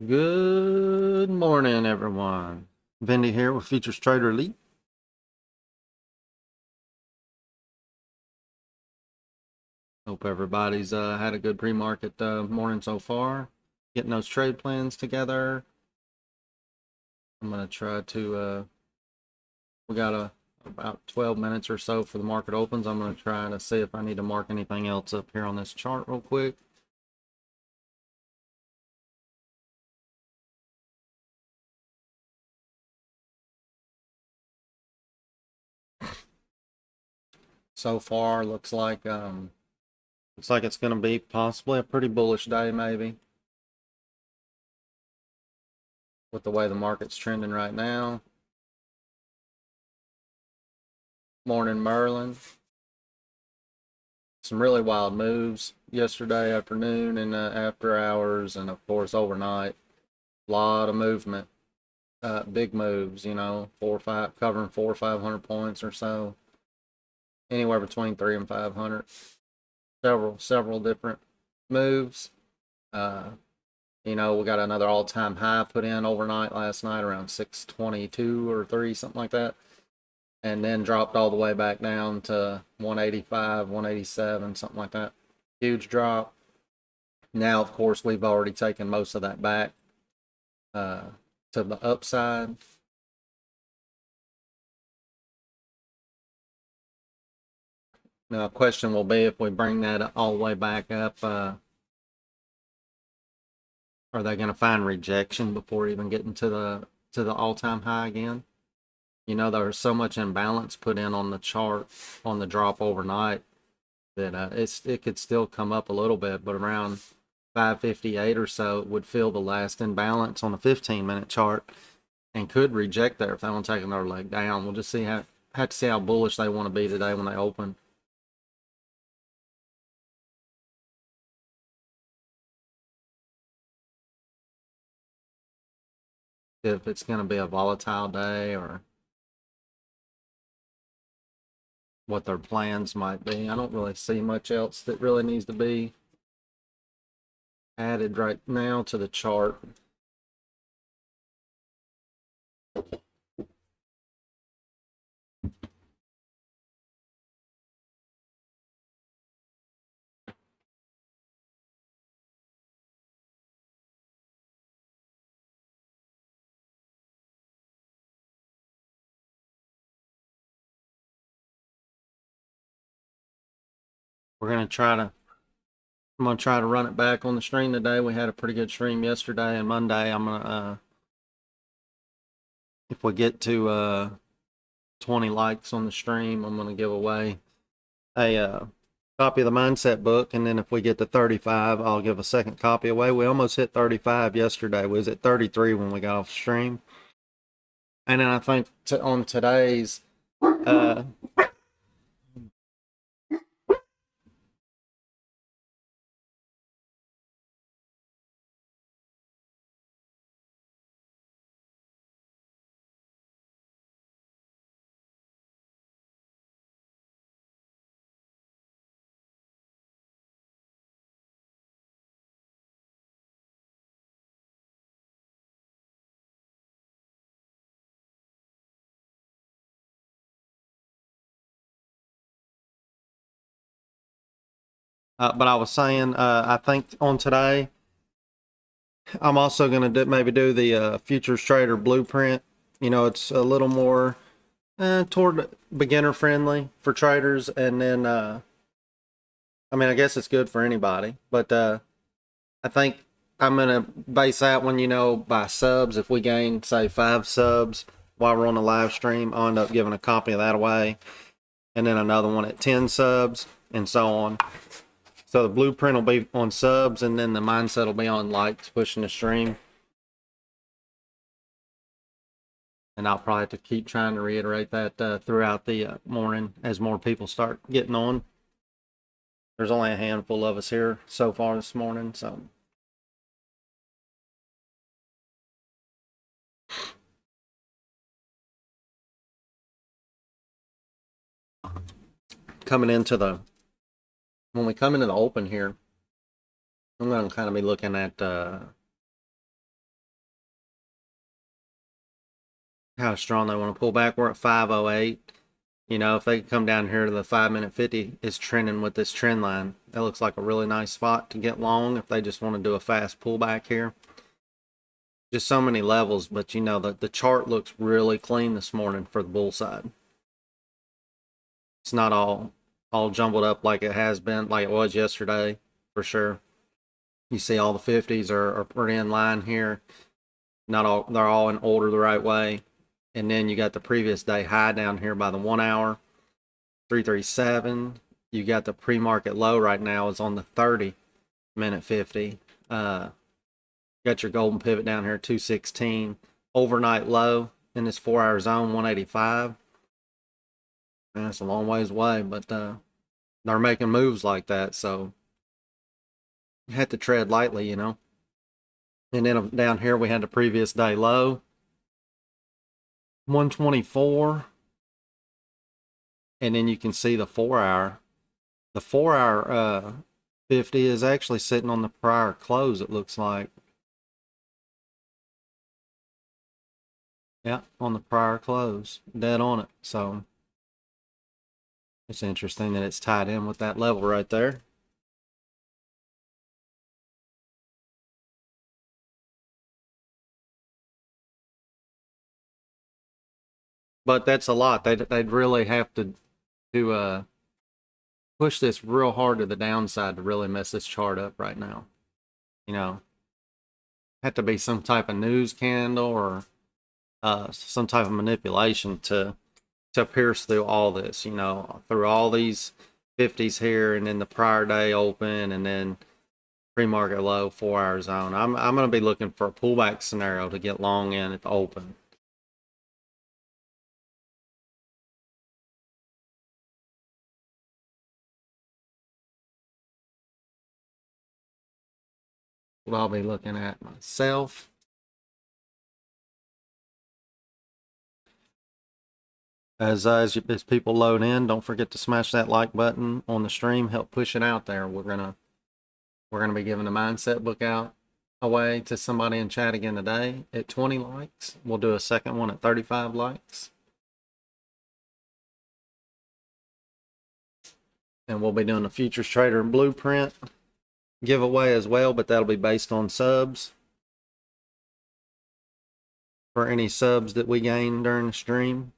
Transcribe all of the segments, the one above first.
Good morning, everyone. Vindy here with FuturestraderElite. Hope everybody's had a good pre-market morning so far. Getting those trade plans together. I'm going to try to, we got about 12 minutes or so for the market opens. I'm going to try to see if I need to mark anything else up here on this chart real quick. So far, looks like it's going to be possibly a pretty bullish day, maybe, with the way the market's trending right now. Morning, Merlin. Some really wild moves yesterday afternoon and after hours, and of course overnight. A lot of movement, big moves. You know, covering 400 or 500 points or so, anywhere between 300 and 500. Several different moves. You know, we got another all-time high put in overnight last night around 622 or 3, something like that, and then dropped all the way back down to 185, 187, something like that. Huge drop. Now, of course, we've already taken most of that back to the upside. Now, a question will be, if we bring that all the way back up, are they going to find rejection before even getting to the all-time high again? You know, there's so much imbalance put in on the chart on the drop overnight that it could still come up a little bit, but around 558 or so, it would fill the last imbalance on the 15-minute chart and could reject there if they want to take another leg down. We'll just have to see how bullish they want to be today when they open. If it's going to be a volatile day or what their plans might be. I don't really see much else that really needs to be added right now to the chart. We're going to try to I'm going to try to run it back on the stream today. We had a pretty good stream yesterday, and Monday I'm going to, if we get to 20 likes on the stream, I'm going to give away a copy of the mindset book, and then if we get to 35, I'll give a second copy away. We almost hit 35 yesterday. We was at 33 when we got off stream. And then I think on today's but I was saying, I think on today, I'm also going to maybe do the Futures Trader Blueprint. You know, it's a little more toward beginner friendly for traders. And then, I mean, I guess it's good for anybody. But I think I'm going to base that one, you know, by subs. If we gain, say, 5 subs while we're on the live stream, I'll end up giving a copy of that away. And then another one at 10 subs and so on. So the blueprint will be on subs, and then the mindset will be on likes pushing the stream. And I'll probably have to keep trying to reiterate that throughout the morning as more people start getting on. There's only a handful of us here so far this morning, so. When we come into the open here, I'm going to kind of be looking at how strong they want to pull back. We're at 508. You know, if they come down here to the 5-minute 50, it's trending with this trend line. That looks like a really nice spot to get long if they just want to do a fast pullback here. Just so many levels, but you know, the chart looks really clean this morning for the bull side. It's not all jumbled up like it has been, like it was yesterday, for sure. You see all the 50s are pretty in line here. Not all, they're all in order the right way. And then you got the previous day high down here by the 1 hour, 337. You got the pre-market low right now is on the 30-minute 50. Got your golden pivot down here, 216. Overnight low in this 4-hour zone, 185. Man, that's a long ways away, but they're making moves like that, so you have to tread lightly, you know. And then down here we had the previous day low, 124. And then you can see the 4-hour. The 4-hour 50 is actually sitting on the prior close, it looks like. Yeah, on the prior close, dead on it. So it's interesting that it's tied in with that level right there. But that's a lot. They'd really have to push this real hard to the downside to really mess this chart up right now. You know, have to be some type of news candle or some type of manipulation to pierce through all this, you know, through all these 50s here and then the prior day open and then pre-market low 4-hour zone. I'm going to be looking for a pullback scenario to get long in at the open. What I'll be looking at myself. As people load in, don't forget to smash that like button on the stream. Help push it out there. We're gonna be giving the mindset book out away to somebody in chat again today at 20 likes. We'll do a second one at 35 likes. And we'll be doing a Futures Trader Blueprint giveaway as well, but that'll be based on subs. For any subs that we gain during the stream.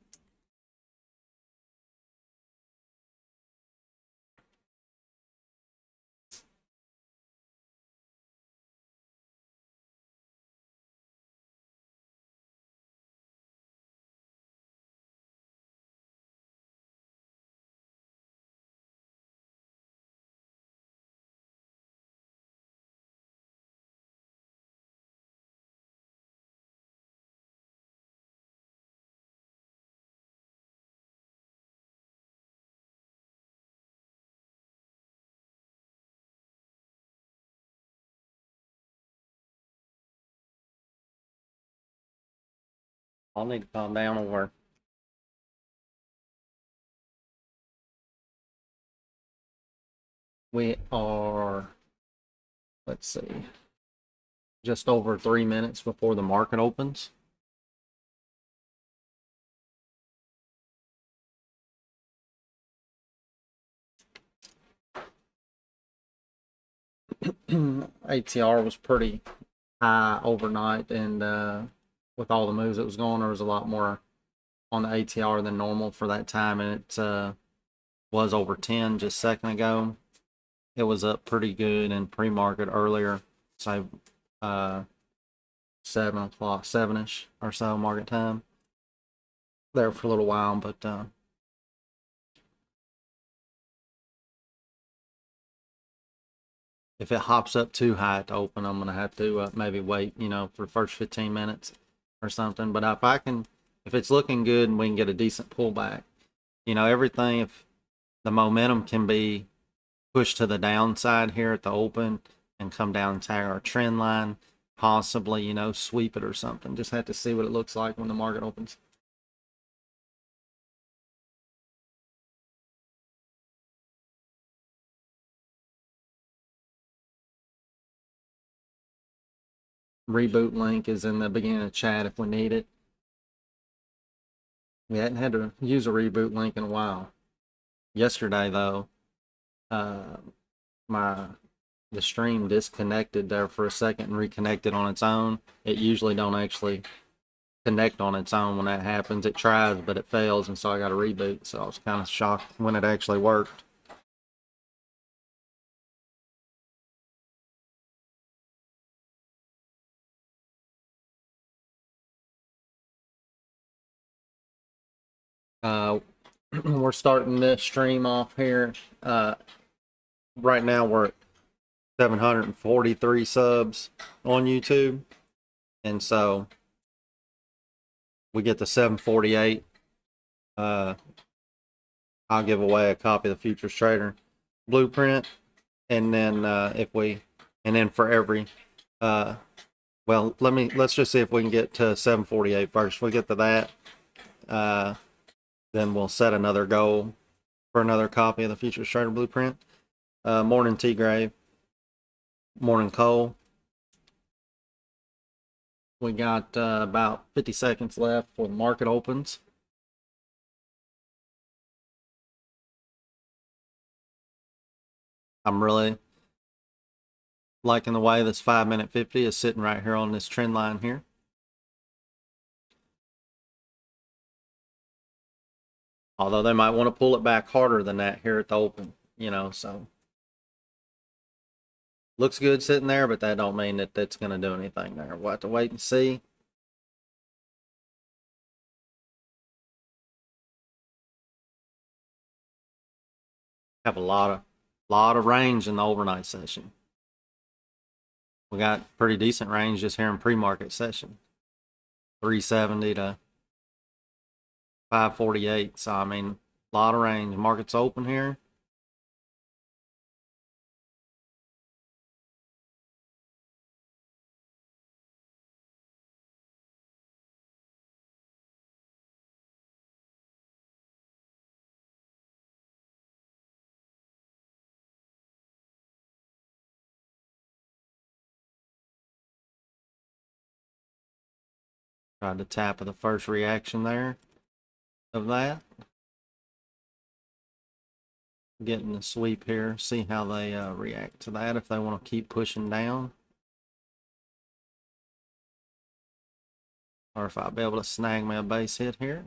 I'll need to calm down or we are, let's see, just over 3 minutes before the market opens. ATR was pretty high overnight, and with all the moves that was going, there was a lot more on the ATR than normal for that time, and it was over 10 just a second ago. It was up pretty good in pre-market earlier, so 7 o'clock, 7ish or so market time there for a little while, but if it hops up too high to open, I'm gonna have to maybe wait, you know, for the first 15 minutes or something. But if it's looking good and we can get a decent pullback, you know, everything, if the momentum can be pushed to the downside here at the open and come down and tag our trend line, possibly, you know, sweep it or something. Just have to see what it looks like when the market opens. Reboot link is in the beginning of the chat if we need it. We hadn't had to use a reboot link in a while. Yesterday, though, uh, the stream disconnected there for a second and reconnected on its own. It usually don't actually connect on its own when that happens. It tries, but it fails, and so I got to reboot. So I was kind of shocked when it actually worked. We're starting this stream off here. Right now we're at 743 subs on YouTube, and so we get to 748. I'll give away a copy of the Futures Trader Blueprint, and then for every well, let's just see if we can get to 748 first. If we get to that, then we'll set another goal for another copy of the Futures Trader Blueprint. Morning T Grave. Morning Cole. We got about 50 seconds left for the market opens. I'm really liking the way this 5-minute 50 is sitting right here on this trend line here. Although they might want to pull it back harder than that here at the open, so. Looks good sitting there, but that don't mean that that's going to do anything there. We'll have to wait and see. Have a lot of range in the overnight session. We got pretty decent range just here in pre-market session. 370 to 548. So I mean, a lot of range. Market's open here. Tried to tap of the first reaction there of that. Getting the sweep here, see how they react to that, if they want to keep pushing down. Or if I'll be able to snag me a base hit here.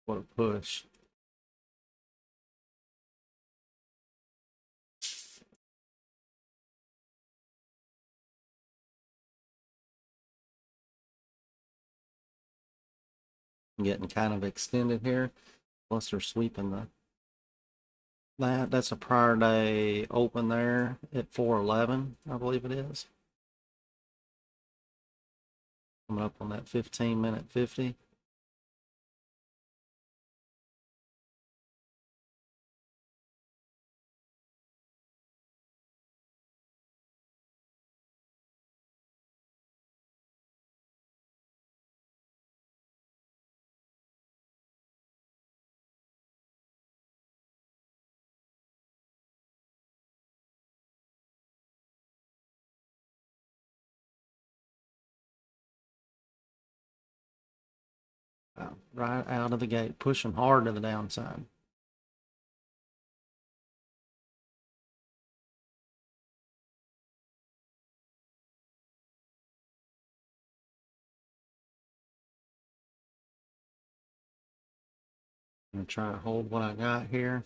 What a push. Getting kind of extended here. Plus they're sweeping that's a prior day open there at 411, I believe it is. Coming up on that 15-minute 50. Right out of the gate, pushing hard to the downside. I'm gonna try to hold what I got here.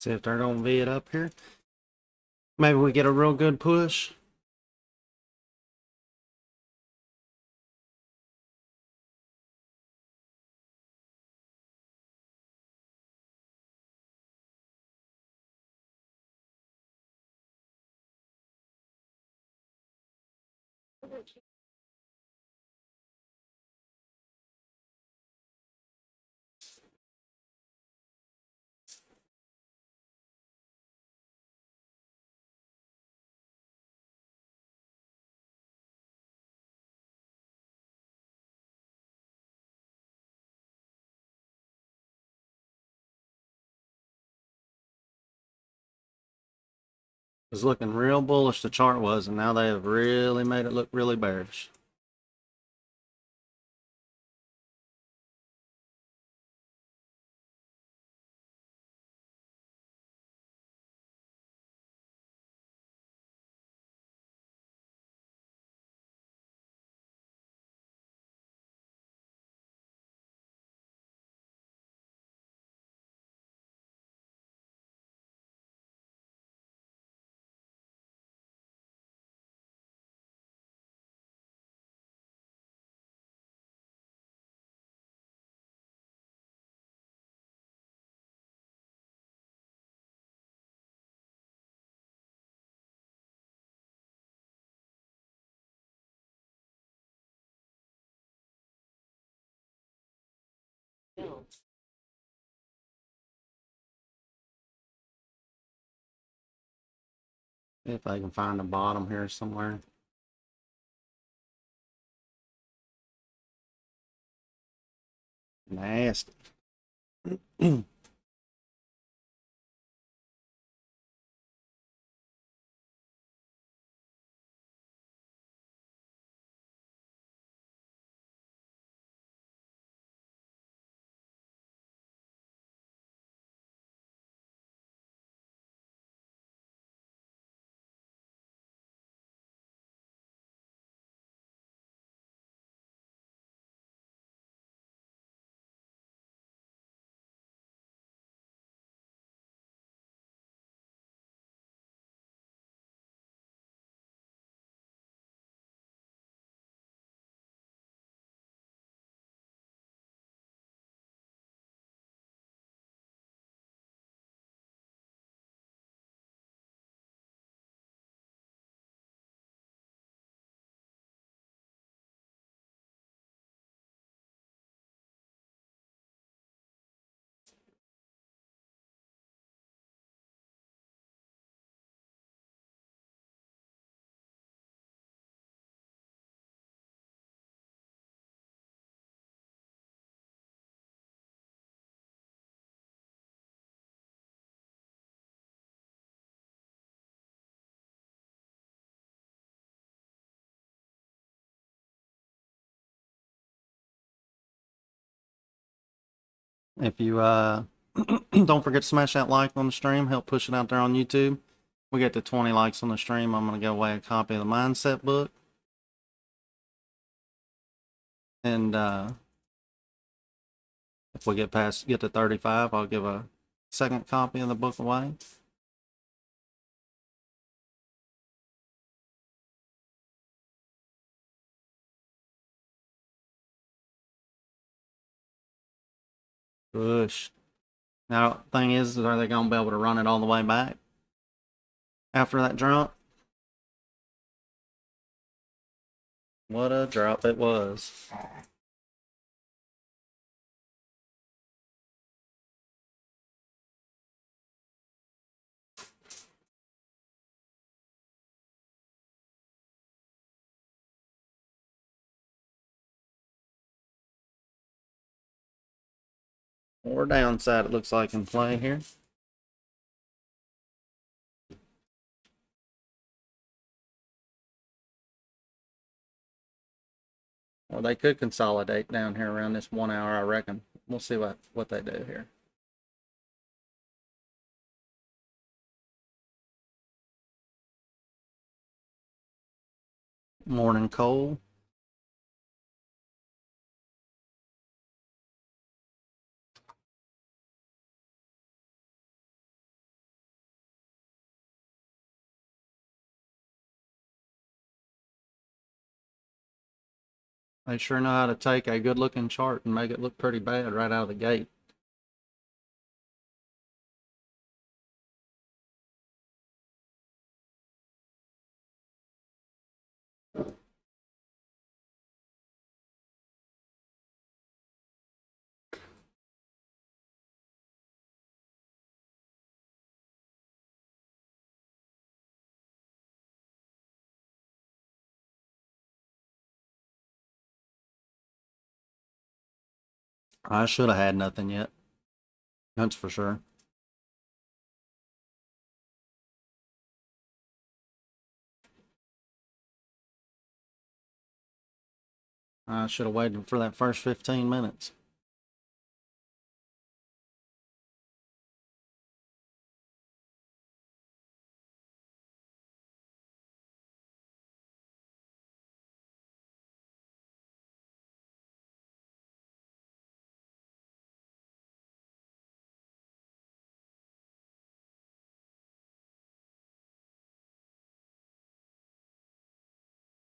See if they're gonna V it up here. Maybe we get a real good push. It was looking real bullish, the chart was, and now they have really made it look really bearish. If I can find the bottom here somewhere. Nasty. If you don't forget to smash that like on the stream, help push it out there on YouTube. We get to 20 likes on the stream, I'm going to give away a copy of the mindset book. And if we get to 35, I'll give a second copy of the book away. Push. Now, thing is, are they going to be able to run it all the way back after that drop? What a drop it was. Or downside, it looks like in play here. Well, they could consolidate down here around this 1 hour, I reckon. We'll see what they do here. Morning coal. They sure know how to take a good looking chart and make it look pretty bad right out of the gate. I should have had nothing yet. That's for sure. I should have waited for that first 15 minutes.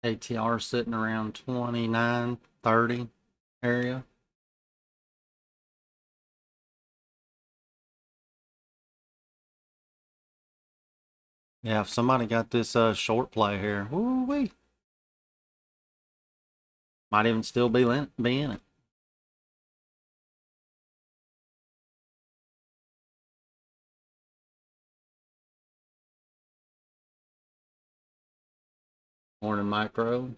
ATR sitting around 29, 30 area. Yeah, if somebody got this short play here, woo-wee. Might even still be in it. Morning micro.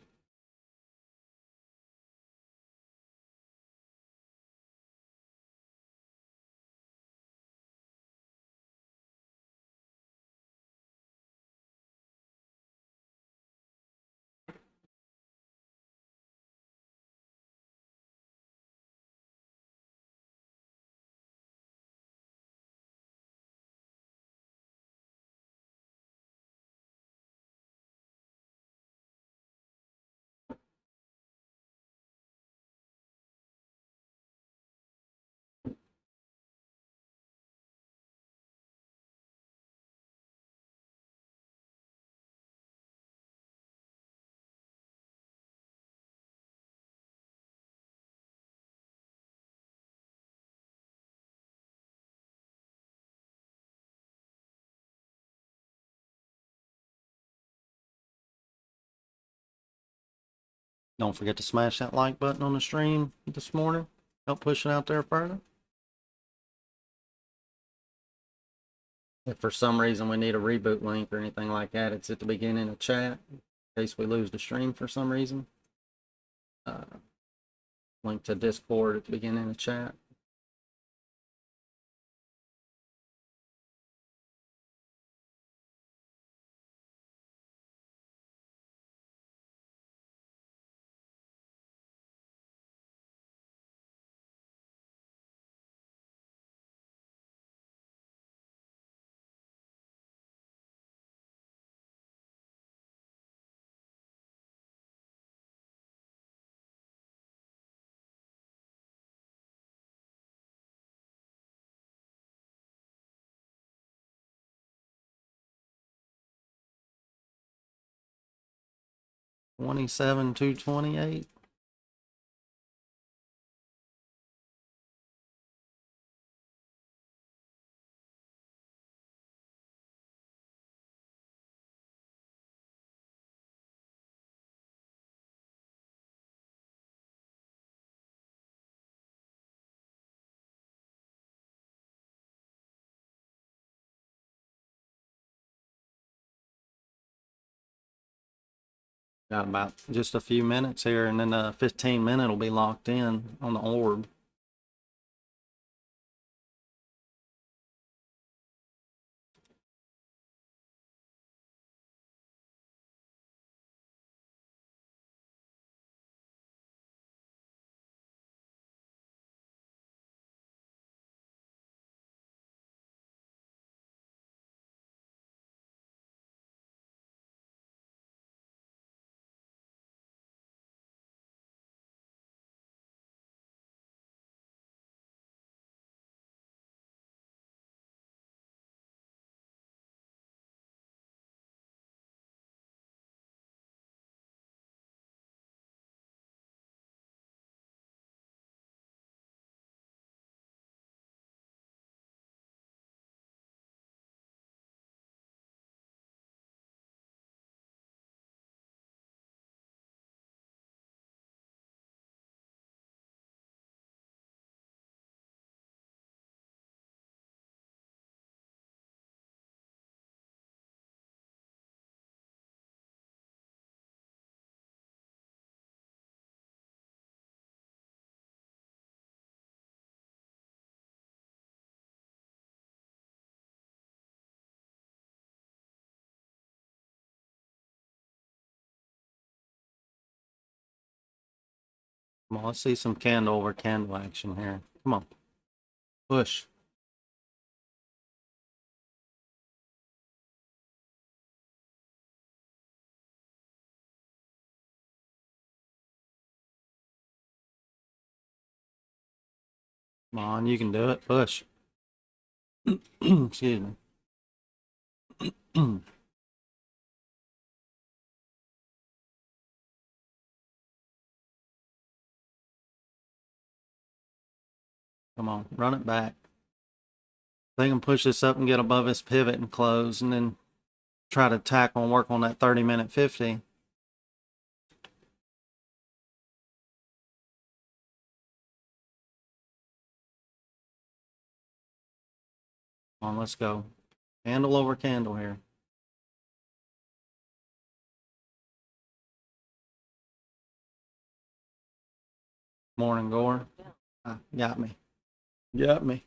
Don't forget to smash that like button on the stream this morning. Help push it out there further. If for some reason we need a reboot link or anything like that, it's at the beginning of chat in case we lose the stream for some reason. Link to Discord at the beginning of chat. $27,228. Got about just a few minutes here, and then 15-minute will be locked in on the orb. Come on, let's see some candle over candle action here. Come on. Push. Come on, you can do it. Push. Excuse me. Come on, run it back. They can push this up and get above this pivot and close, and then try to tackle and work on that 30-minute 50. Come on, let's go. Candle over candle here. Morning, Gore. Got me. Got me.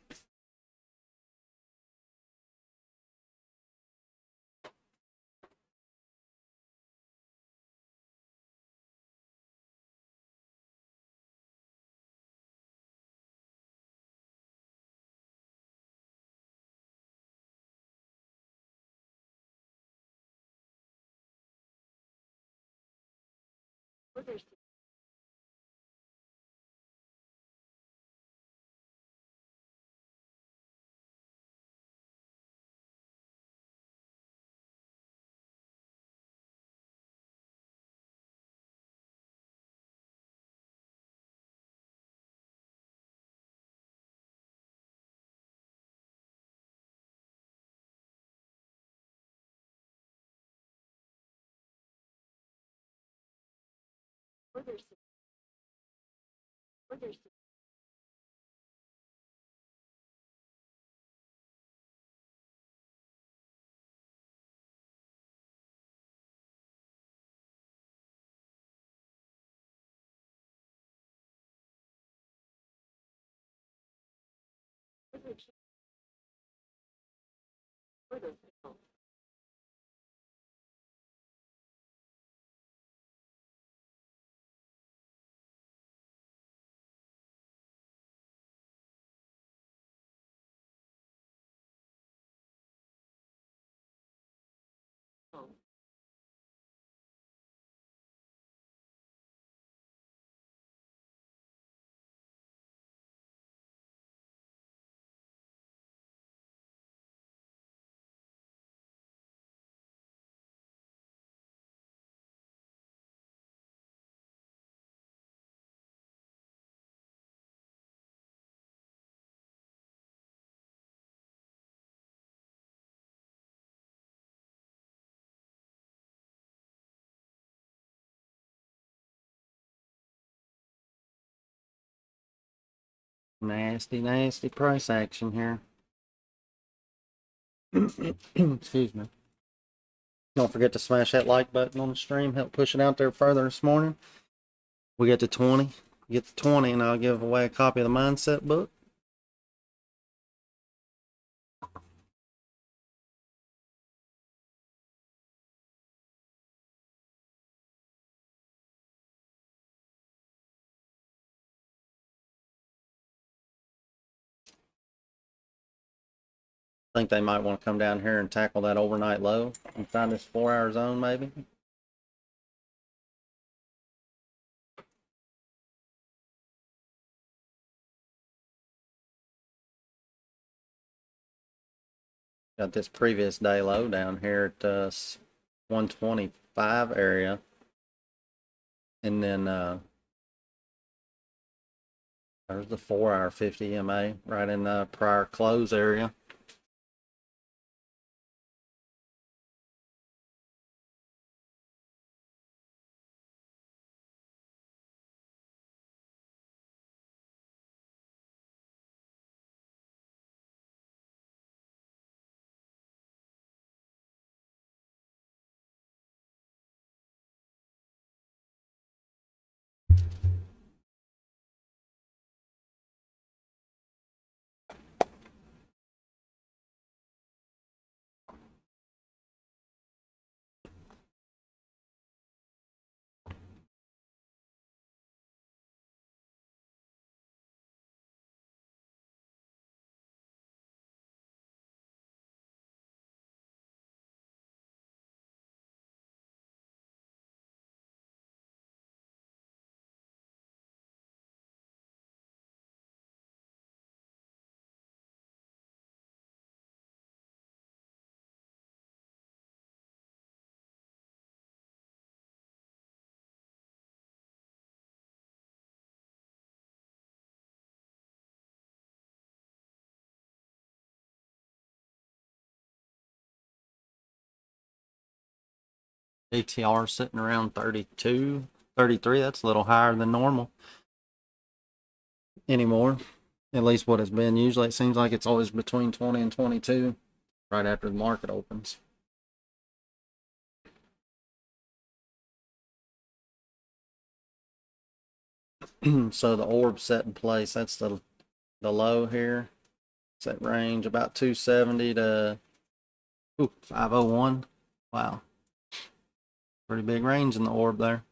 Nasty, nasty price action here. Excuse me. Don't forget to smash that like button on the stream. Help push it out there further this morning. We get to 20. Get to 20 and I'll give away a copy of the mindset book. I think they might want to come down here and tackle that overnight low and find this 4-hour zone maybe. Got this previous day low down here at 125 area. And then there's the 4-hour 50 EMA right in the prior close area. ATR sitting around 32, 33. That's a little higher than normal anymore. At least what it's been. Usually it seems like it's always between 20 and 22 right after the market opens. So the orb set in place. That's the low here. It's that range about 270 to 501. Wow. Pretty big range in the orb there.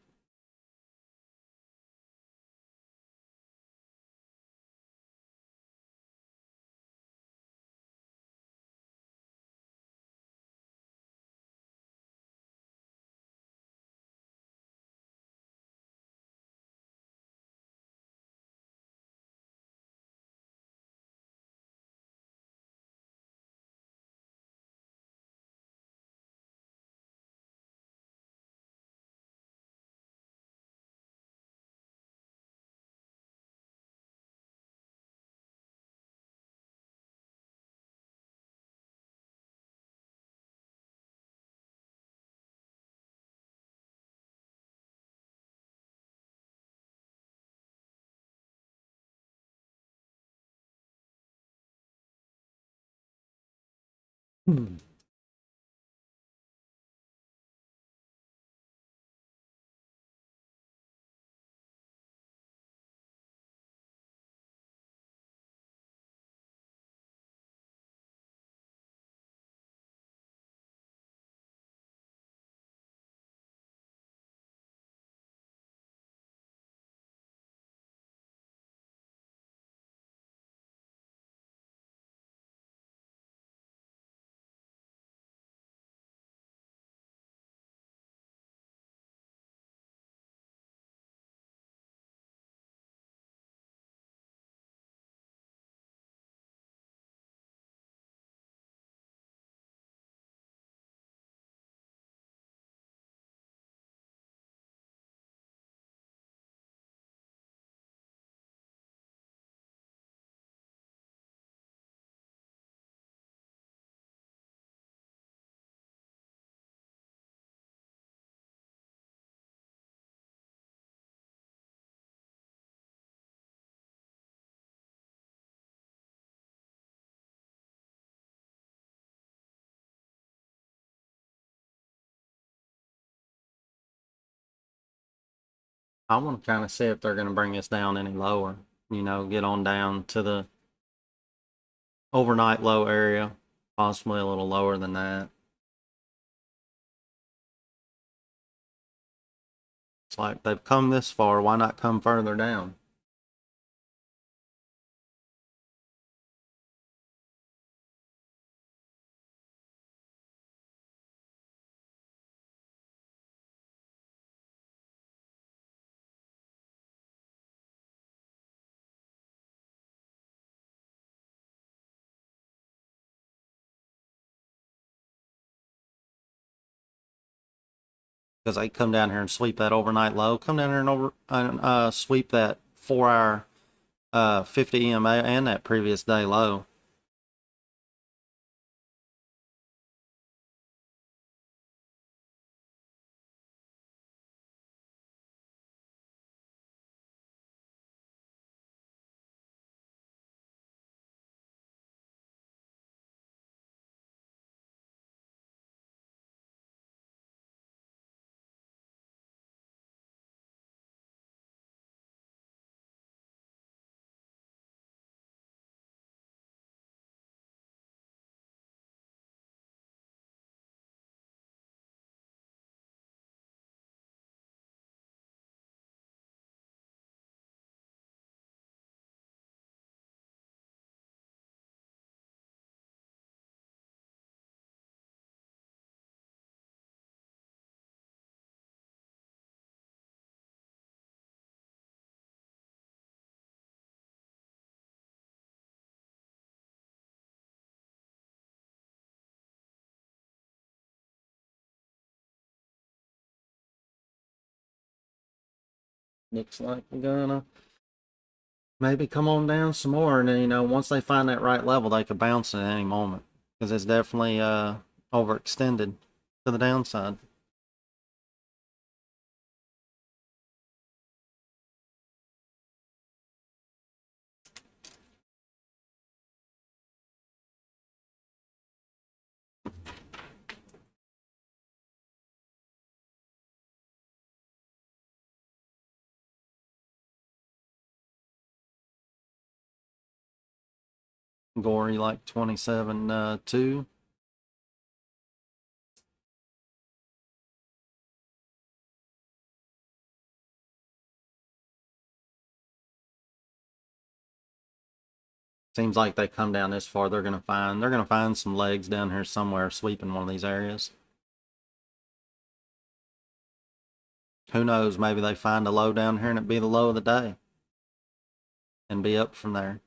I want to kind of see if they're going to bring us down any lower. You know, get on down to the overnight low area, possibly a little lower than that. It's like they've come this far, why not come further down? Because they come down here and sweep that overnight low, come down here and sweep that 4-hour 50 EMA and that previous day low. Looks like we're gonna maybe come on down some more, and then, you know, once they find that right level, they could bounce at any moment, because it's definitely overextended to the downside. Gory like 27.2. Seems like they come down this far, they're gonna find some legs down here somewhere sweeping one of these areas. Who knows, maybe they find a low down here and it be the low of the day and be up from there.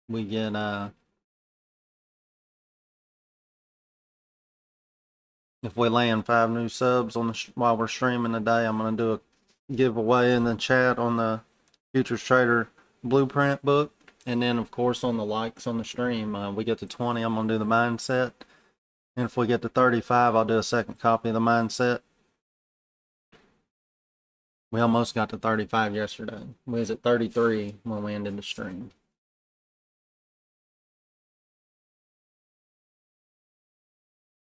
We get if we land 5 new subs on the while we're streaming today, I'm gonna do a giveaway in the chat on the Futures Trader Blueprint book, and then of course on the likes on the stream. We get to 20, I'm gonna do the mindset, and if we get to 35, I'll do a second copy of the mindset. We almost got to 35 yesterday. We was at 33 when we ended the stream.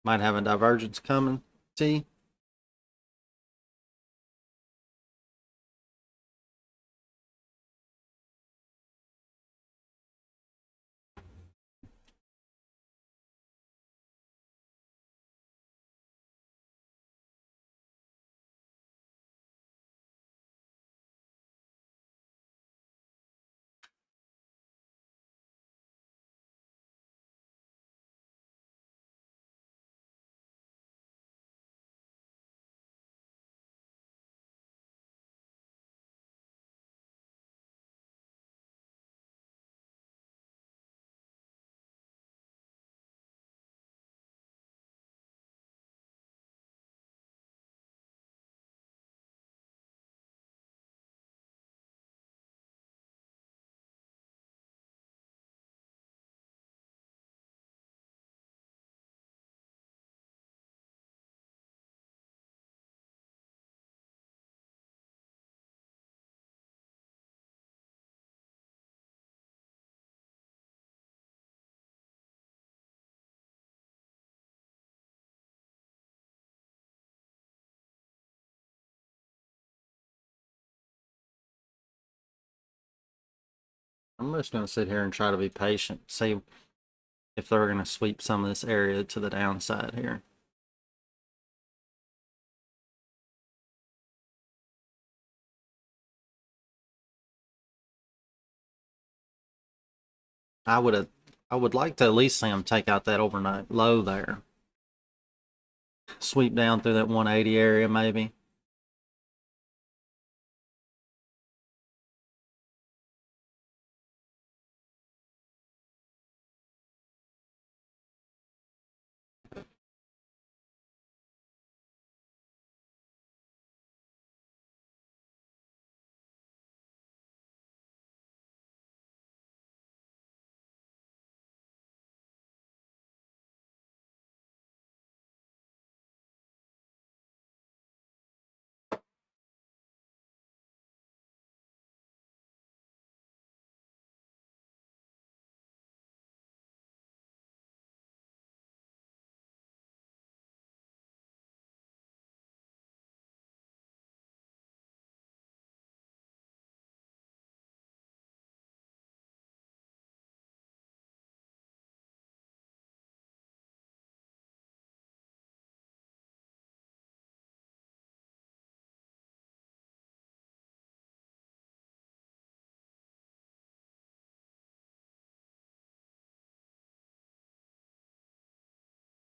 Might have a divergence coming. See? I'm just going to sit here and try to be patient, see if they're going to sweep some of this area to the downside here. I would like to at least see them take out that overnight low there. Sweep down through that 180 area maybe.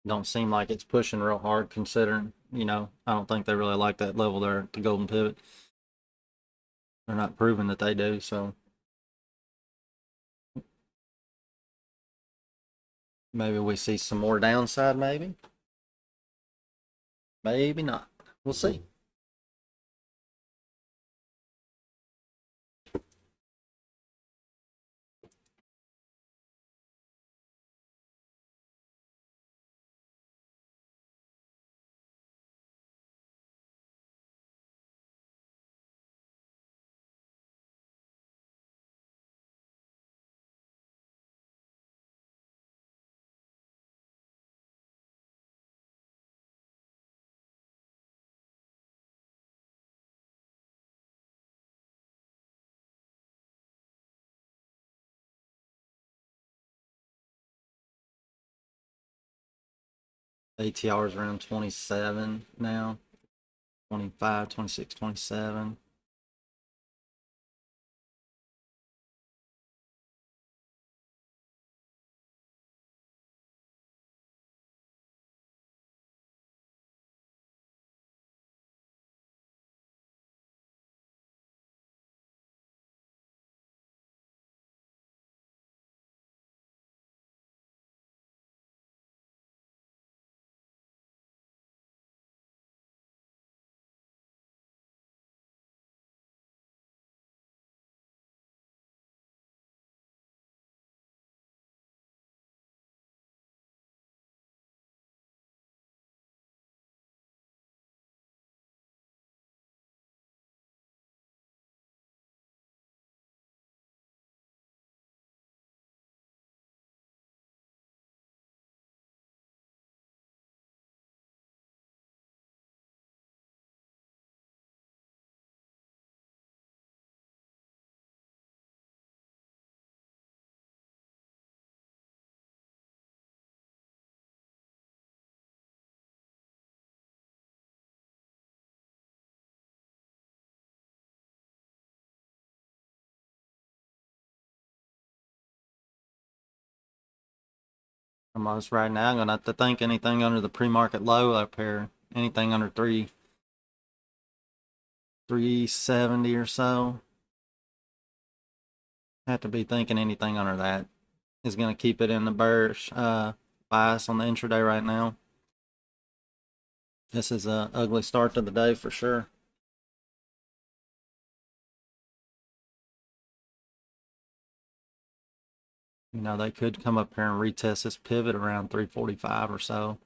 Don't seem like it's pushing real hard considering, you know, I don't think they really like that level there at the golden pivot. They're not proving that they do, so maybe we see some more downside, maybe. Maybe not. We'll see. ATR is around 27 now. 25, 26, 27. Almost right now, I'm going to have to think anything under the pre-market low up here. Anything under 370 or so. Have to be thinking anything under that is going to keep it in the bearish bias on the intraday right now. This is an ugly start to the day for sure. You know, they could come up here and retest this pivot around 345 or so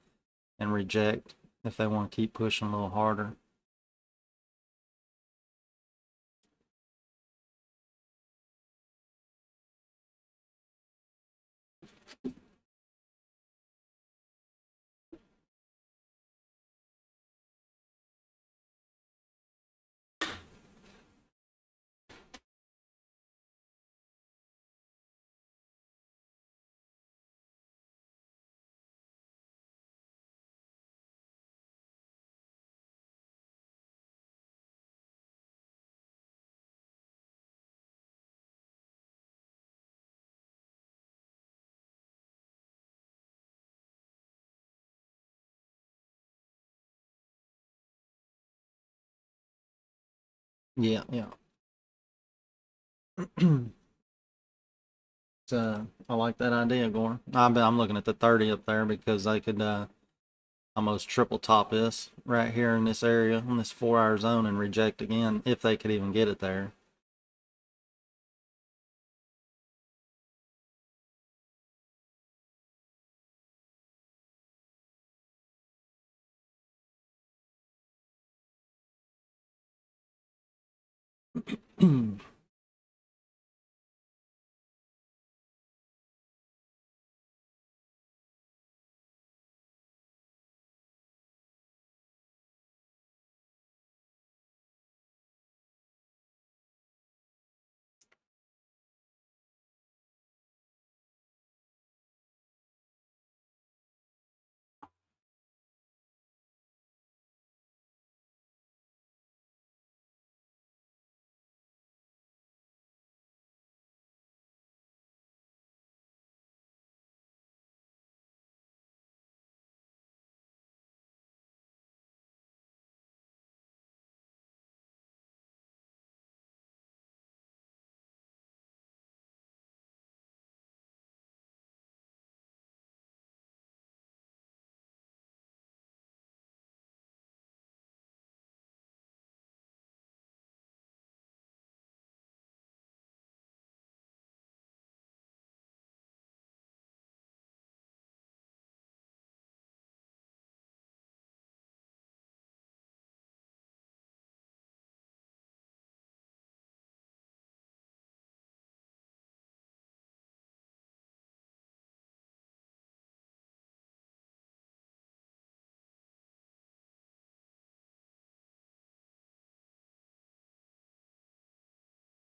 and reject if they want to keep pushing a little harder. Yeah, yeah. So I like that idea, Gore. I'm looking at the 30 up there because they could almost triple top this right here in this area on this 4-hour zone and reject again if they could even get it there.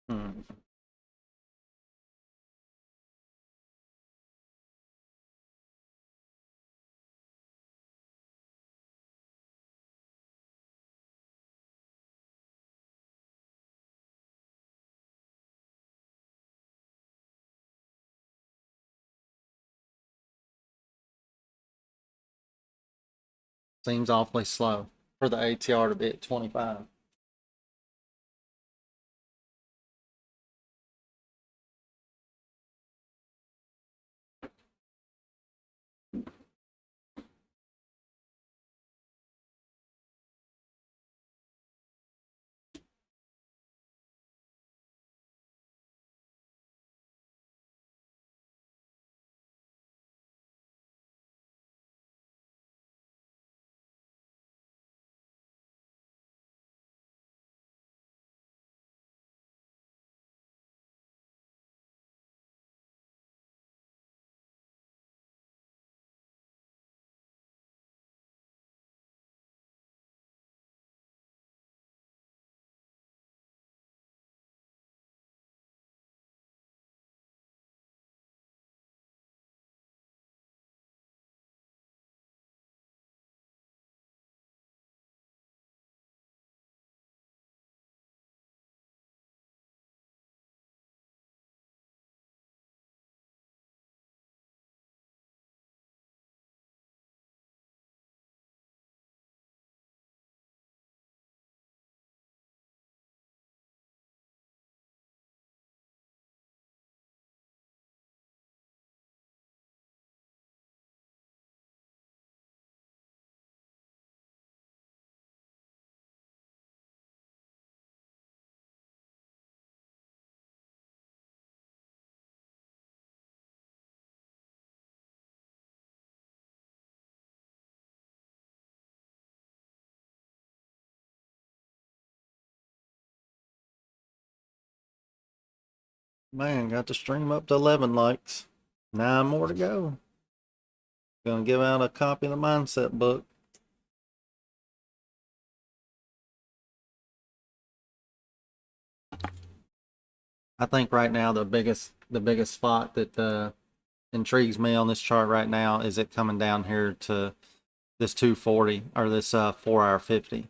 Hmm. Seems awfully slow for the ATR to be at 25. Man, got the stream up to 11 likes. 9 more to go. Gonna give out a copy of the mindset book. I think right now the biggest spot that intrigues me on this chart right now is it coming down here to this 240 or this 4-hour 50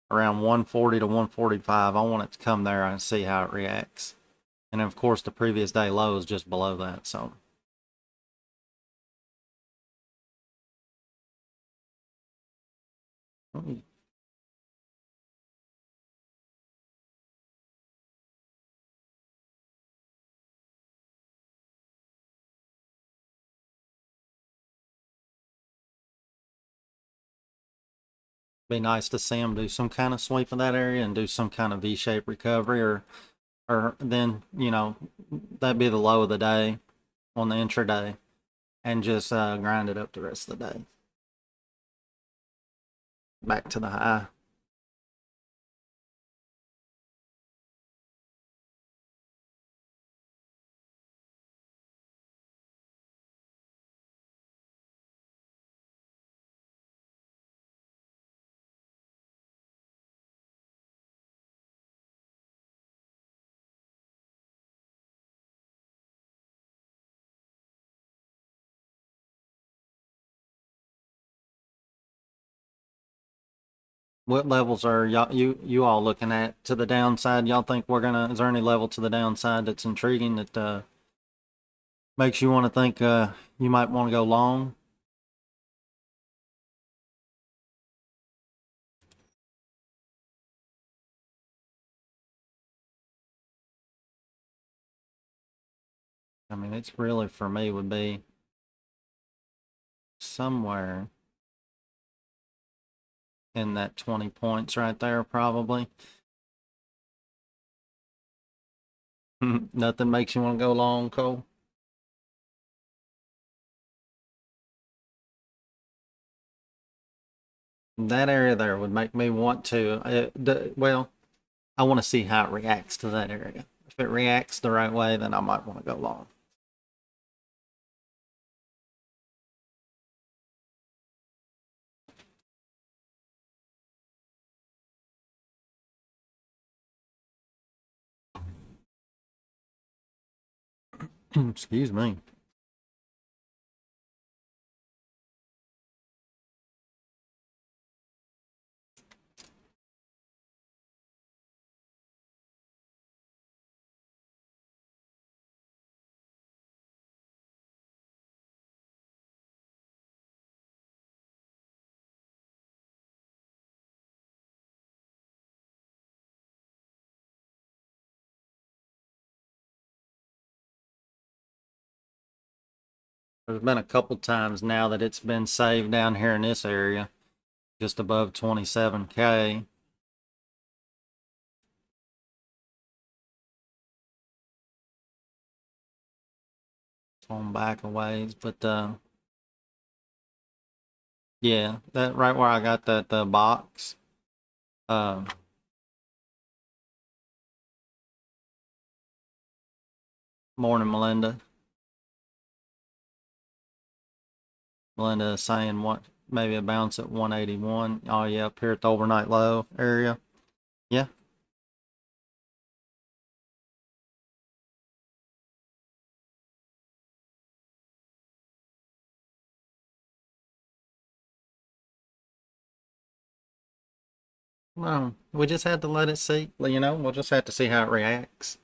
around 140 to 145. I want it to come there and see how it reacts. And of course the previous day low is just below that, so be nice to see them do some kind of sweep of that area and do some kind of V-shaped recovery, or then that'd be the low of the day on the intraday, and just grind it up the rest of the day back to the high. What levels are you all looking at to the downside? Y'all think is there any level to the downside that's intriguing that makes you want to think you might want to go long? I mean, it's really for me would be somewhere in that 20 points right there, probably. Nothing makes you want to go long, Cole. That area there would make me want to. Well, I want to see how it reacts to that area. If it reacts the right way, then I might want to go long. Excuse me. There's been a couple times now that it's been saved down here in this area, just above 27K. It's on back a ways, but yeah, that right where I got that box. Morning, Melinda. Melinda is saying what, maybe a bounce at 181. Oh yeah, up here at the overnight low area. Yeah. Well, we just had to let it see. You know, we'll just have to see how it reacts.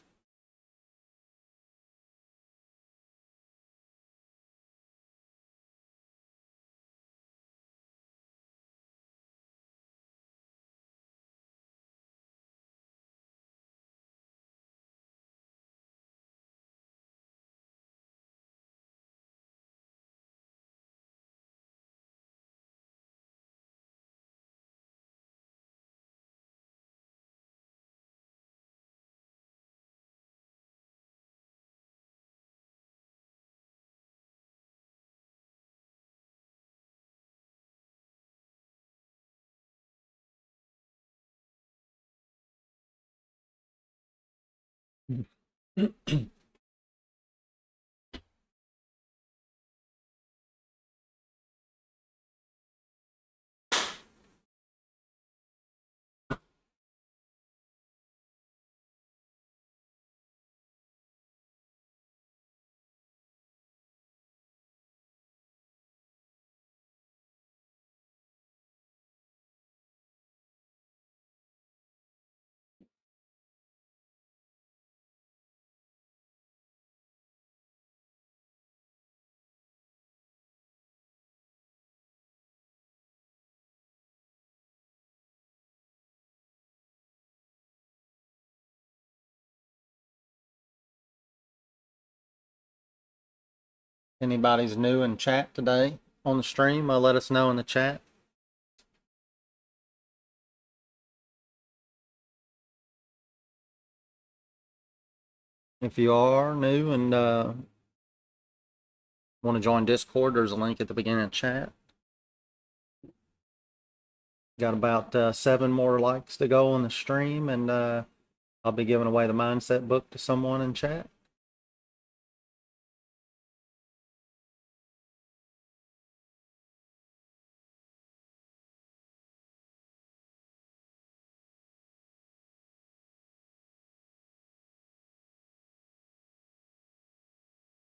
Anybody's new in chat today on the stream, let us know in the chat. If you are new and want to join Discord, there's a link at the beginning of the chat. Got about 7 more likes to go on the stream, and I'll be giving away the mindset book to someone in chat.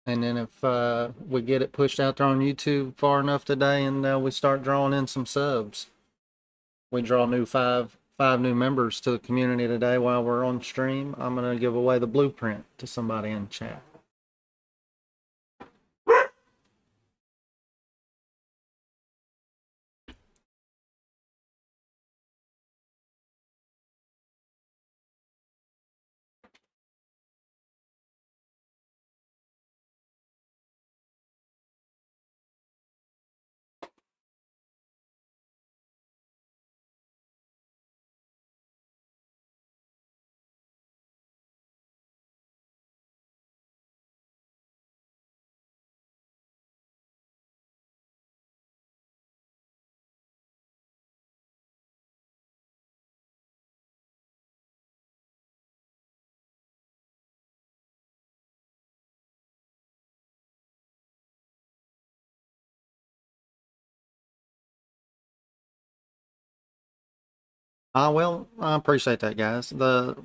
And then if we get it pushed out there on YouTube far enough today, and we start drawing in some subs, we draw five new members to the community today while we're on stream, I'm going to give away the blueprint to somebody in chat. Well, I appreciate that, guys. The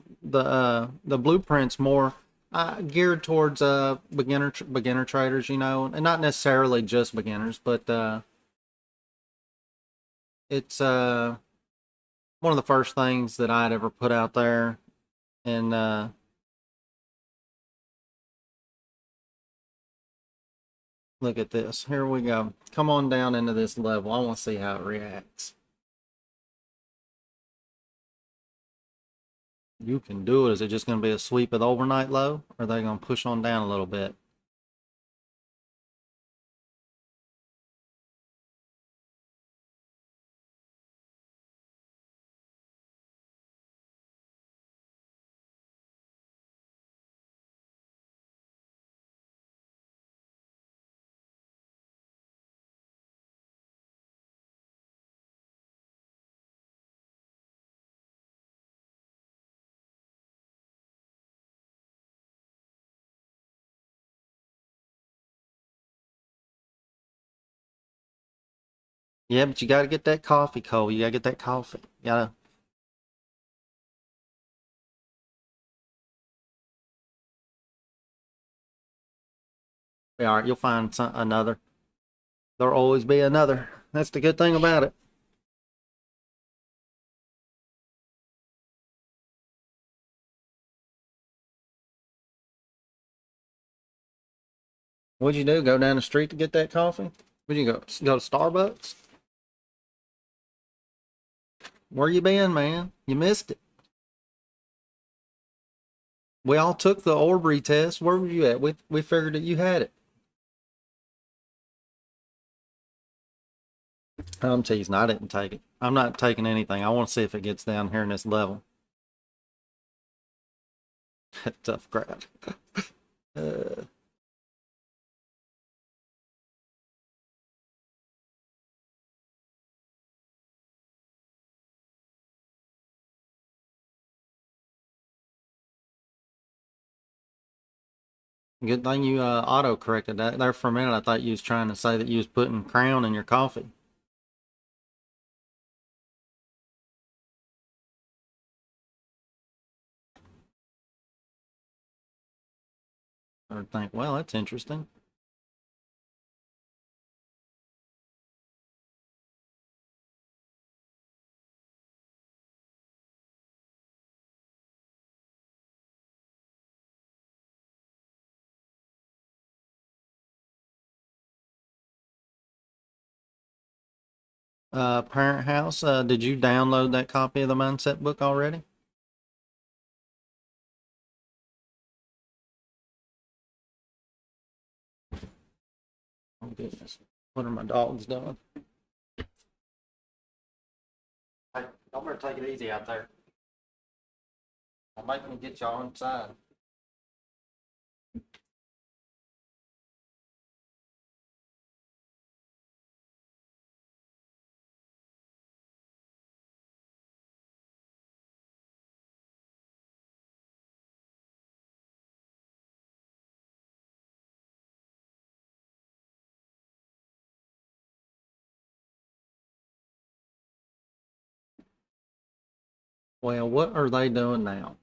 blueprint's more geared towards beginner traders, you know, and not necessarily just beginners, but it's one of the first things that I'd ever put out there, and look at this. Here we go. Come on down into this level. I want to see how it reacts. You can do it. Is it just going to be a sweep of the overnight low? Or are they going to push on down a little bit? Yeah, but you got to get that coffee, Cole. You got to get that coffee. You got to. All right, you'll find another. There'll always be another. That's the good thing about it. What'd you do? Go down the street to get that coffee? Where'd you go? Go to Starbucks? Where you been, man? You missed it. We all took the Aubrey test. Where were you at? We figured that you had it. I'm teasing. I didn't take it. I'm not taking anything. I want to see if it gets down here in this level. Tough crowd. Good thing you auto corrected that there for a minute. I thought you was trying to say that you was putting Crown in your coffee. I would think, well, that's interesting. Parent House, did you download that copy of the Mindset book already? Oh goodness, what are my dogs doing? Hey, y'all better take it easy out there. I'll make me get y'all inside. Well, what are they doing now?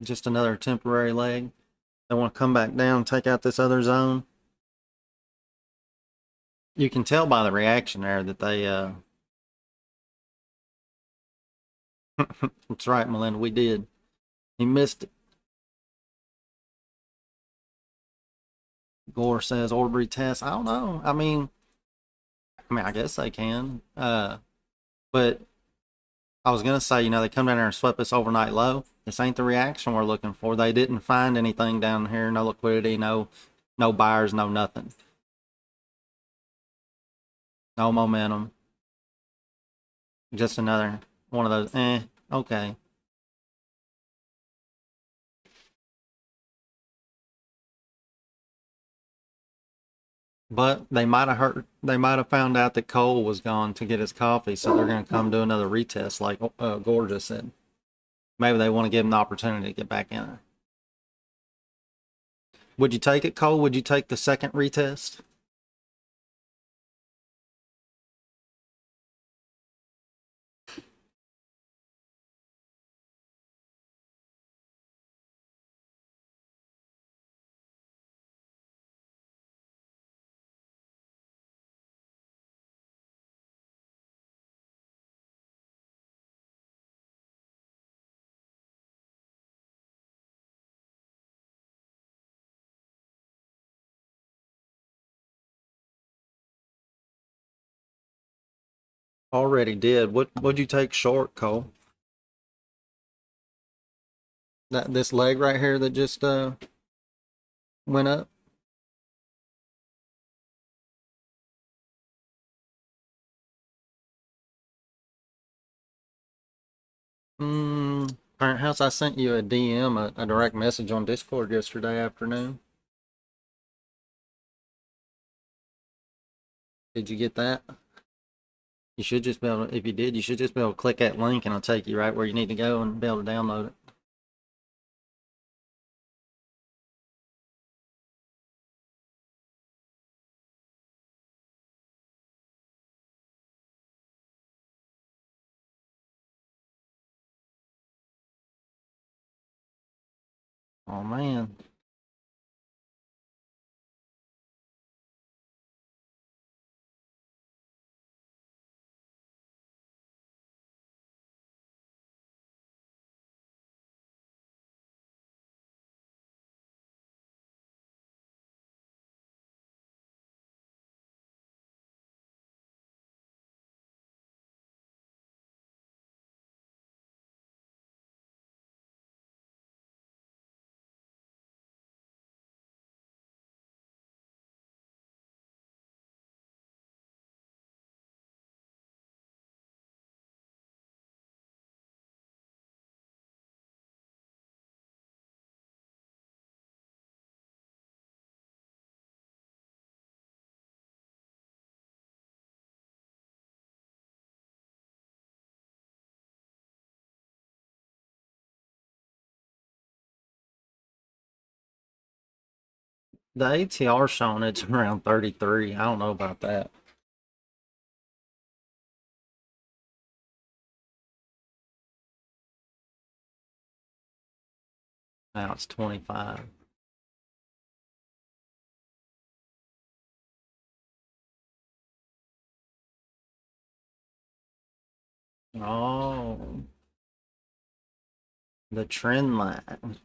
Just another temporary leg. They want to come back down and take out this other zone. You can tell by the reaction there that they that's right, Melinda, we did. He missed it. Gore says Aubrey test. I don't know. I guess they can. But I was gonna say, you know, they come down there and swept this overnight low. This ain't the reaction we're looking for. They didn't find anything down here. No liquidity. No buyers. No nothing. No momentum. Just another one of those. Okay. But they might have heard. They might have found out that Cole was gone to get his coffee, so they're gonna come do another retest, like Gore just said. Maybe they want to give him the opportunity to get back in there. Would you take it, Cole? Would you take the second retest? Already did. What'd you take short, Cole? This leg right here that just went up? Parent House, I sent you a DM, a direct message on Discord yesterday afternoon. Did you get that? You should just be able to, if you did, you should just be able to click that link and it'll take you right where you need to go and be able to download it. Oh man. The ATR showing it's around 33. I don't know about that. Now it's 25. Oh, the trend line.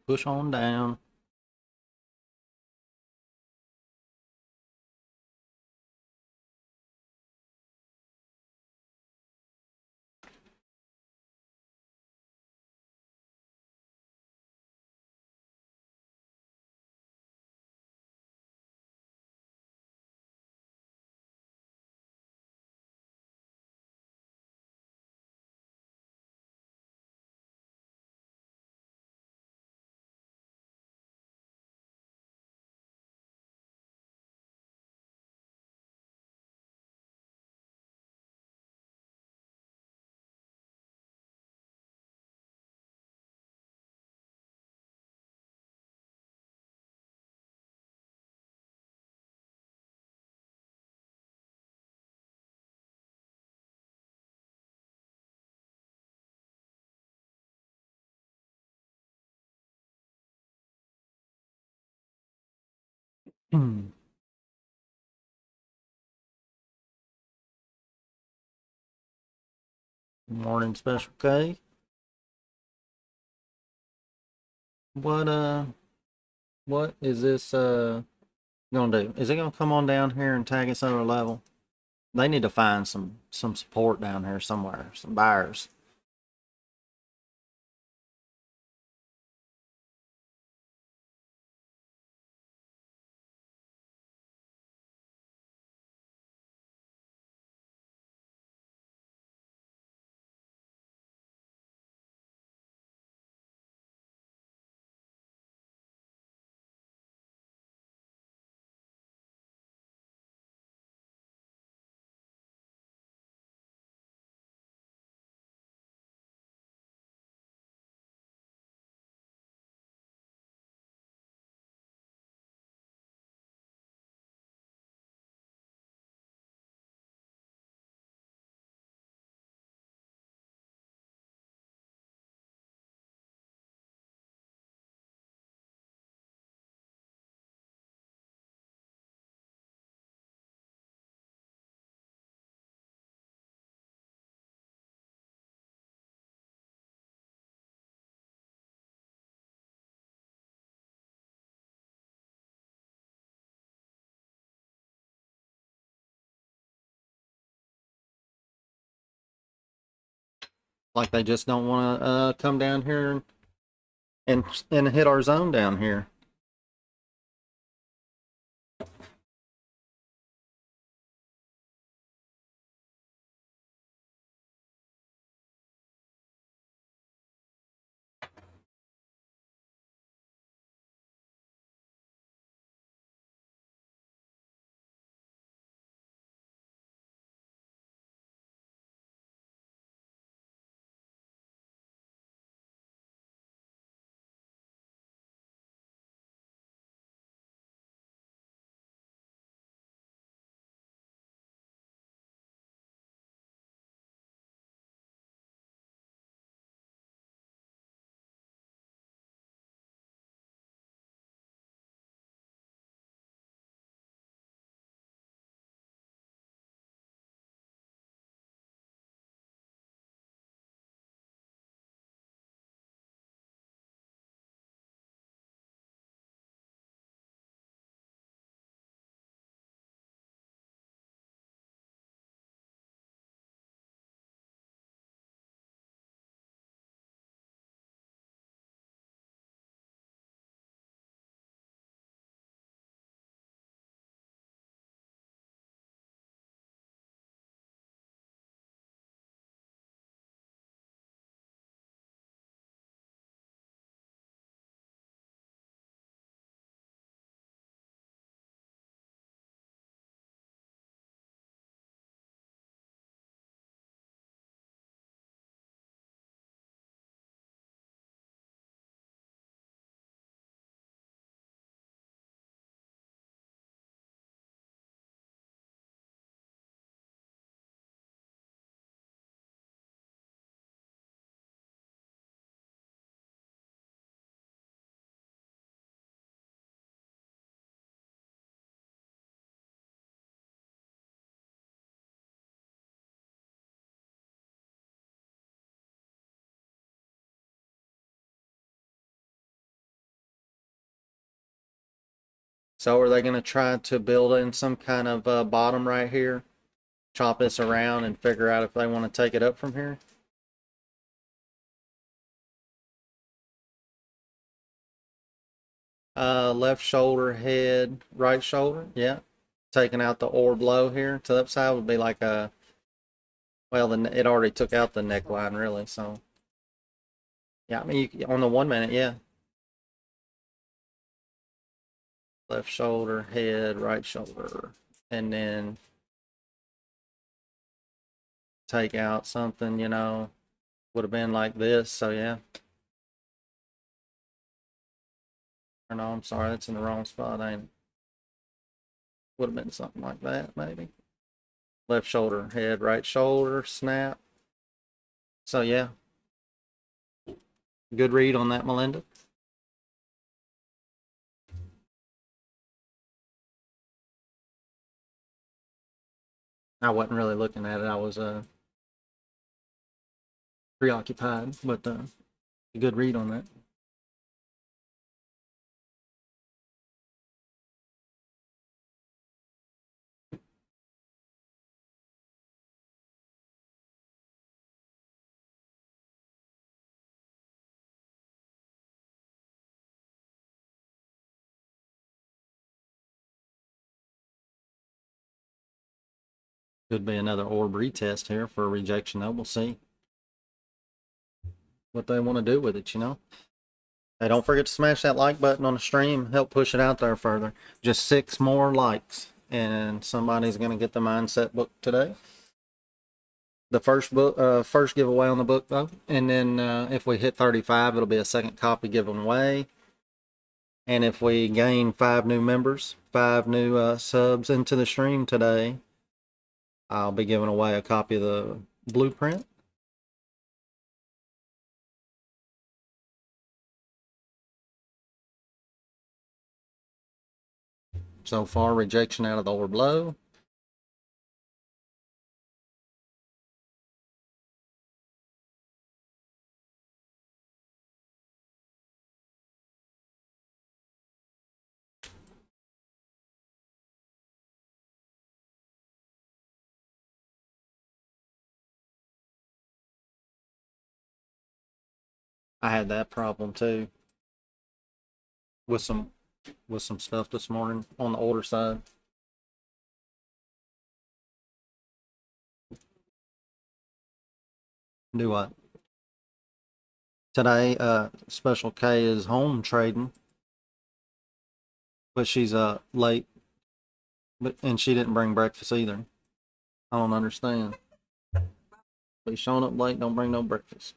Push on down. Morning special K. What is this gonna do? Is it gonna come on down here and tag us over a level? They need to find some support down here somewhere, some buyers. Like they just don't want to come down here and hit our zone down here. So are they going to try to build in some kind of bottom right here, chop this around, and figure out if they want to take it up from here? Left shoulder, head, right shoulder. Yeah, taking out the orb low here to the upside would be like a, well, it already took out the neckline really. So yeah, I mean on the 1 minute, yeah. Left shoulder, head, right shoulder, and then take out something, you know, would have been like this. So yeah. Or no, I'm sorry, that's in the wrong spot. Ain't would have been something like that maybe. Left shoulder, head, right shoulder, snap. So yeah, good read on that, Melinda. I wasn't really looking at it. I was preoccupied, but a good read on that. Could be another orb retest here for a rejection, though. We'll see what they want to do with it, you know. Hey, don't forget to smash that like button on the stream. Help push it out there further. Just 6 more likes, and somebody's going to get the mindset book today. The first book, first giveaway on the book, though. And then if we hit 35, it'll be a second copy given away. And if we gain 5 new members, 5 new subs into the stream today, I'll be giving away a copy of the blueprint. So far, rejection out of the orb low. I had that problem too with some stuff this morning on the order side. Do what? Today, Special K is home trading, but she's late, and she didn't bring breakfast either. I don't understand. Be showing up late, don't bring no breakfast.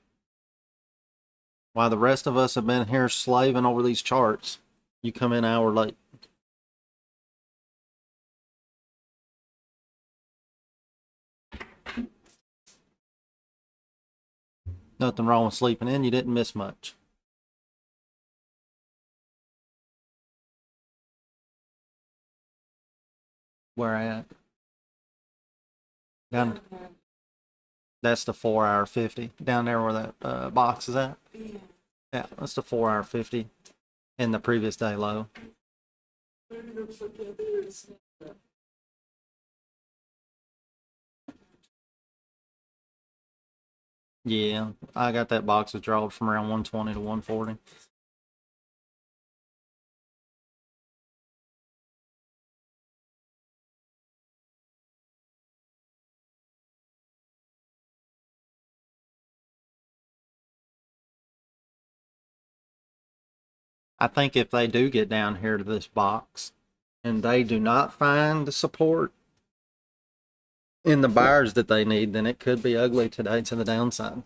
While the rest of us have been here slaving over these charts, you come in an hour late. Nothing wrong with sleeping in. You didn't miss much. Where at? Down. That's the 4-hour 50 down there where that box is at. Yeah, that's the 4-hour 50 in the previous day low. Yeah, I got that box withdrawed from around 120 to 140. I think if they do get down here to this box and they do not find the support in the buyers that they need, then it could be ugly today to the downside.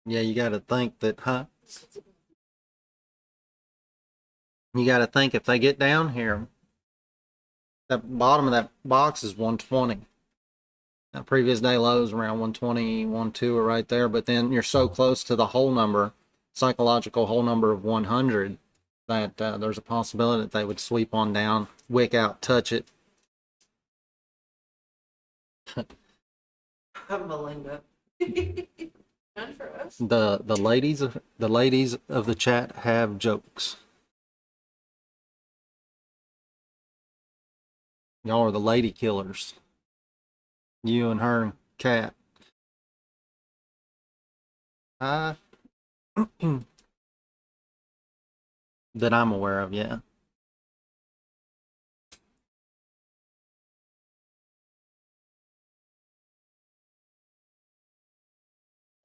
Yeah, you got to think that, huh? You got to think if they get down here, that bottom of that box is 120. That previous day low is around 120, 1.2 or right there, but then you're so close to the whole number, psychological whole number of 100, that there's a possibility that they would sweep on down, wick out, touch it. Melinda. None for us. The ladies of the chat have jokes. Y'all are the lady killers. You and her and Cat. That I'm aware of, yeah.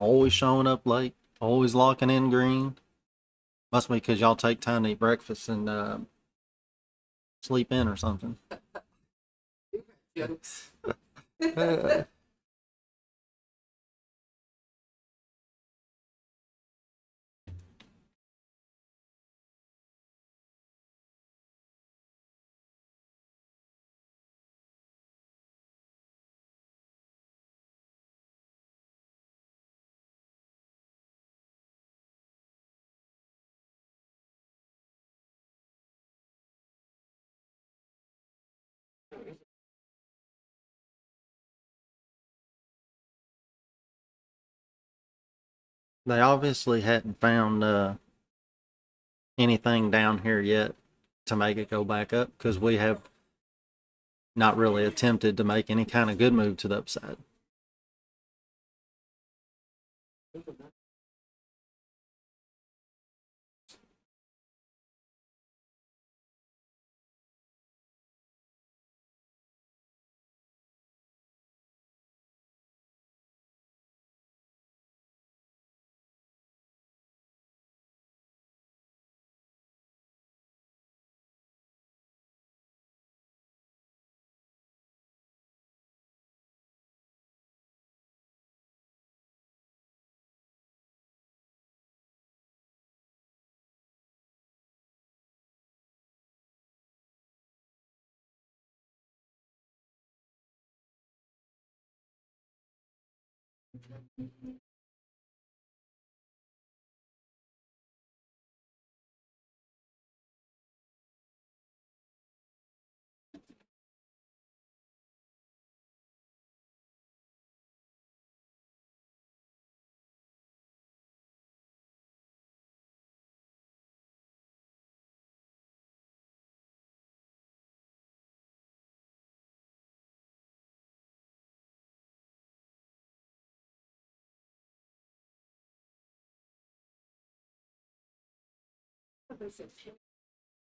always showing up late, always locking in green. Must be because y'all take time to eat breakfast and sleep in or something. Jokes. They obviously hadn't found anything down here yet to make it go back up because we have not really attempted to make any kind of good move to the upside.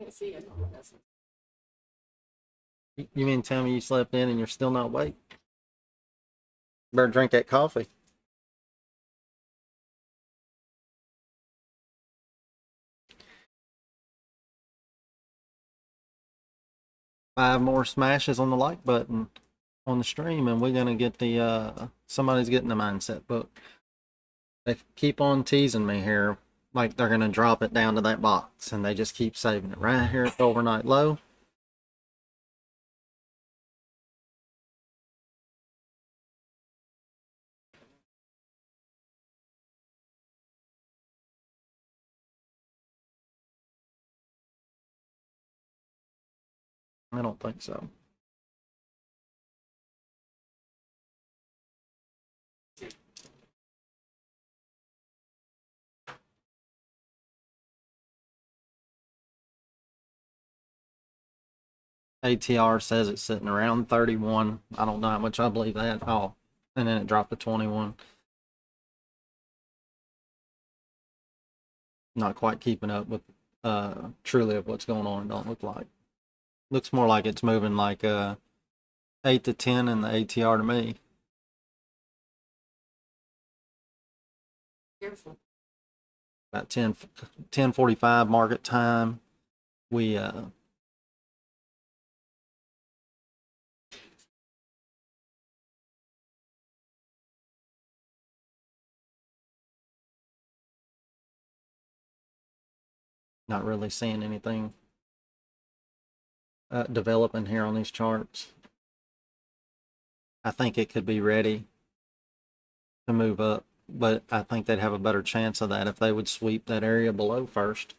Can't see it. You mean tell me you slept in and you're still not awake? Better drink that coffee. Five more smashes on the like button on the stream, and we're gonna get the somebody's getting the mindset book. They keep on teasing me here, like they're gonna drop it down to that box, and they just keep saving it right here at the overnight low. I don't think so. ATR says it's sitting around 31. I don't know how much I believe that. Oh, and then it dropped to 21. Not quite keeping up with truly of what's going on. It don't look like. Looks more like it's moving like 8 to 10 in the ATR to me. Careful. About 10:45 market time. We not really seeing anything developing here on these charts. I think it could be ready to move up, but I think they'd have a better chance of that if they would sweep that area below first.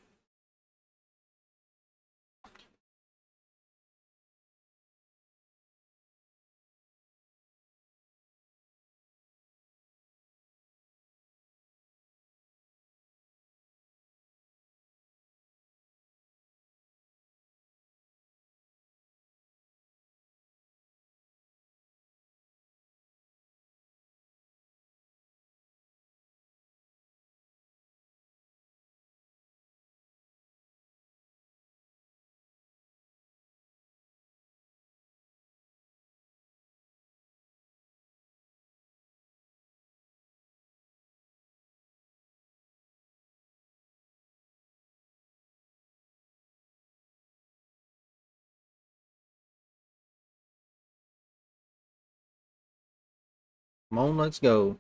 Come on, let's go.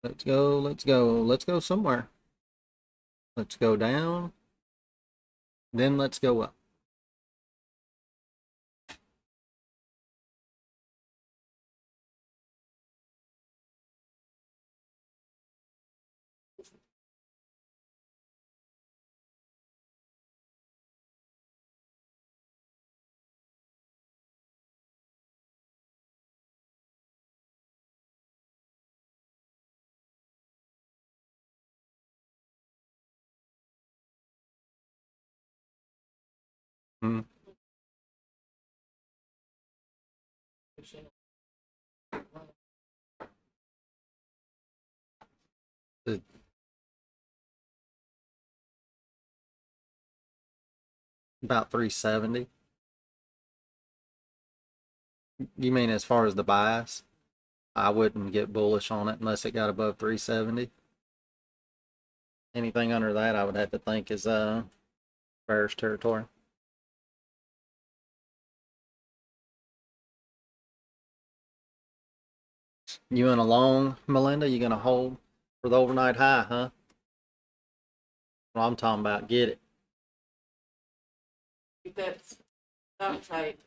Let's go, let's go, let's go somewhere. Let's go down. Then let's go up. Hmm. About 370. You mean as far as the bias? I wouldn't get bullish on it unless it got above 370. Anything under that I would have to think is bearish territory. You in a long, Melinda? You gonna hold for the overnight high, huh? Well, I'm talking about get it. That's not tight.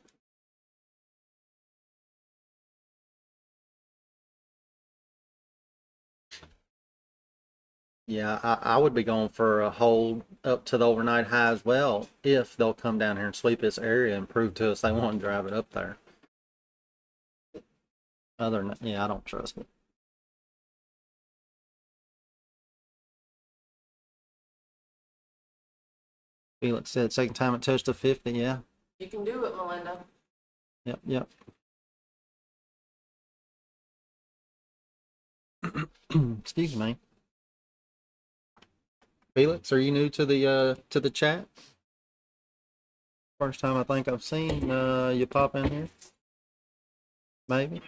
Yeah, I would be going for a hold up to the overnight high as well if they'll come down here and sweep this area and prove to us they want to drive it up there. Other than that, yeah, I don't trust it. Felix said second time it touched the 50, yeah. You can do it, Melinda. Yep, yep. Excuse me. Felix, are you new to the chat? First time I think I've seen you pop in here. Maybe.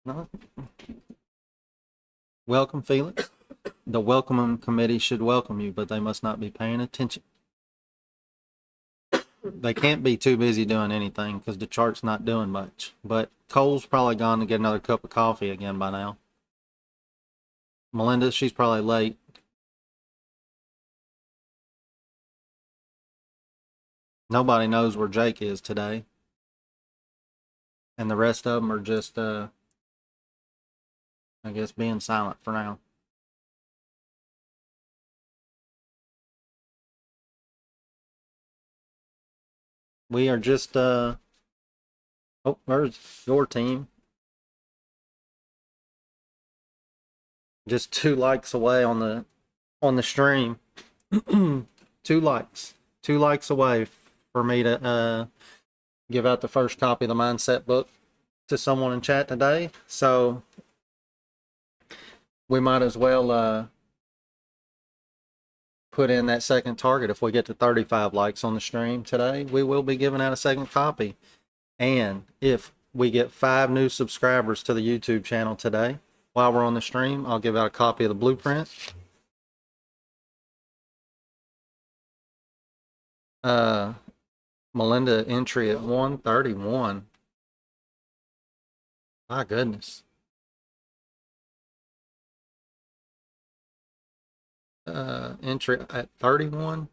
No. Welcome, Felix. The welcome committee should welcome you, but they must not be paying attention. They can't be too busy doing anything because the chart's not doing much. But Cole's probably gone to get another cup of coffee again by now. Melinda, she's probably late. Nobody knows where Jake is today. And the rest of them are just, I guess, being silent for now. We are just, oh, there's your team. Just 2 likes away on the stream. 2 likes. 2 likes away for me to give out the first copy of the mindset book to someone in chat today. So we might as well put in that second target. If we get to 35 likes on the stream today, we will be giving out a second copy. And if we get 5 new subscribers to the YouTube channel today, while we're on the stream, I'll give out a copy of the blueprint. Melinda entry at 131. My goodness. Entry at 31.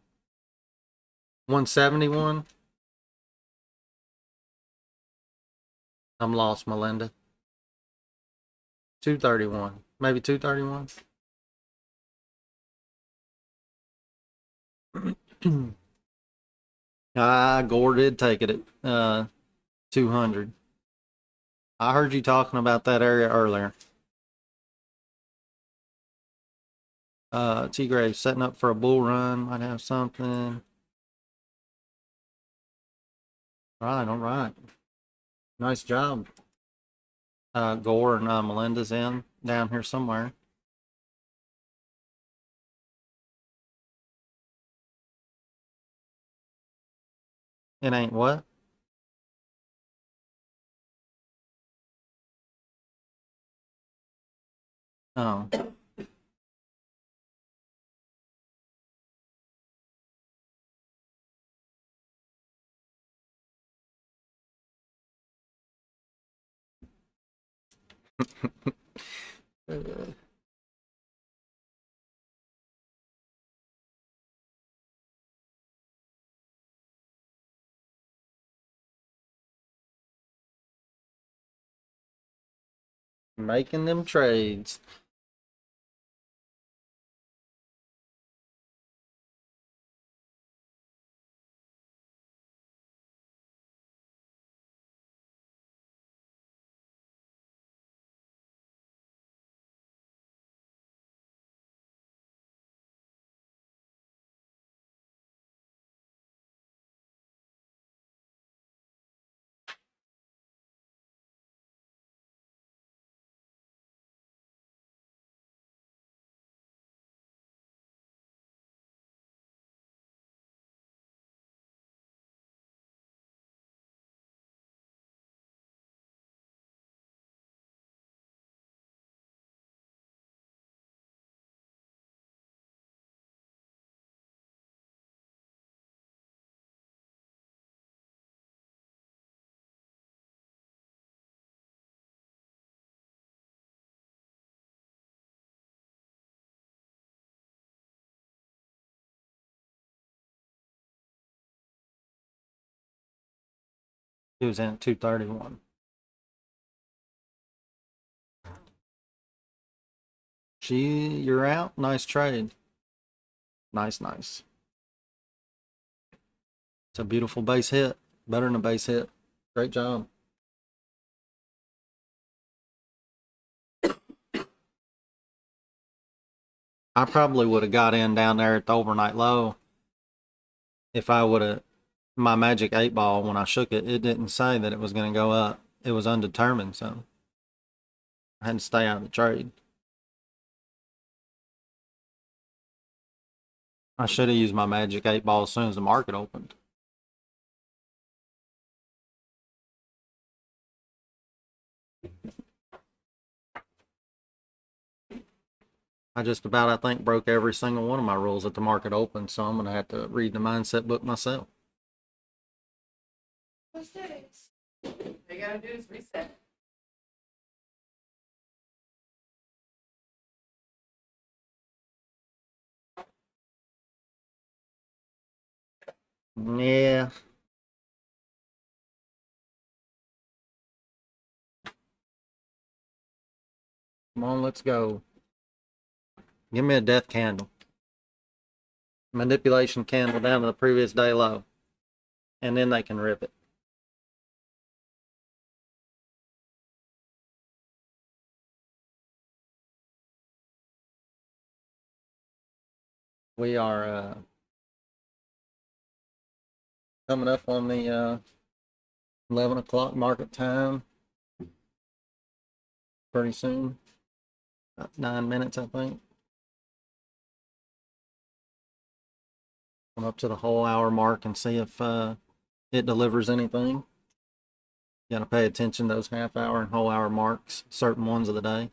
171. I'm lost, Melinda. 231. Maybe 231. Gore did take it at 200. I heard you talking about that area earlier. T Grave setting up for a bull run, might have something. All right. Nice job. Gore and Melinda's in down here somewhere. It ain't what? Oh. Making them trades. He was in at 231. You're out. Nice trade. Nice, nice. It's a beautiful base hit. Better than a base hit. Great job. I probably would have got in down there at the overnight low if I would have. My magic 8 ball, when I shook it, it didn't say that it was going to go up. It was undetermined, so I had to stay out of the trade. I should have used my magic 8 ball as soon as the market opened. I just about, I think, broke every single one of my rules at the market open, so I'm going to have to read the mindset book myself. Mistakes. All you gotta do is reset. Yeah. Come on, let's go. Give me a death candle. Manipulation candle down to the previous day low. And then they can rip it. We are coming up on the 11 o'clock market time pretty soon. About 9 minutes, I think. Come up to the whole hour mark and see if it delivers anything. You gotta pay attention to those half hour and whole hour marks, certain ones of the day.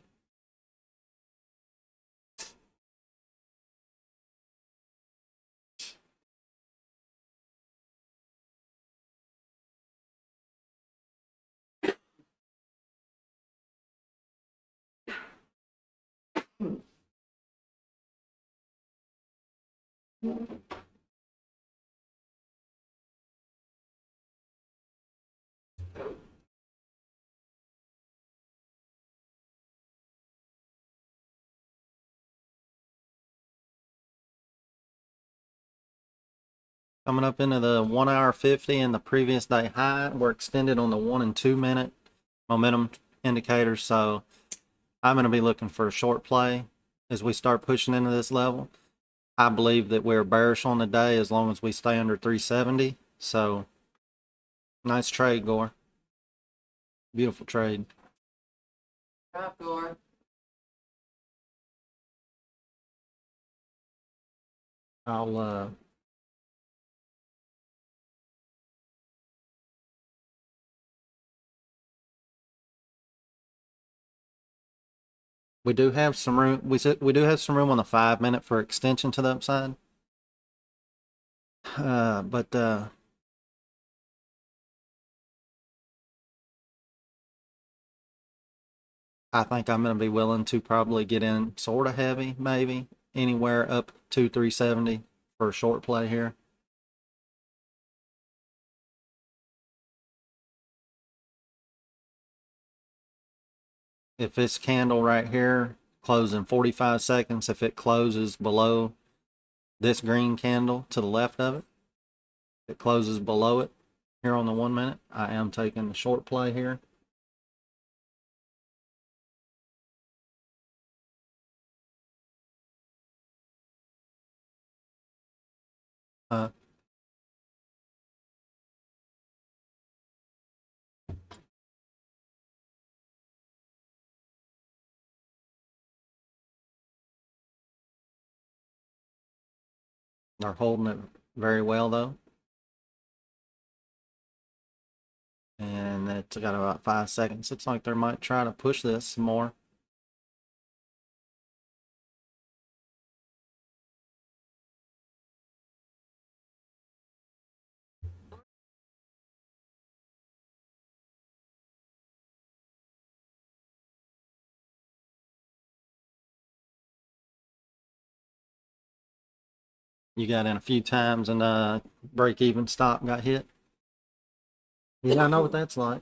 Coming up into the 1 hour 50 and the previous day high. We're extended on the 1 and 2 minute momentum indicators, so I'm going to be looking for a short play as we start pushing into this level. I believe that we're bearish on the day as long as we stay under 370. So nice trade, Gore. Beautiful trade. Drop door. I'll we do have some room. We do have some room on the 5 minute for extension to the upside. But I think I'm going to be willing to probably get in sort of heavy, maybe anywhere up to 370 for a short play here. If this candle right here closes in 45 seconds, if it closes below this green candle to the left of it, if it closes below it here on the 1 minute, I am taking the short play here. Uh, they're holding it very well though. And it's got about 5 seconds. Looks like they might try to push this some more. You got in a few times and break even stop got hit. Yeah, I know what that's like.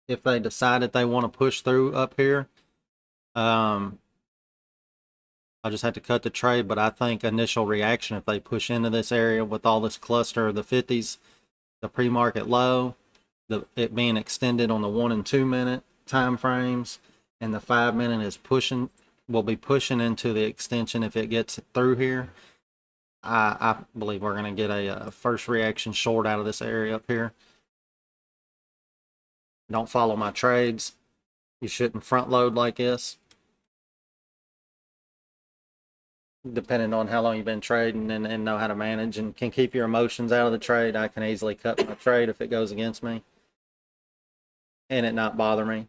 If they decided they want to push through up here, I'll just have to cut the trade. But I think initial reaction, if they push into this area with all this cluster of the 50s, the pre-market low, it being extended on the 1 and 2 minute time frames, and the 5 minute is pushing, will be pushing into the extension if it gets through here. I believe we're going to get a first reaction short out of this area up here. Don't follow my trades. You shouldn't front load like this. Depending on how long you've been trading and know how to manage and can keep your emotions out of the trade, I can easily cut my trade if it goes against me and it not bother me.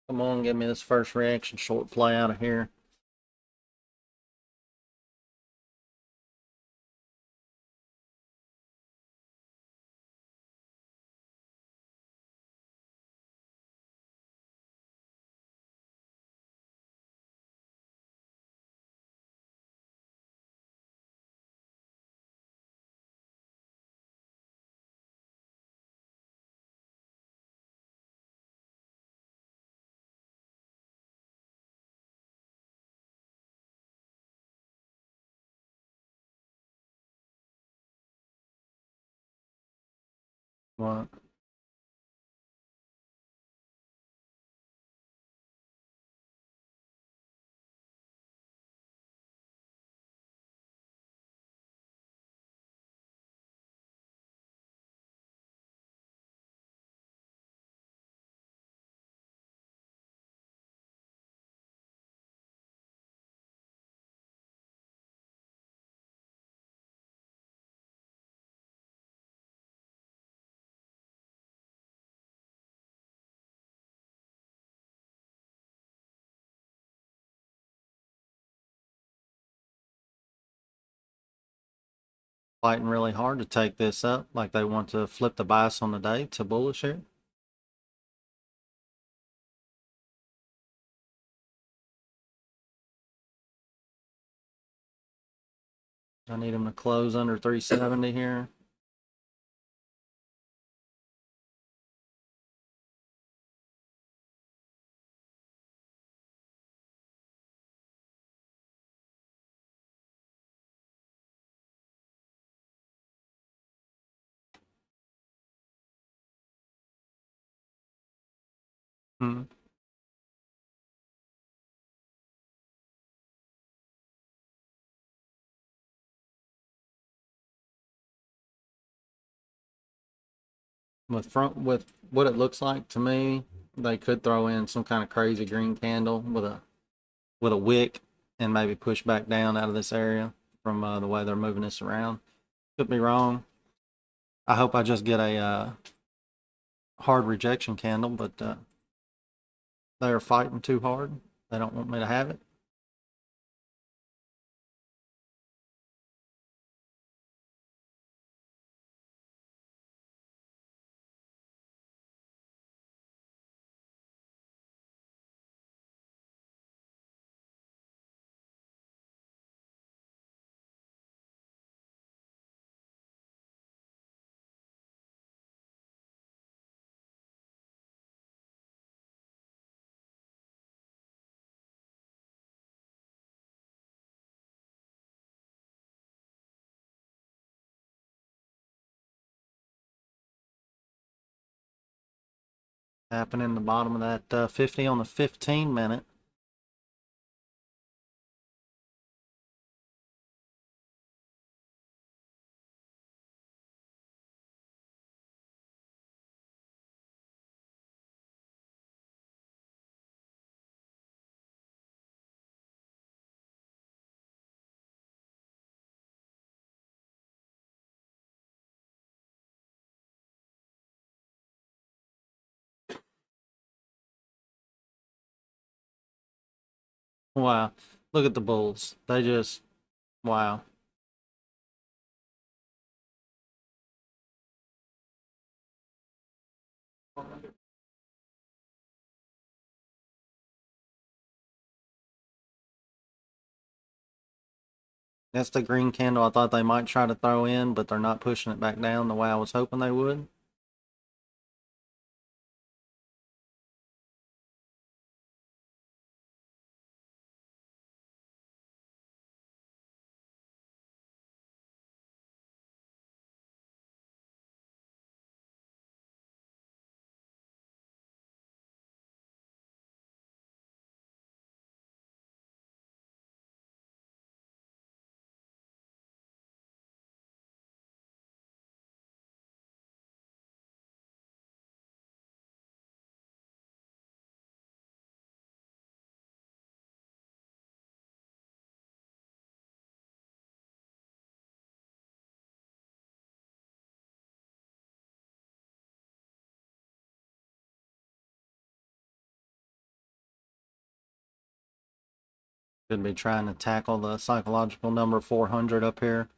Come on, give me this first reaction short play out of here. What? Fighting really hard to take this up, like they want to flip the bias on the day to bullish here. I need him to close under 370 here. Hmm. With what it looks like to me, they could throw in some kind of crazy green candle with a wick and maybe push back down out of this area from the way they're moving this around. Could be wrong. I hope I just get a hard rejection candle, but they are fighting too hard. They don't want me to have it. Happening the bottom of that 50 on the 15-minute. Wow. Look at the bulls. They just, wow. That's the green candle I thought they might try to throw in, but they're not pushing it back down the way I was hoping they would. Could be trying to tackle the psychological number 400 up here.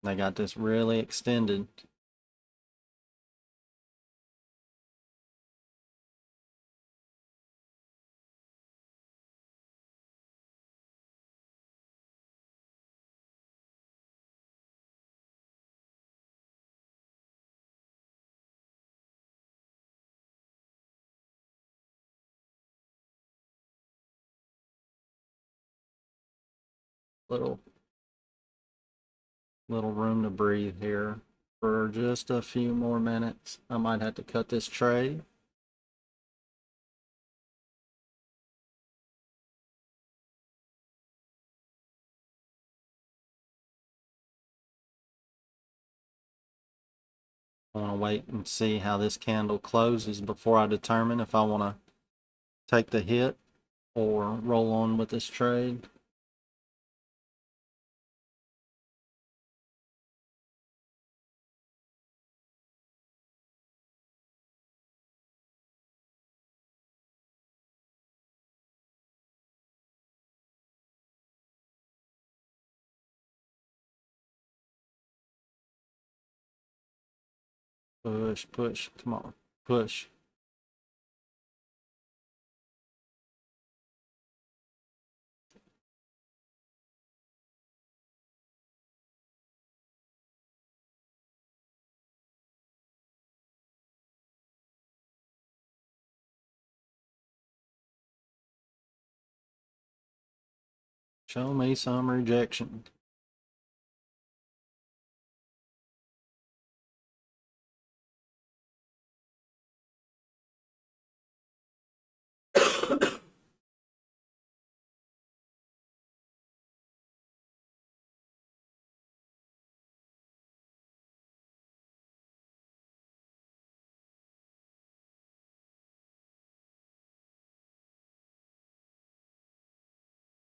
They got this really extended. Little room to breathe here for just a few more minutes. I might have to cut this trade. I want to wait and see how this candle closes before I determine if I want to take the hit or roll on with this trade. Push, push, come on. Push. Show me some rejection.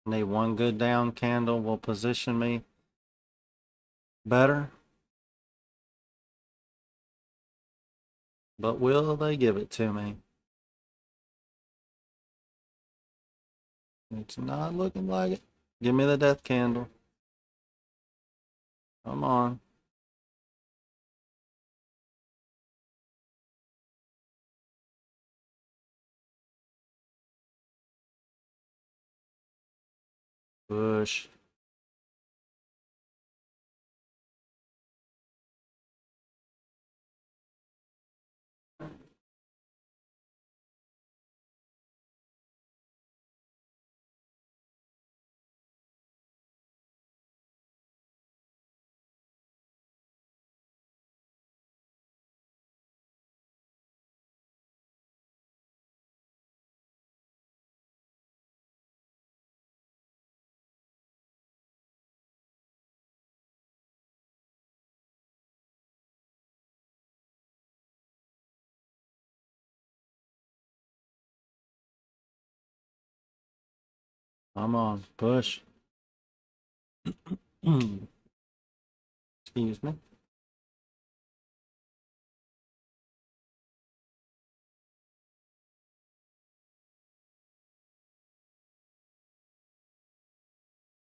Need one good down candle will position me better. But will they give it to me? It's not looking like it. Give me the death candle. Come on. Push. Come on. Push. Excuse me.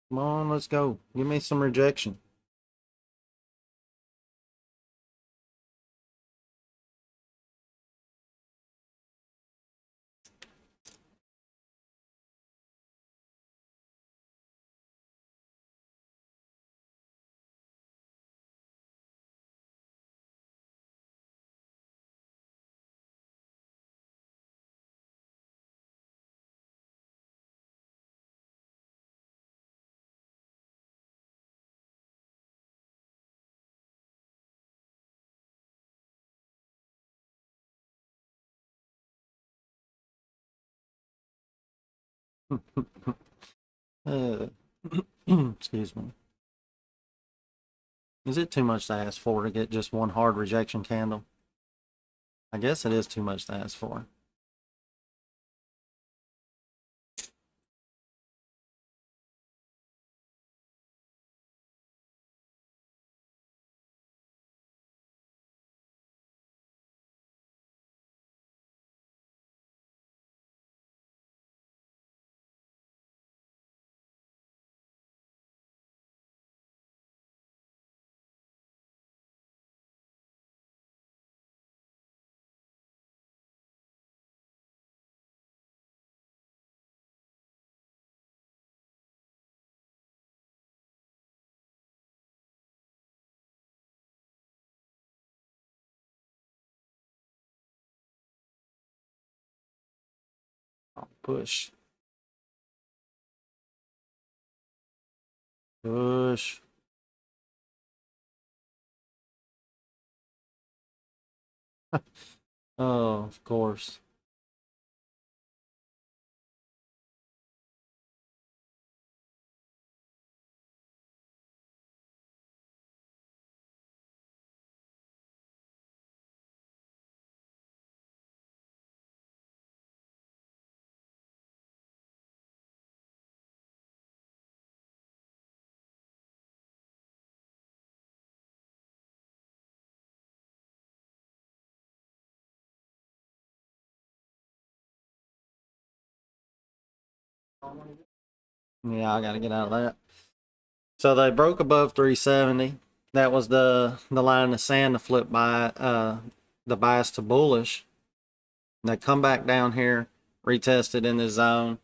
Come on, let's go. Give me some rejection. Uh, excuse me. Is it too much to ask for to get just one hard rejection candle? I guess it is too much to ask for. Push. Push. Oh, of course. Yeah, I gotta get out of that. So they broke above 370. That was the line in the sand to flip by the bias to bullish. They come back down here, retested in this zone,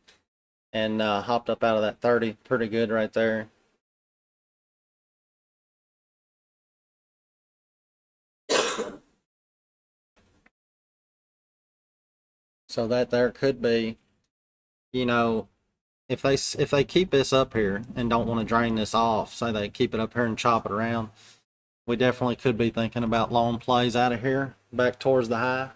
and hopped up out of that 30. Pretty good right there. So that there could be, you know, if they keep this up here and don't want to drain this off, say they keep it up here and chop it around, we definitely could be thinking about long plays out of here back towards the high.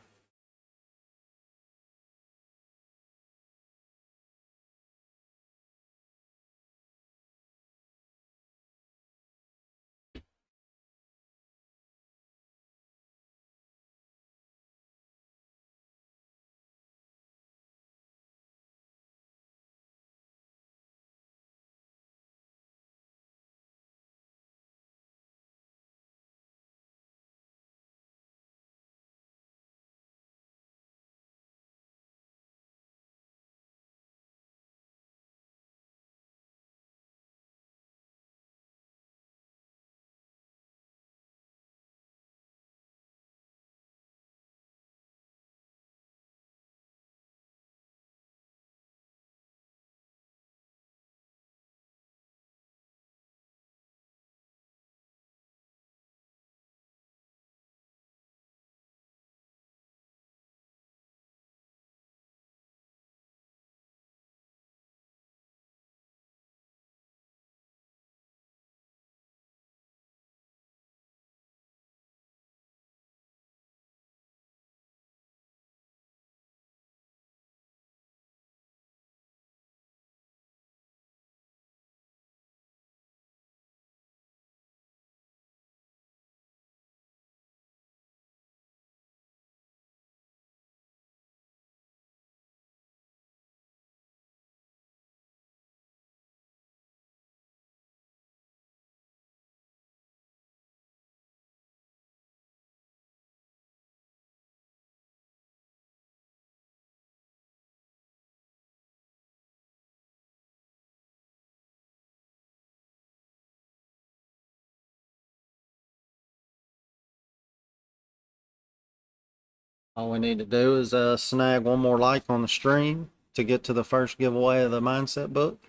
All we need to do is snag one more like on the stream to get to the first giveaway of the mindset book.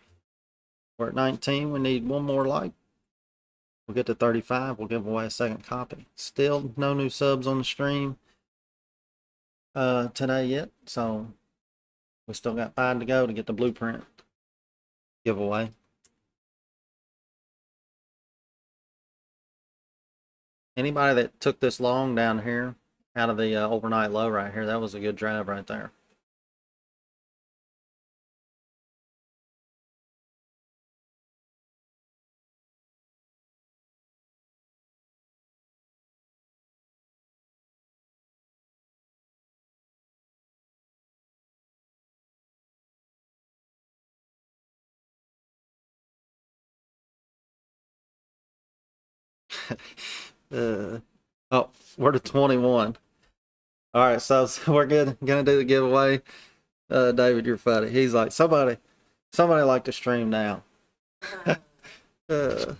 We're at 19. We need one more like. We'll get to 35. We'll give away a second copy. Still no new subs on the stream today yet, so we still got 5 to go to get the blueprint giveaway. Anybody that took this long down here out of the overnight low right here, that was a good drive right there. Oh, we're to 21. All right, so we're good. Gonna do the giveaway. David, you're funny. He's like, somebody like to stream now. uh,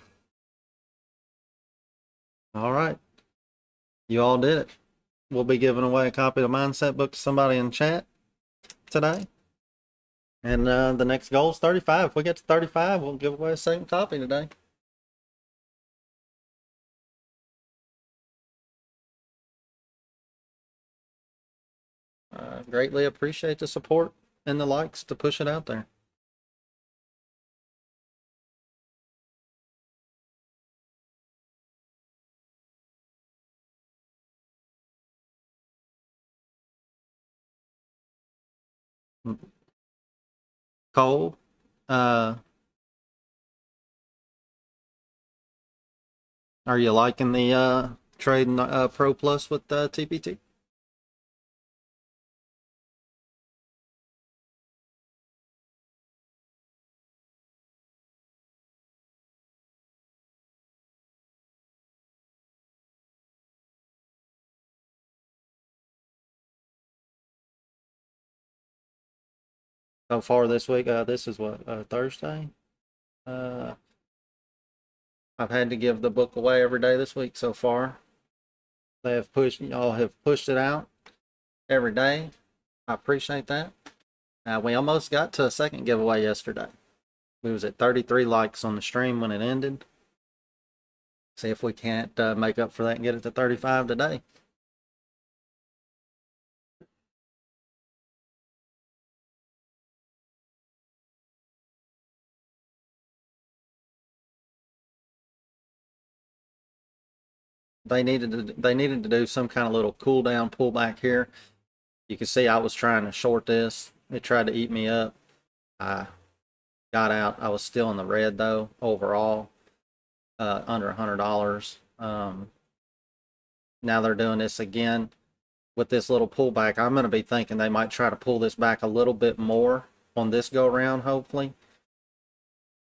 all right, you all did it. We'll be giving away a copy of the mindset book to somebody in chat today. And the next goal is 35. If we get to 35, we'll give away a second copy today. Greatly appreciate the support and the likes to push it out there. Cole, are you liking the trading Pro Plus with TPT? So far this week, this is what, Thursday? I've had to give the book away every day this week so far. Y'all have pushed it out every day. I appreciate that. We almost got to a second giveaway yesterday. We was at 33 likes on the stream when it ended. See if we can't make up for that and get it to 35 today. They needed to do some kind of little cool down pullback here. You can see I was trying to short this. It tried to eat me up. I got out. I was still in the red though overall, under $100. Now they're doing this again with this little pullback. I'm going to be thinking they might try to pull this back a little bit more on this go around, hopefully.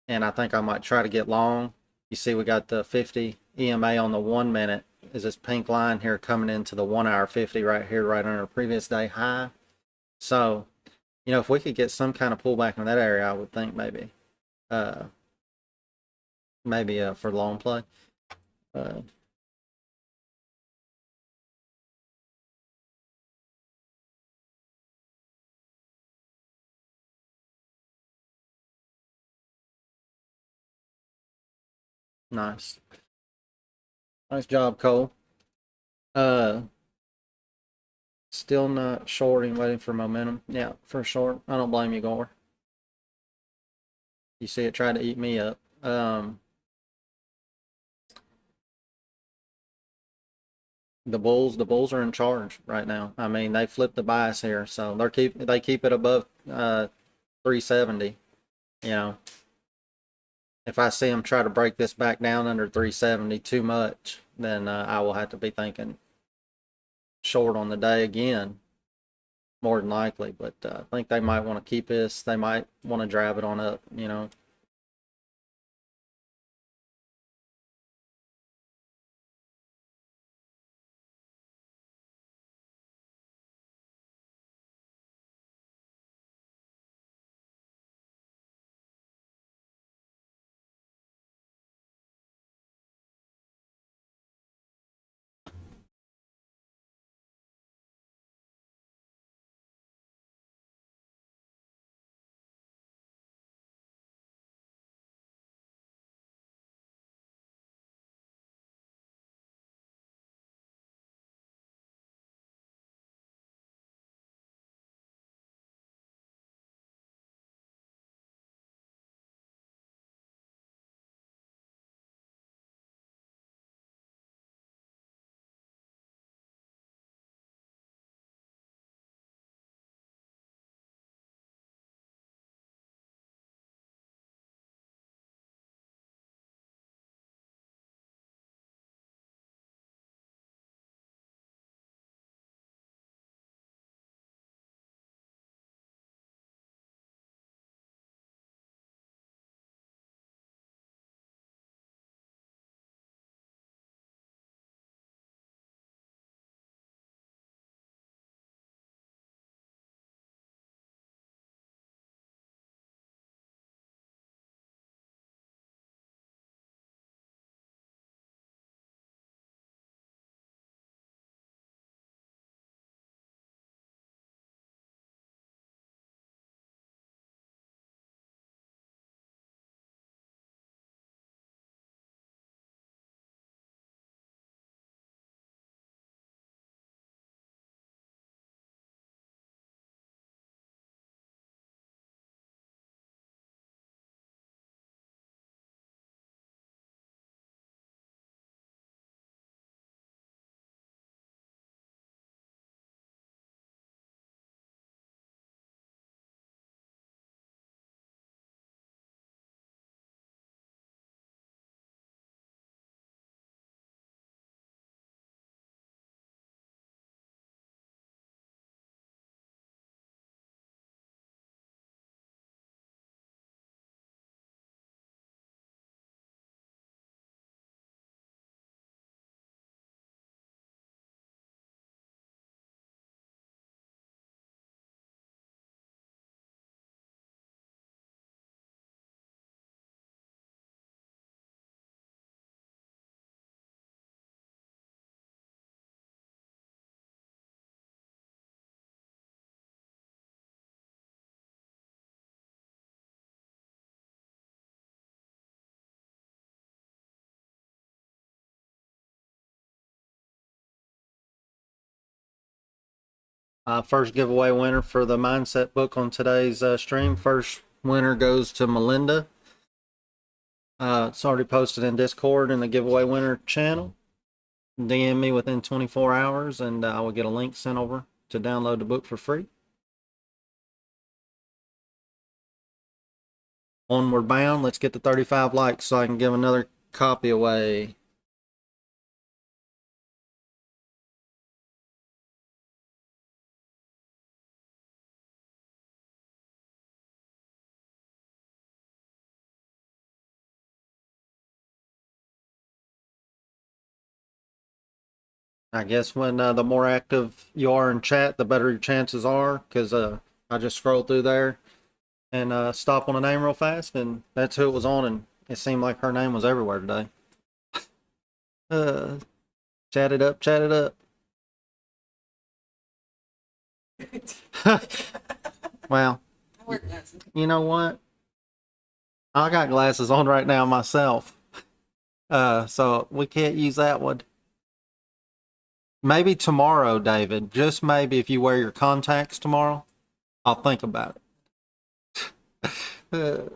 And I think I might try to get long. You see, we got the 50 EMA on the 1 minute. Is this pink line here coming into the 1 hour 50 right here, right under the previous day high? So, you know, if we could get some kind of pullback in that area, I would think maybe, for long play. Nice. Nice job, Cole. Still not shorting, waiting for momentum. Yeah, for short. I don't blame you, Gore. You see it try to eat me up. The Bulls are in charge right now. I mean, they flipped the bias here, so they keep it above 370. You know, if I see them try to break this back down under 370 too much, then I will have to be thinking short on the day again, more than likely. But I think they might want to keep this. They might want to drive it on up. You know. First giveaway winner for the mindset book on today's stream. First winner goes to Melinda. It's already posted in Discord in the giveaway winner channel. DM me within 24 hours and I will get a link sent over to download the book for free. Onward bound. Let's get to 35 likes so I can give another copy away. I guess when the more active you are in chat, the better your chances are, because I just scrolled through there and stop on a name real fast, and that's who it was on, and it seemed like her name was everywhere today. Chat it up, chat it up. Well, you know what? I got glasses on right now myself, so we can't use that one. Maybe tomorrow, David. Just maybe if you wear your contacts tomorrow, I'll think about it.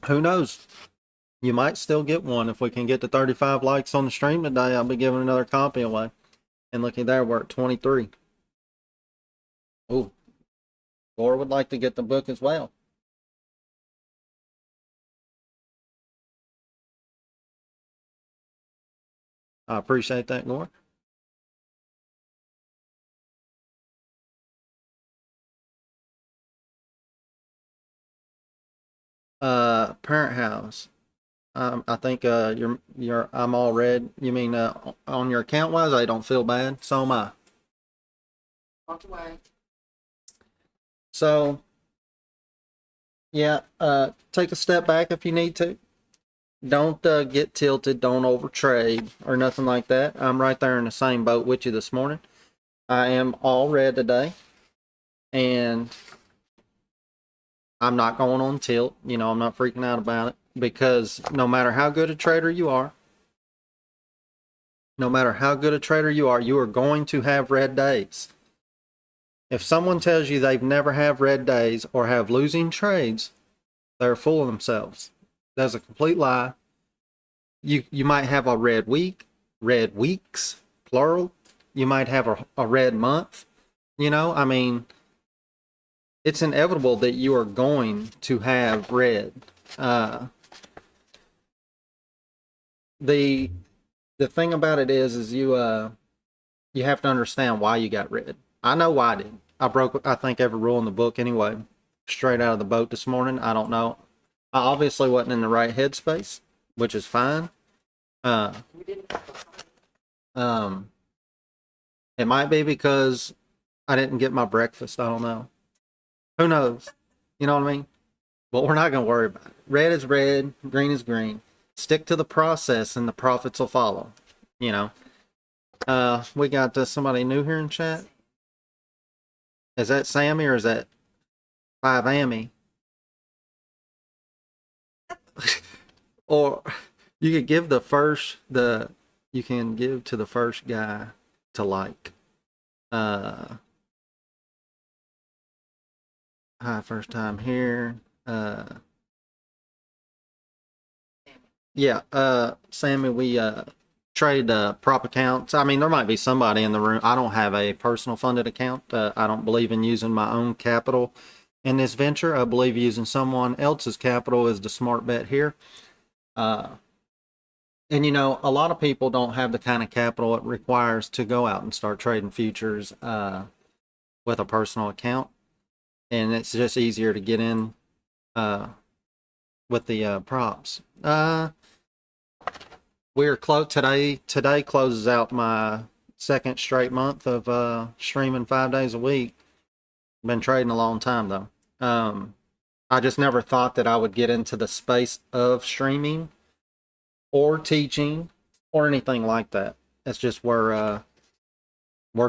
Who knows? You might still get one if we can get to 35 likes on the stream today. I'll be giving another copy away. And looky there, we're at 23. Oh, Laura would like to get the book as well. I appreciate that, Laura. Parent house. I think I'm all red. You mean on your account wise? I don't feel bad. So am I. Walk away. So yeah, take a step back if you need to. Don't get tilted. Don't overtrade or nothing like that. I'm right there in the same boat with you this morning. I am all red today, and I'm not going on tilt. You know, I'm not freaking out about it, because no matter how good a trader you are, you are going to have red days. If someone tells you they've never have red days or have losing trades, they're full of themselves. That's a complete lie. You might have a red week, red weeks, plural. You might have a red month. You know, I mean, it's inevitable that you are going to have red. The thing about it is you have to understand why you got red. I know why I did. I broke, I think, every rule in the book anyway. Straight out of the boat this morning. I don't know. I obviously wasn't in the right headspace, which is fine. It might be because I didn't get my breakfast. I don't know. Who knows? You know what I mean? But we're not going to worry about it. Red is red, green is green. Stick to the process and the profits will follow. You know. We got somebody new here in chat. Is that Sammy or is that 5Amy? Or you could give you can give to the first guy to like. Hi, first time here. Yeah, Sammy, we trade prop accounts. I mean, there might be somebody in the room. I don't have a personal funded account. I don't believe in using my own capital in this venture. I believe using someone else's capital is the smart bet here. And you know, a lot of people don't have the kind of capital it requires to go out and start trading futures with a personal account. And it's just easier to get in with the props. We're close today. Today closes out my second straight month of streaming 5 days a week. Been trading a long time though. I just never thought that I would get into the space of streaming or teaching or anything like that. That's just where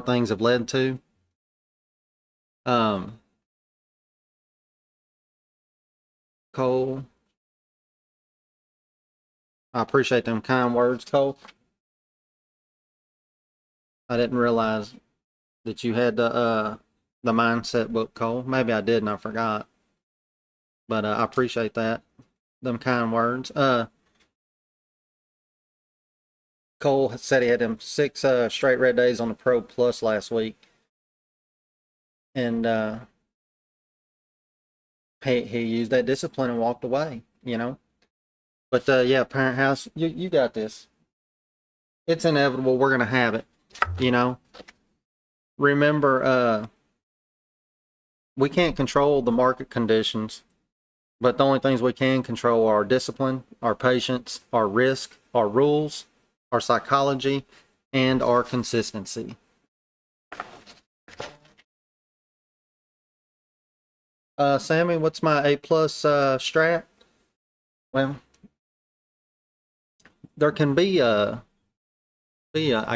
things have led to. Cole, I appreciate them kind words, Cole. I didn't realize that you had the mindset book, Cole. Maybe I did and I forgot. But I appreciate that. Them kind words. Cole said he had them 6 straight red days on the Pro Plus last week. And he used that discipline and walked away, you know. But yeah, Parent House, you got this. It's inevitable. We're gonna have it, you know. Remember, we can't control the market conditions, but the only things we can control are our discipline, our patience, our risk, our rules, our psychology, and our consistency. Sammy, what's my A+ strat? Well, there can be I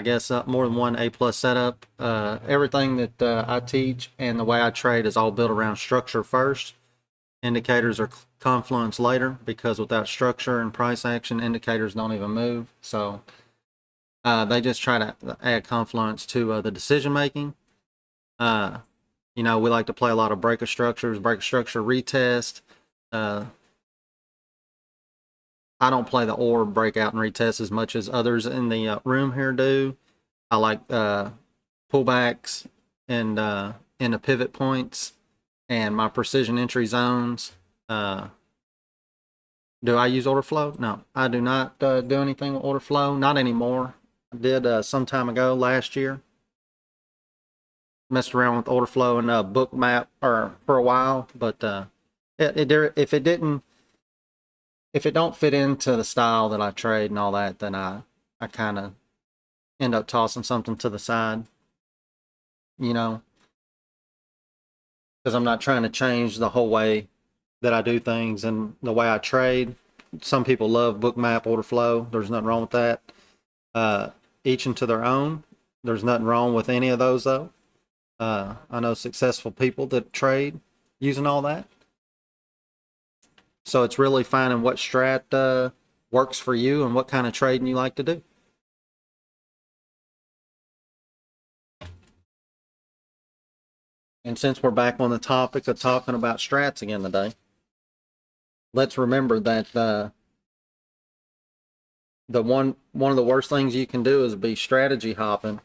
guess more than one A+ setup. Everything that I teach and the way I trade is all built around structure first. Indicators are confluence later, because without structure and price action, indicators don't even move. So they just try to add confluence to the decision making. You know, we like to play a lot of breaker structures, breaker structure retest. I don't play the orb breakout and retest as much as others in the room here do. I like pullbacks and in the pivot points and my precision entry zones. Do I use order flow? No, I do not do anything with order flow. Not anymore. I did some time ago last year. Messed around with order flow and book map for a while, but if it don't fit into the style that I trade and all that, then I kind of end up tossing something to the side, you know, because I'm not trying to change the whole way that I do things and the way I trade. Some people love book map order flow. There's nothing wrong with that. Each into their own. There's nothing wrong with any of those though. I know successful people that trade using all that. So it's really finding what strat works for you and what kind of trading you like to do. And since we're back on the topic of talking about strats again today, let's remember that the one of the worst things you can do is be strategy hopping.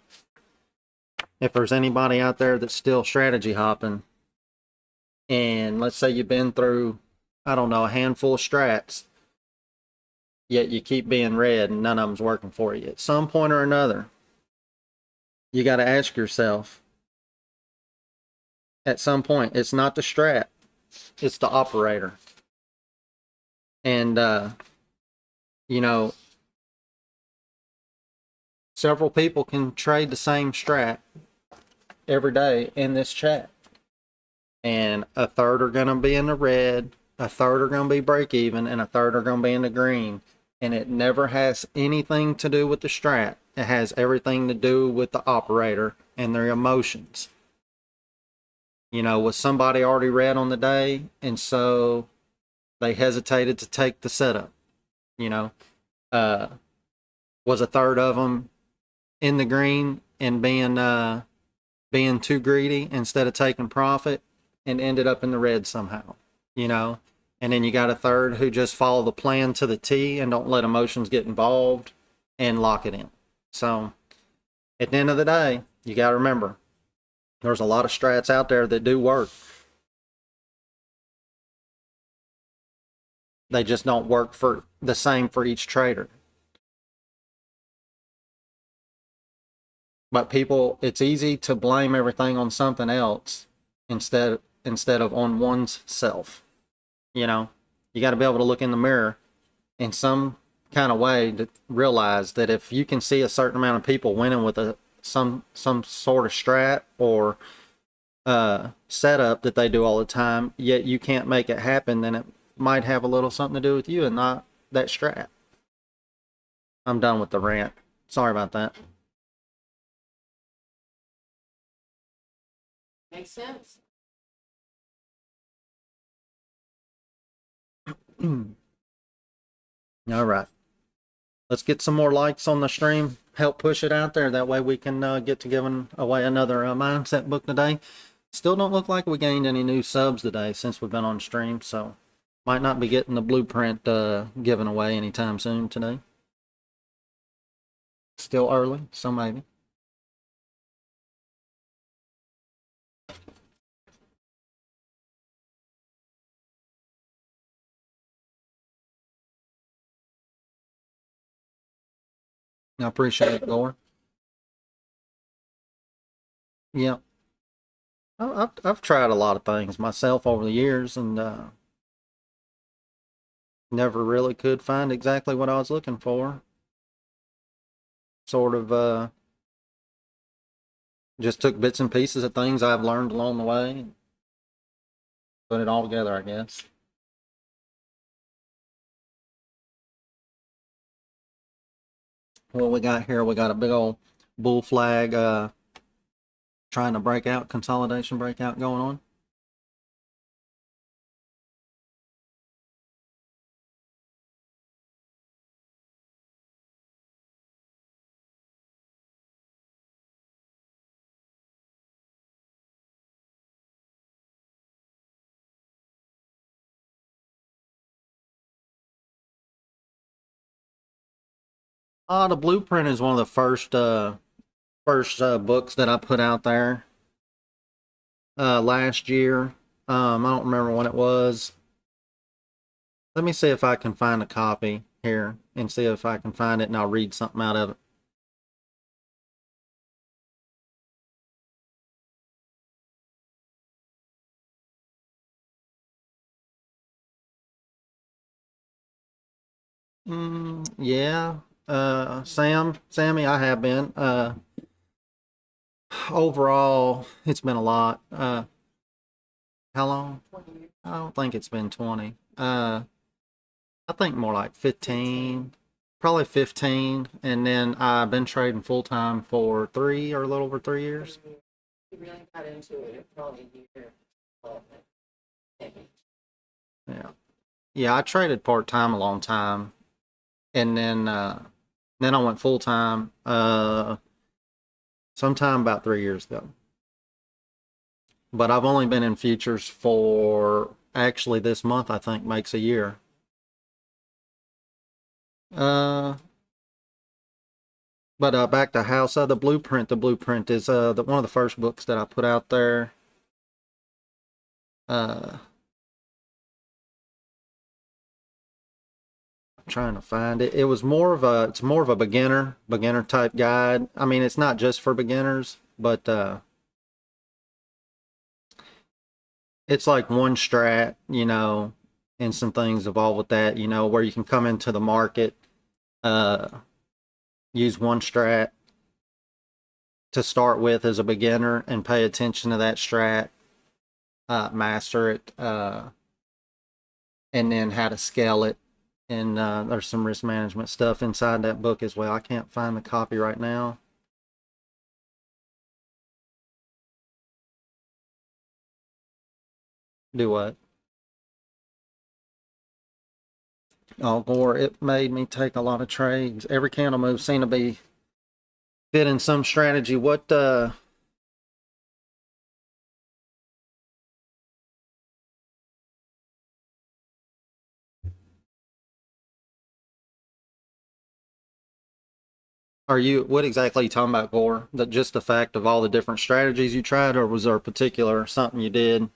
If there's anybody out there that's still strategy hopping, and let's say you've been through, I don't know, a handful of strats, yet you keep being red and none of them's working for you. At some point or another, you got to ask yourself, at some point, it's not the strat, it's the operator. And, you know, several people can trade the same strat every day in this chat. And a third are going to be in the red, a third are going to be break even, and a third are going to be in the green. And it never has anything to do with the strat. It has everything to do with the operator and their emotions. You know, was somebody already red on the day, and so they hesitated to take the setup? You know, was a third of them in the green and being too greedy instead of taking profit and ended up in the red somehow, you know? And then you got a third who just follow the plan to the T and don't let emotions get involved and lock it in. So at the end of the day, you got to remember, there's a lot of strats out there that do work. They just don't work for the same for each trader. But people, it's easy to blame everything on something else instead of on one's self. You know, you got to be able to look in the mirror in some kind of way to realize that if you can see a certain amount of people winning with some sort of strat or setup that they do all the time, yet you can't make it happen, then it might have a little something to do with you and not that strat. I'm done with the rant. Sorry about that. Makes sense. All right. Let's get some more likes on the stream. Help push it out there. That way we can get to giving away another mindset book today. Still don't look like we gained any new subs today since we've been on stream, so might not be getting the blueprint given away anytime soon today. Still early, so maybe. I appreciate it, Gore. Yeah. I've tried a lot of things myself over the years, and never really could find exactly what I was looking for. Sort of just took bits and pieces of things I've learned along the way and put it all together, I guess. What we got here, we got a big old bull flag trying to break out, consolidation breakout going on. The blueprint is one of the first books that I put out there last year. I don't remember when it was. Let me see if I can find a copy here and see if I can find it, and I'll read something out of it. Yeah, Sammy, I have been. Overall, it's been a lot. How long? 20 years. I don't think it's been 20. I think more like 15, probably 15. And then I've been trading full time for 3 or a little over 3 years. You really got into it in probably a year. Maybe. Yeah. Yeah, I traded part time a long time. And then I went full time sometime about 3 years ago. But I've only been in futures for actually this month, I think, makes a year. But back to house, the blueprint. The blueprint is one of the first books that I put out there. I'm trying to find it. It was it's more of a beginner type guide. I mean, it's not just for beginners, but it's like one strat, and some things involved with that, where you can come into the market, use one strat to start with as a beginner and pay attention to that strat, master it, and then how to scale it. And there's some risk management stuff inside that book as well. I can't find the copy right now. Do what? Oh, Gore, it made me take a lot of trades. Every candle move seemed to be fitting some strategy. What what exactly are you talking about, Gore? That just the fact of all the different strategies you tried, or was there a particular something you did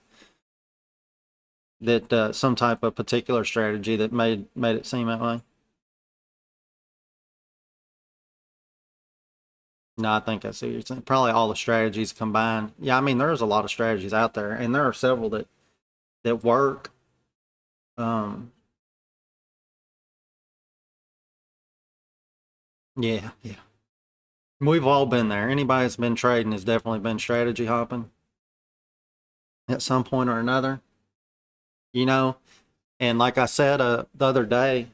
that some type of particular strategy that made it seem that way? No, I think I see what you're saying. Probably all the strategies combined. Yeah, I mean there's a lot of strategies out there, and there are several that work. Yeah, yeah. We've all been there. Anybody that's been trading has definitely been strategy hopping at some point or another. And like I said the other day,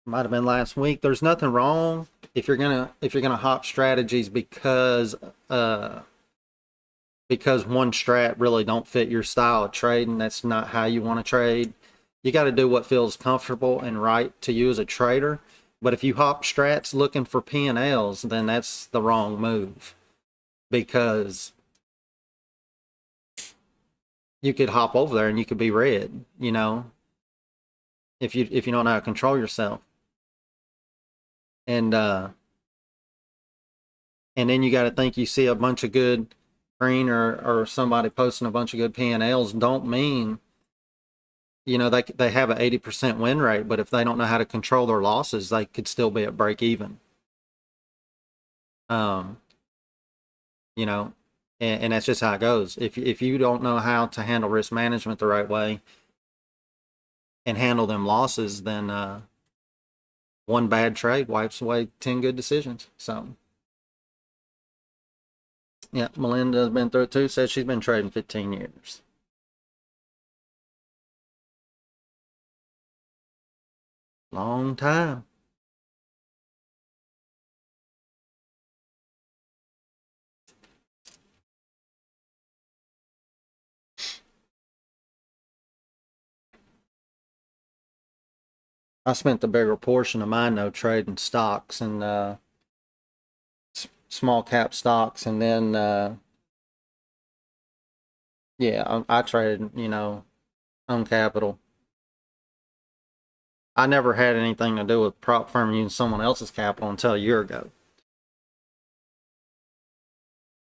Might have been last week. There's nothing wrong if you're gonna hop strategies because one strat really don't fit your style of trading. That's not how you want to trade. You got to do what feels comfortable and right to you as a trader. But if you hop strats looking for P&Ls, then that's the wrong move, because you could hop over there and you could be red, if you don't know how to control yourself. And then you got to think you see a bunch of good green or somebody posting a bunch of good P&Ls don't mean, they have an 80% win rate, but if they don't know how to control their losses, they could still be at break even. Um, and that's just how it goes. If you don't know how to handle risk management the right way and handle them losses, then one bad trade wipes away 10 good decisions. So yeah, Melinda's been through it too. Says she's been trading 15 years. Long time. I spent the bigger portion of mine though trading stocks and small cap stocks, and then yeah, I traded on capital. I never had anything to do with prop firm using someone else's capital until a year ago,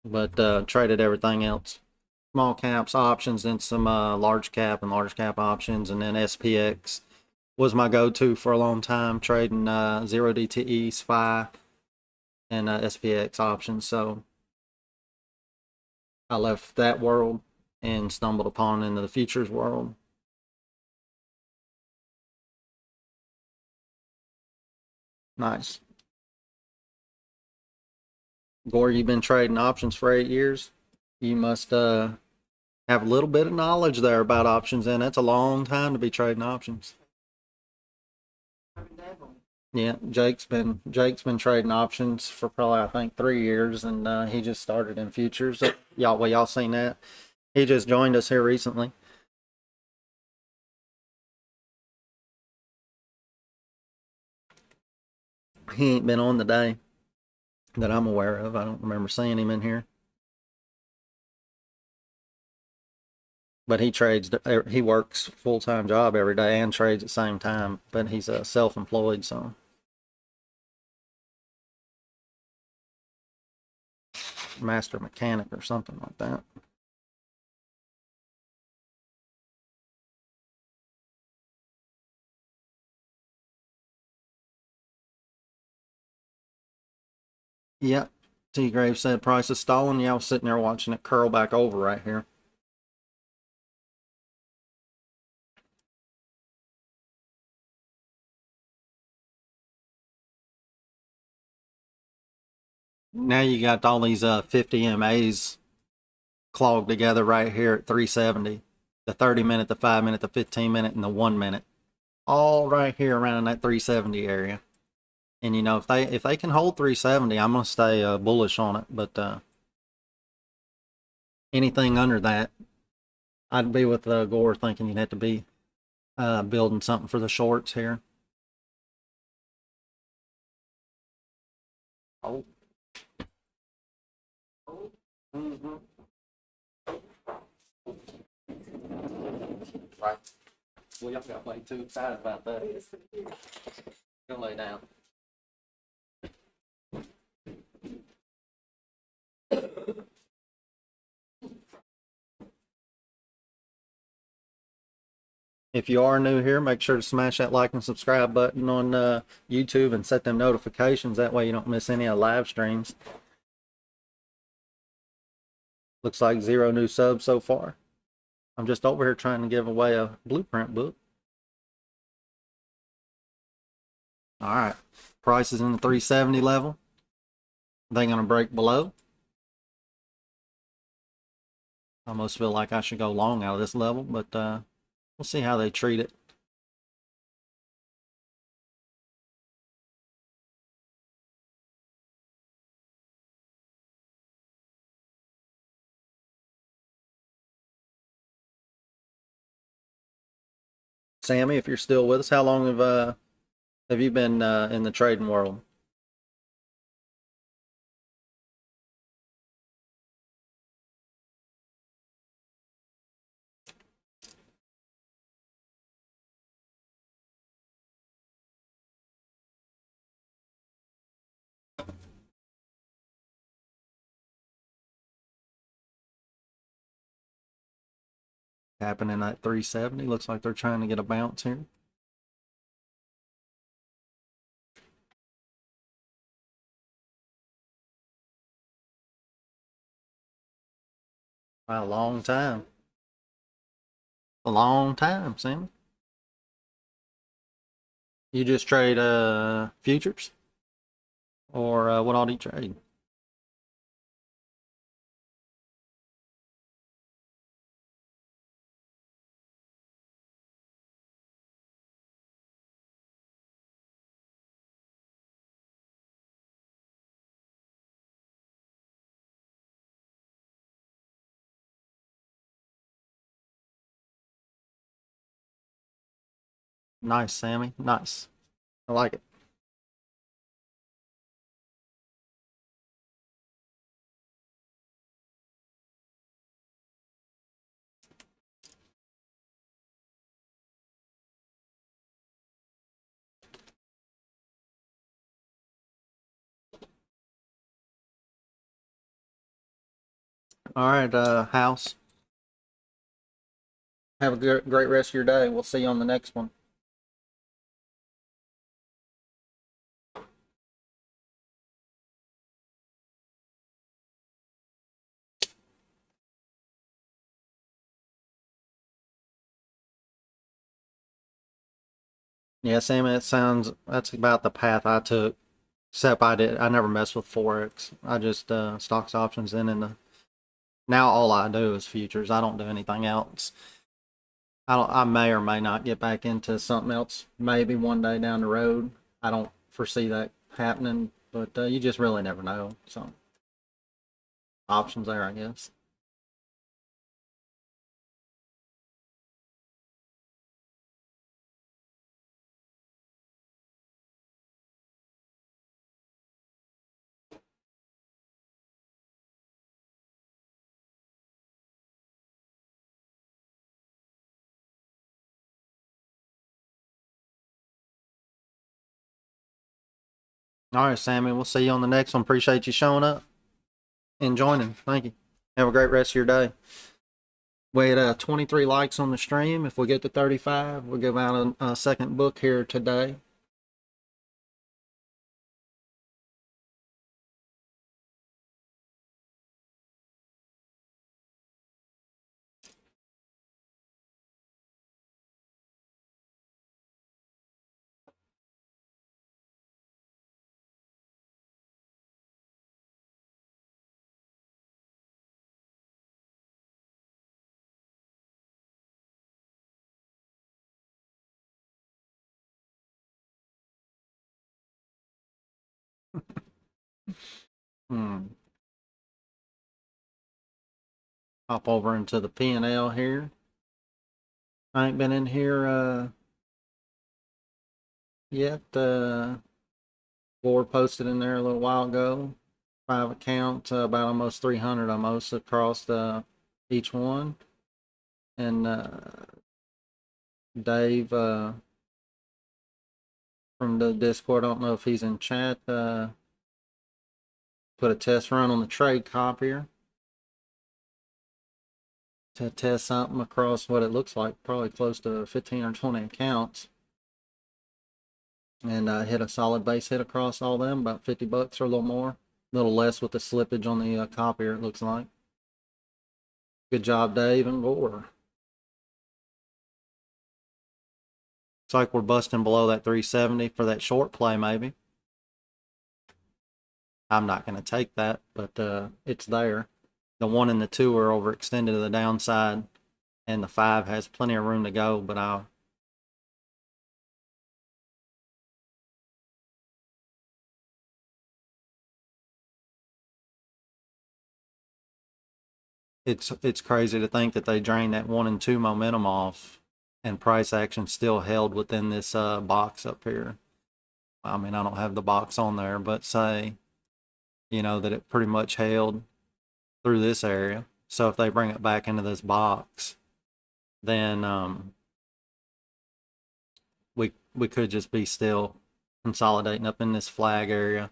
but traded everything else. Small caps, options, and some large cap and large cap options, and then SPX was my go-to for a long time, trading 0DTE, SPY, and SPX options. So I left that world and stumbled upon into the futures world. Nice. Gore, you've been trading options for 8 years. You must have a little bit of knowledge there about options, and that's a long time to be trading options. Yeah, Jake's been trading options for probably, I think, 3 years, and he just started in futures. Y'all seen that? He just joined us here recently. He ain't been on the day that I'm aware of. I don't remember seeing him in here. But he works full-time job every day and trades at the same time, but he's self-employed, so master mechanic or something like that. Yep. T. Graves said price is stalling. Yeah, I was sitting there watching it curl back over right here. Now you got all these 50 MAs clogged together right here at 370. The 30-minute, the 5-minute, the 15-minute, and the 1-minute. All right here around in that 370 area. And if they can hold 370, I'm gonna stay bullish on it. But anything under that, I'd be with Gore, thinking you'd have to be building something for the shorts here. Oh. Mm-hmm. Right. Well, y'all got way too excited about that. Go lay down. If you are new here, make sure to smash that like and subscribe button on YouTube and set them notifications. That way you don't miss any of the live streams. Looks like 0 new subs so far. I'm just over here trying to give away a blueprint book. All right. Price is in the 370 level. They going to break below. I almost feel like I should go long out of this level, but we'll see how they treat it. Sammy, if you're still with us, how long have you been in the trading world? Happening at 370. Looks like they're trying to get a bounce here. Wow, a long time. A long time, Sammy. You just trade futures? Or what all do you trade? Nice, Sammy. Nice. I like it. All right, House. Have a great rest of your day. We'll see you on the next one. Yeah, Sammy, that's about the path I took. Except I never messed with Forex. I just stocks, options, and now all I do is futures. I don't do anything else. I may or may not get back into something else maybe one day down the road. I don't foresee that happening, but you just really never know. So options there, I guess. All right, Sammy, we'll see you on the next one. Appreciate you showing up and joining. Thank you. Have a great rest of your day. We had 23 likes on the stream. If we get to 35, we'll give out a second book here today. Hmm. Hop over into the P&L here. I ain't been in here yet. Board posted in there a little while ago. 5 accounts, about almost 300 almost across each one. And Dave from the Discord, I don't know if he's in chat, put a test run on the trade copier to test something across what it looks like, probably close to 15 or 20 accounts. And hit a solid base hit across all them, about 50 bucks or a little more. A little less with the slippage on the copier, it looks like. Good job, Dave and Gore. Looks like we're busting below that 370 for that short play, maybe. I'm not going to take that, but it's there. The 1 and the 2 are overextended to the downside, and the 5 has plenty of room to go, but it's crazy to think that they drained that 1 and 2 momentum off and price action still held within this box up here. I mean, I don't have the box on there, but say, you know, that it pretty much held through this area. So if they bring it back into this box, then we could just be still consolidating up in this flag area.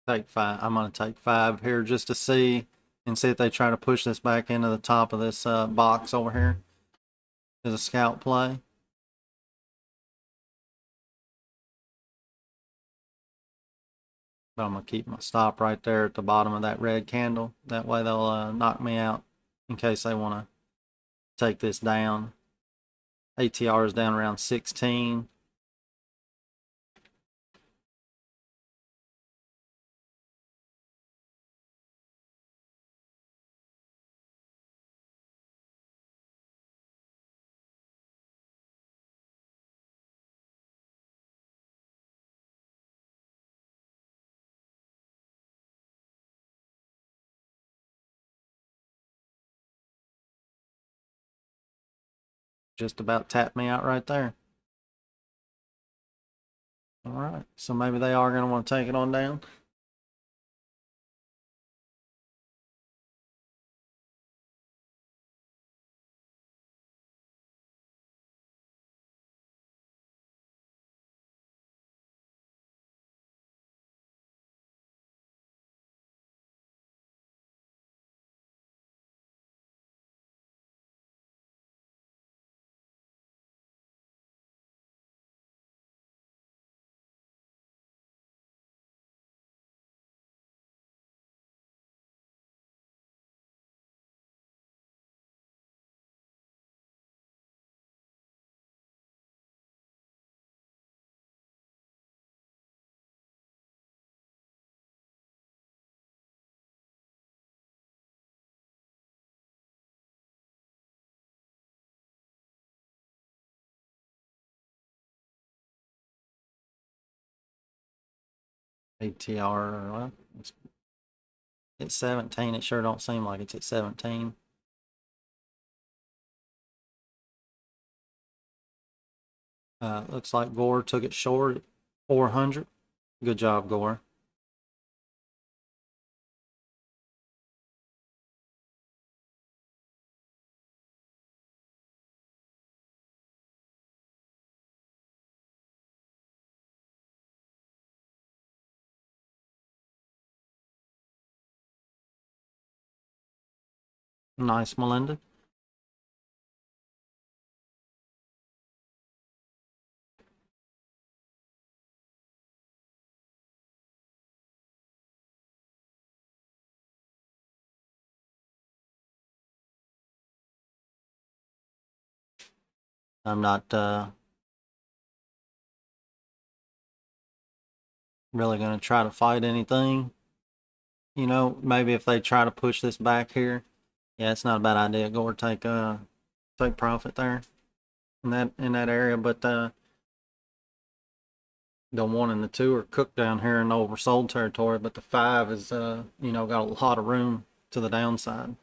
Take 5. I'm going to take 5 here just to see and see if they try to push this back into the top of this box over here as a scalp play. But I'm going to keep my stop right there at the bottom of that red candle. That way they'll knock me out in case they want to take this down. ATR is down around 16. Just about tapped me out right there. All right, so maybe they are going to want to take it on down. ATR, well, it's 17. It sure don't seem like it's at 17. Looks like Gore took it short at 400. Good job, Gore. Nice, Melinda. I'm not really going to try to fight anything. You know, maybe if they try to push this back here, yeah, it's not a bad idea. Go or take profit there in that area, but the 1 and the 2 are cooked down here in oversold territory, but the 5 is you know, got a lot of room to the downside.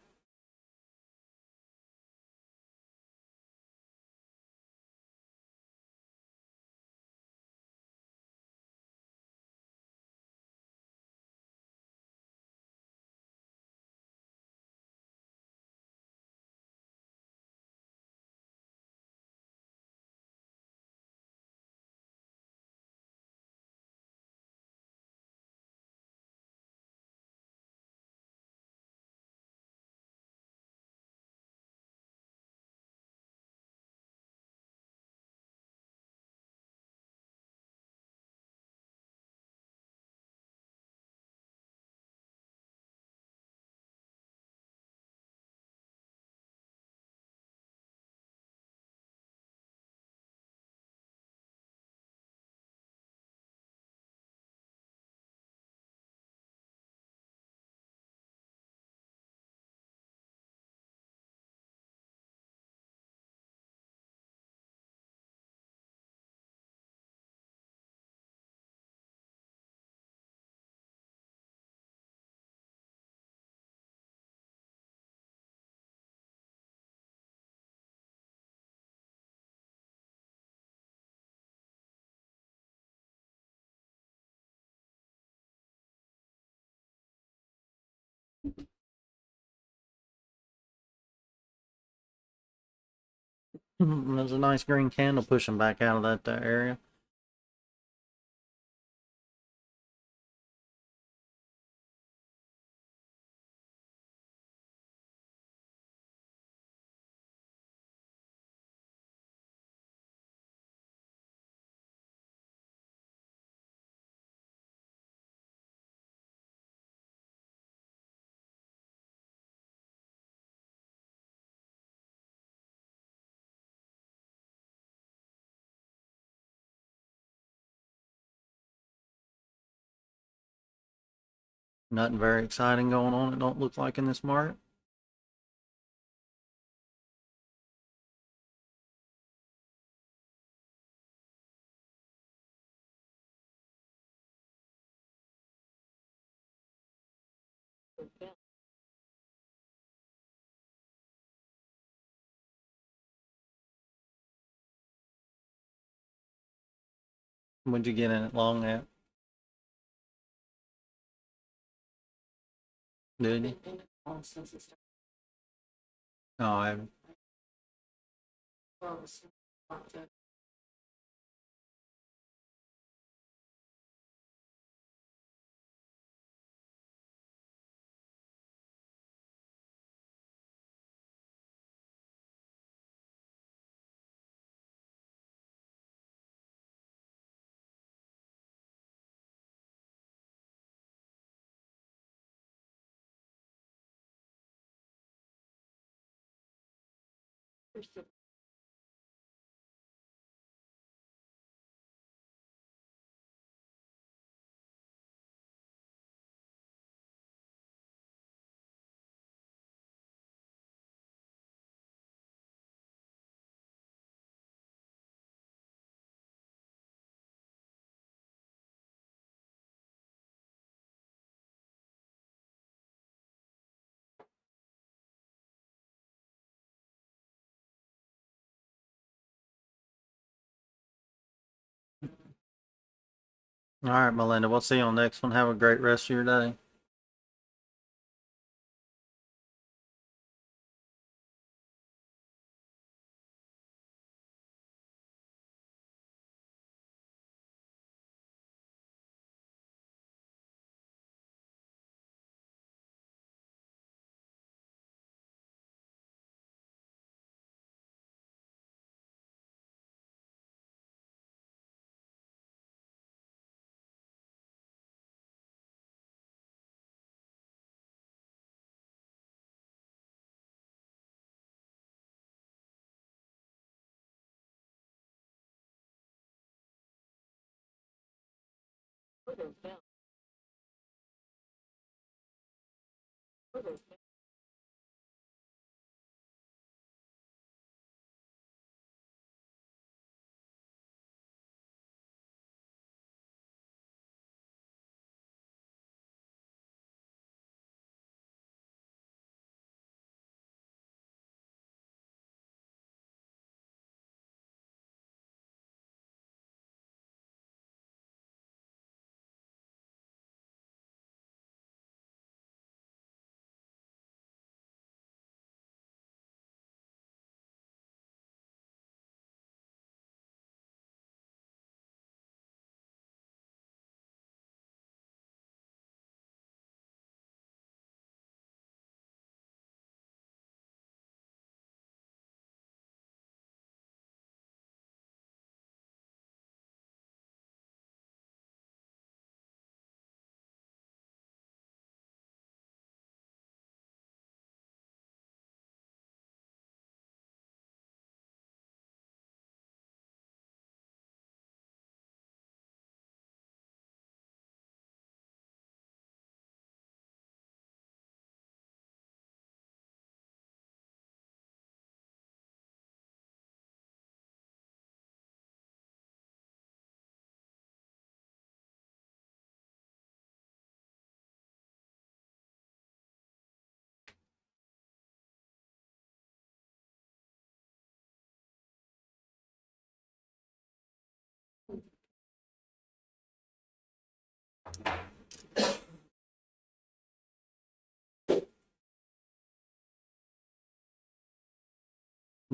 There's a nice green candle pushing back out of that area. Nothing very exciting going on, it don't look like, in this market. What'd you get in it long at? Did you? Since it Oh, I haven't. started. All right, Melinda, we'll see you on the next one. Have a great rest of your day.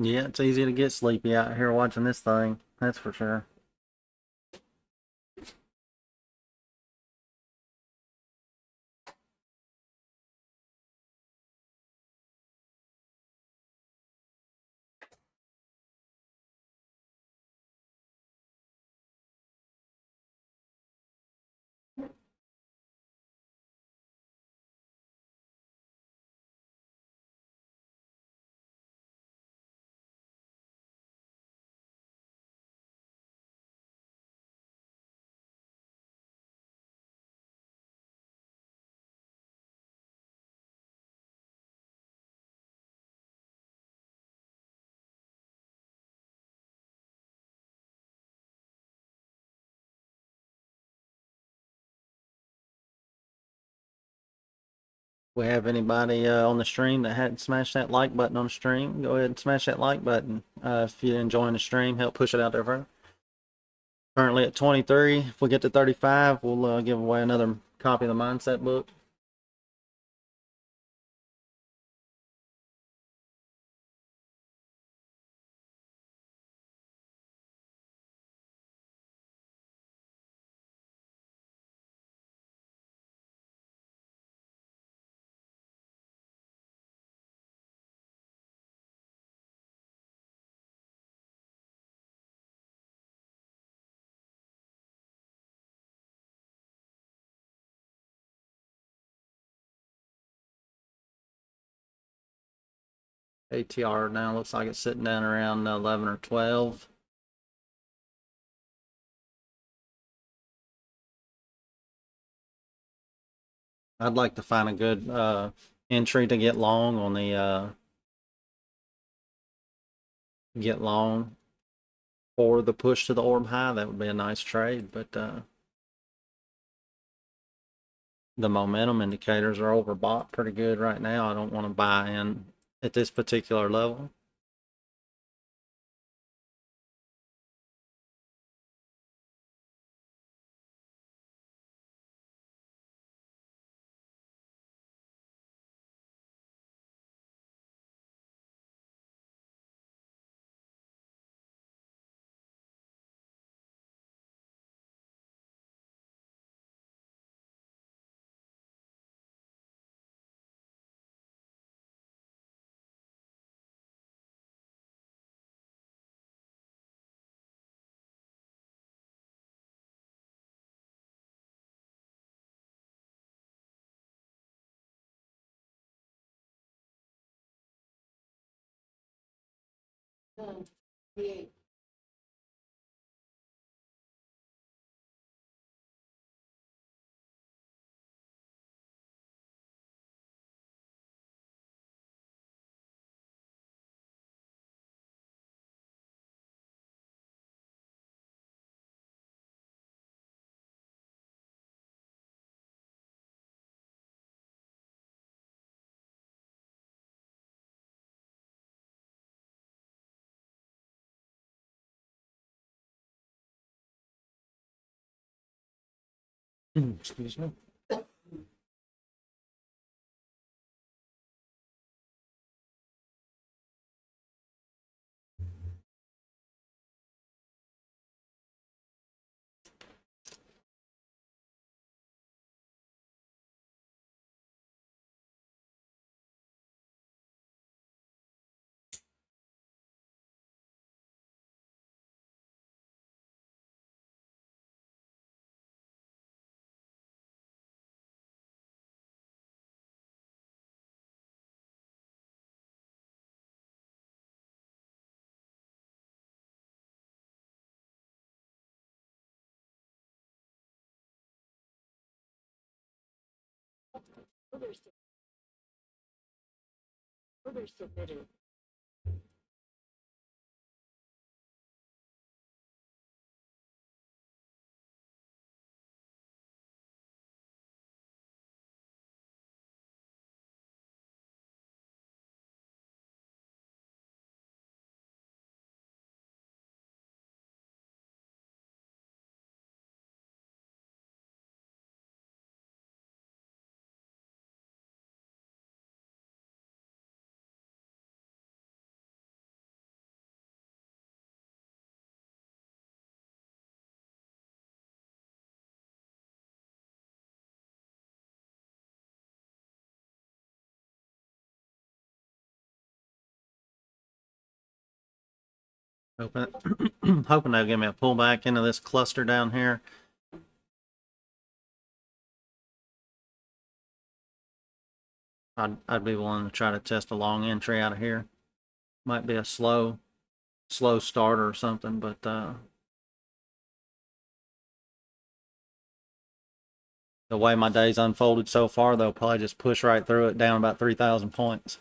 Yeah, it's easy to get sleepy out here watching this thing. That's for sure. We have anybody on the stream that hadn't smashed that like button on the stream, go ahead and smash that like button. If you're enjoying the stream, help push it out there further. Currently at 23. If we get to 35, we'll give away another copy of the mindset book. ATR now looks like it's sitting down around 11 or 12. I'd like to find a good entry to get long on the get long for the push to the orb high. That would be a nice trade, but the momentum indicators are overbought pretty good right now. I don't want to buy in at this particular level. The Excuse me. order submitted. Hoping they'll give me a pullback into this cluster down here. I'd be willing to try to test a long entry out of here. Might be a slow starter or something, but the way my day's unfolded so far, they'll probably just push right through it, down about 3,000 points.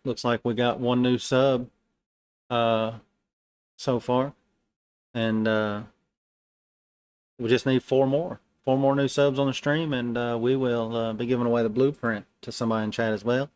Looks like we got one new sub so far, and we just need four more new subs on the stream, and we will be giving away the blueprint to somebody in chat as well.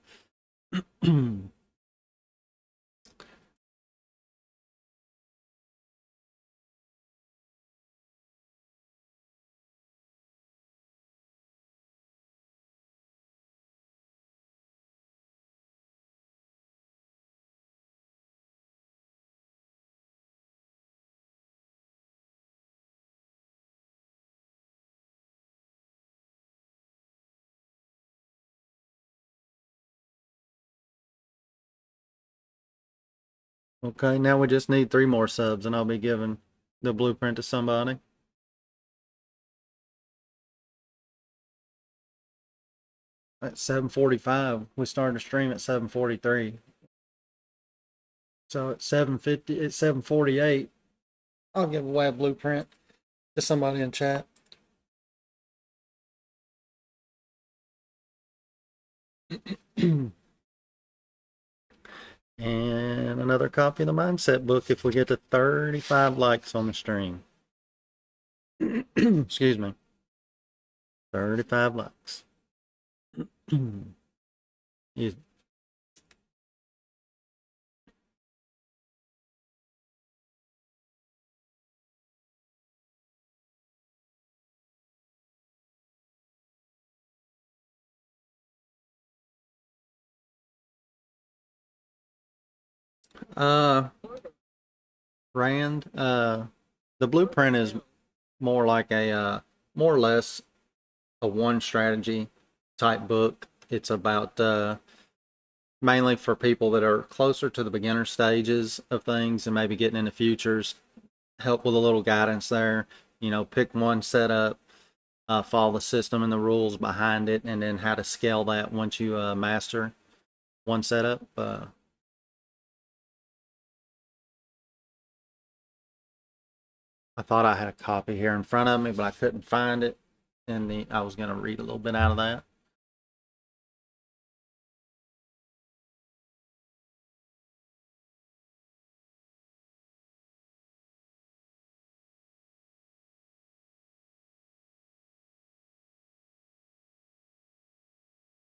Okay, now we just need 3 more subs, and I'll be giving the blueprint to somebody. At 7:45, we started the stream at 7:43. So at 7:50, at 7:48, I'll give away a blueprint to somebody in chat. And another copy of the mindset book if we get to 35 likes on the stream. Excuse me. 35 likes. Rand, the blueprint is more like a more or less a one strategy type book. It's about mainly for people that are closer to the beginner stages of things and maybe getting into futures. Help with a little guidance there. You know, pick one setup, follow the system and the rules behind it, and then how to scale that once you master one setup. I thought I had a copy here in front of me, but I couldn't find it. And I was going to read a little bit out of that.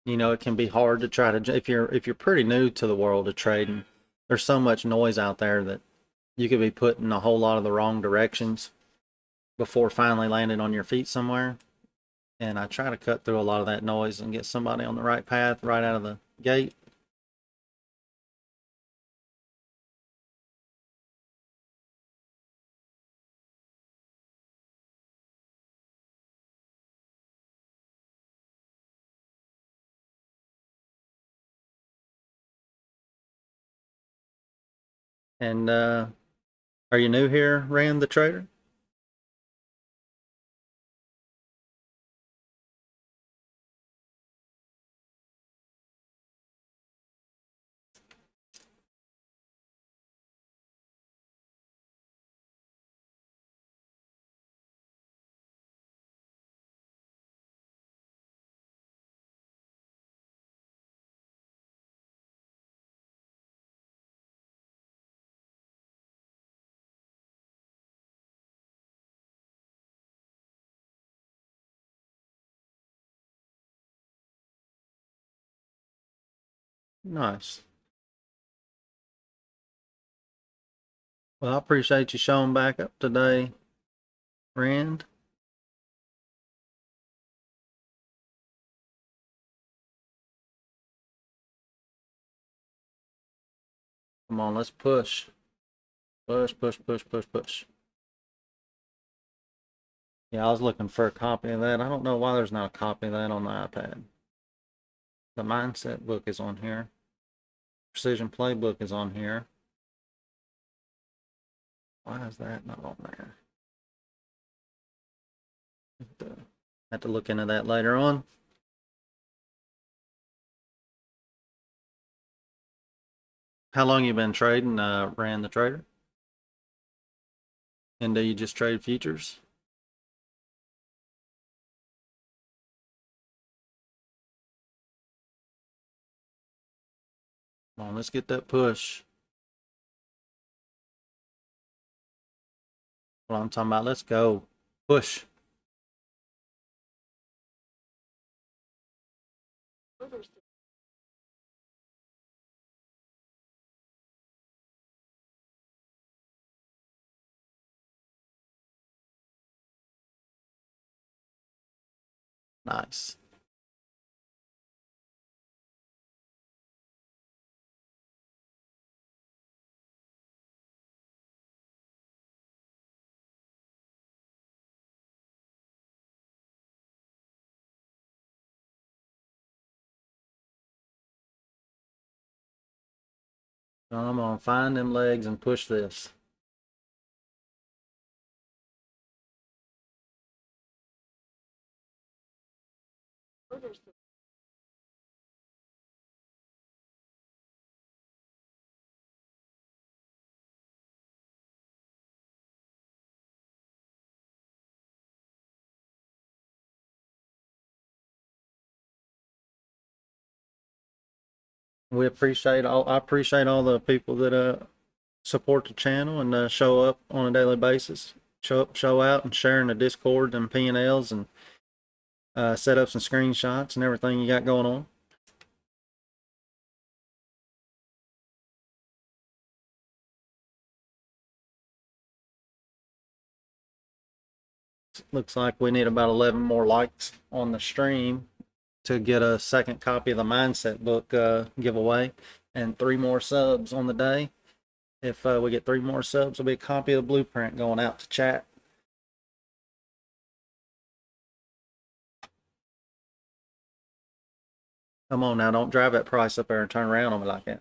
You know, it can be hard to try to, if you're pretty new to the world of trading, there's so much noise out there that you could be put in a whole lot of the wrong directions before finally landing on your feet somewhere. And I try to cut through a lot of that noise and get somebody on the right path right out of the gate. And are you new here, Rand the Trader? Nice. Well, I appreciate you showing back up today, Rand. Come on, let's push. Push, push, push, push, push. Yeah, I was looking for a copy of that. I don't know why there's not a copy of that on the iPad. The mindset book is on here. Precision playbook is on here. Why is that not on there? Have to look into that later on. How long you been trading? Ran the trader? And do you just trade futures? Come on, let's get that push. What I'm talking about, let's go. Push. Nice. I'm gonna find them legs and push this. We appreciate all. I appreciate all the people that support the channel and show up on a daily basis. Show up, show out, and sharing the Discord and P&Ls and set up some screenshots and everything you got going on. Looks like we need about 11 more likes on the stream to get a second copy of the mindset book giveaway, and 3 more subs on the day. If we get 3 more subs, there'll be a copy of the blueprint going out to chat. Come on now, don't drive that price up there and turn around on me like that.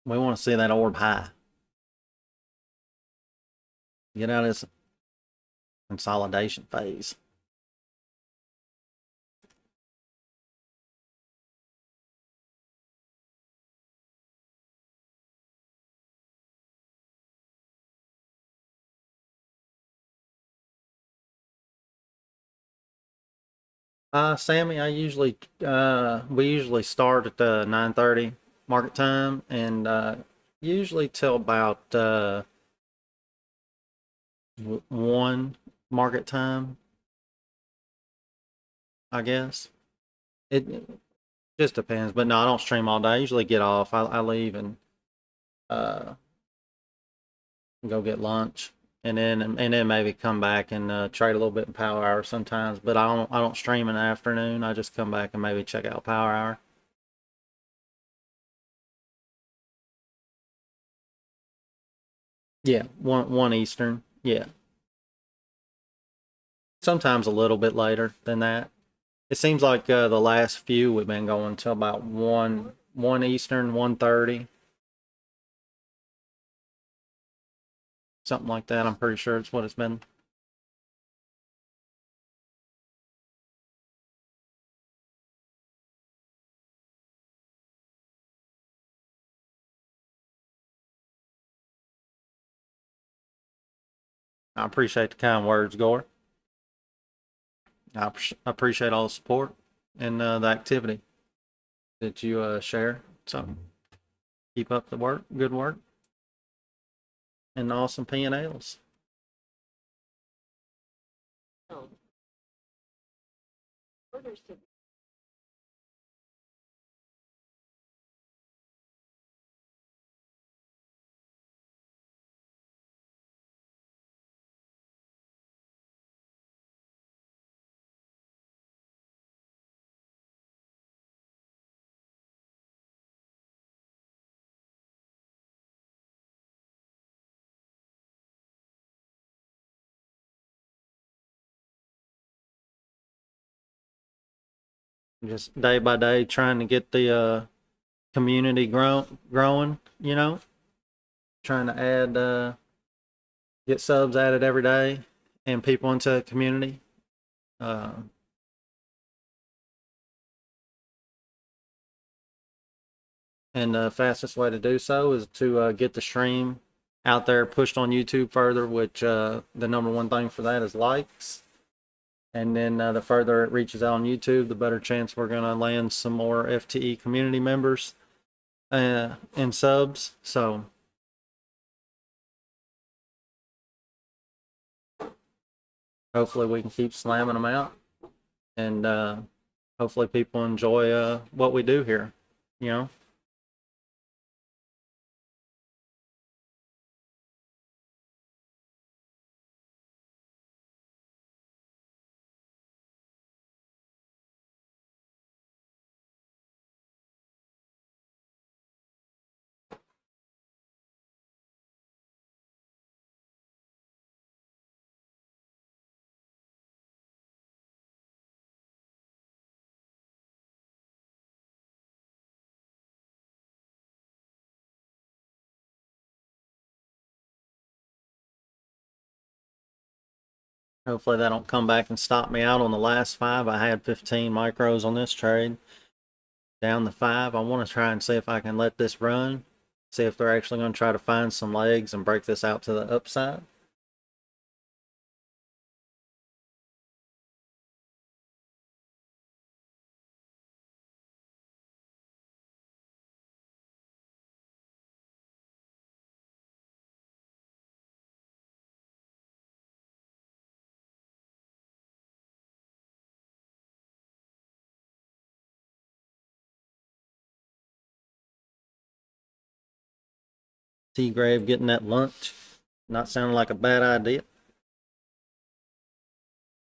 We want to see that orb high. Get out of this consolidation phase. Sammy, we usually start at 9:30 market time, and usually till about 1 market time, I guess. It just depends, but no, I don't stream all day. I usually get off. I leave and uh, go get lunch, and then maybe come back and trade a little bit in Power Hour sometimes. But I don't stream in the afternoon. I just come back and maybe check out Power Hour. Yeah, one Eastern. Yeah, sometimes a little bit later than that. It seems like the last few we've been going till about one Eastern, 1:30, something like that. I'm pretty sure it's what it's been. I appreciate the kind words, Gore. I appreciate all the support and the activity that you share. So keep up the work, good work, and awesome P&Ls. Oh. just day by day trying to get the community growing, you know, trying to add, get subs added every day and people into the community. Uh, and the fastest way to do so is to get the stream out there, pushed on YouTube further, which the number one thing for that is likes. And then the further it reaches out on YouTube, the better chance we're going to land some more FTE community members and subs. So hopefully we can keep slamming them out, and hopefully people enjoy what we do here, you know. Hopefully they don't come back and stop me out on the last 5. I had 15 micros on this trade, down to 5. I want to try and see if I can let this run, see if they're actually going to try to find some legs and break this out to the upside. T-Grave getting that lunch, not sounding like a bad idea.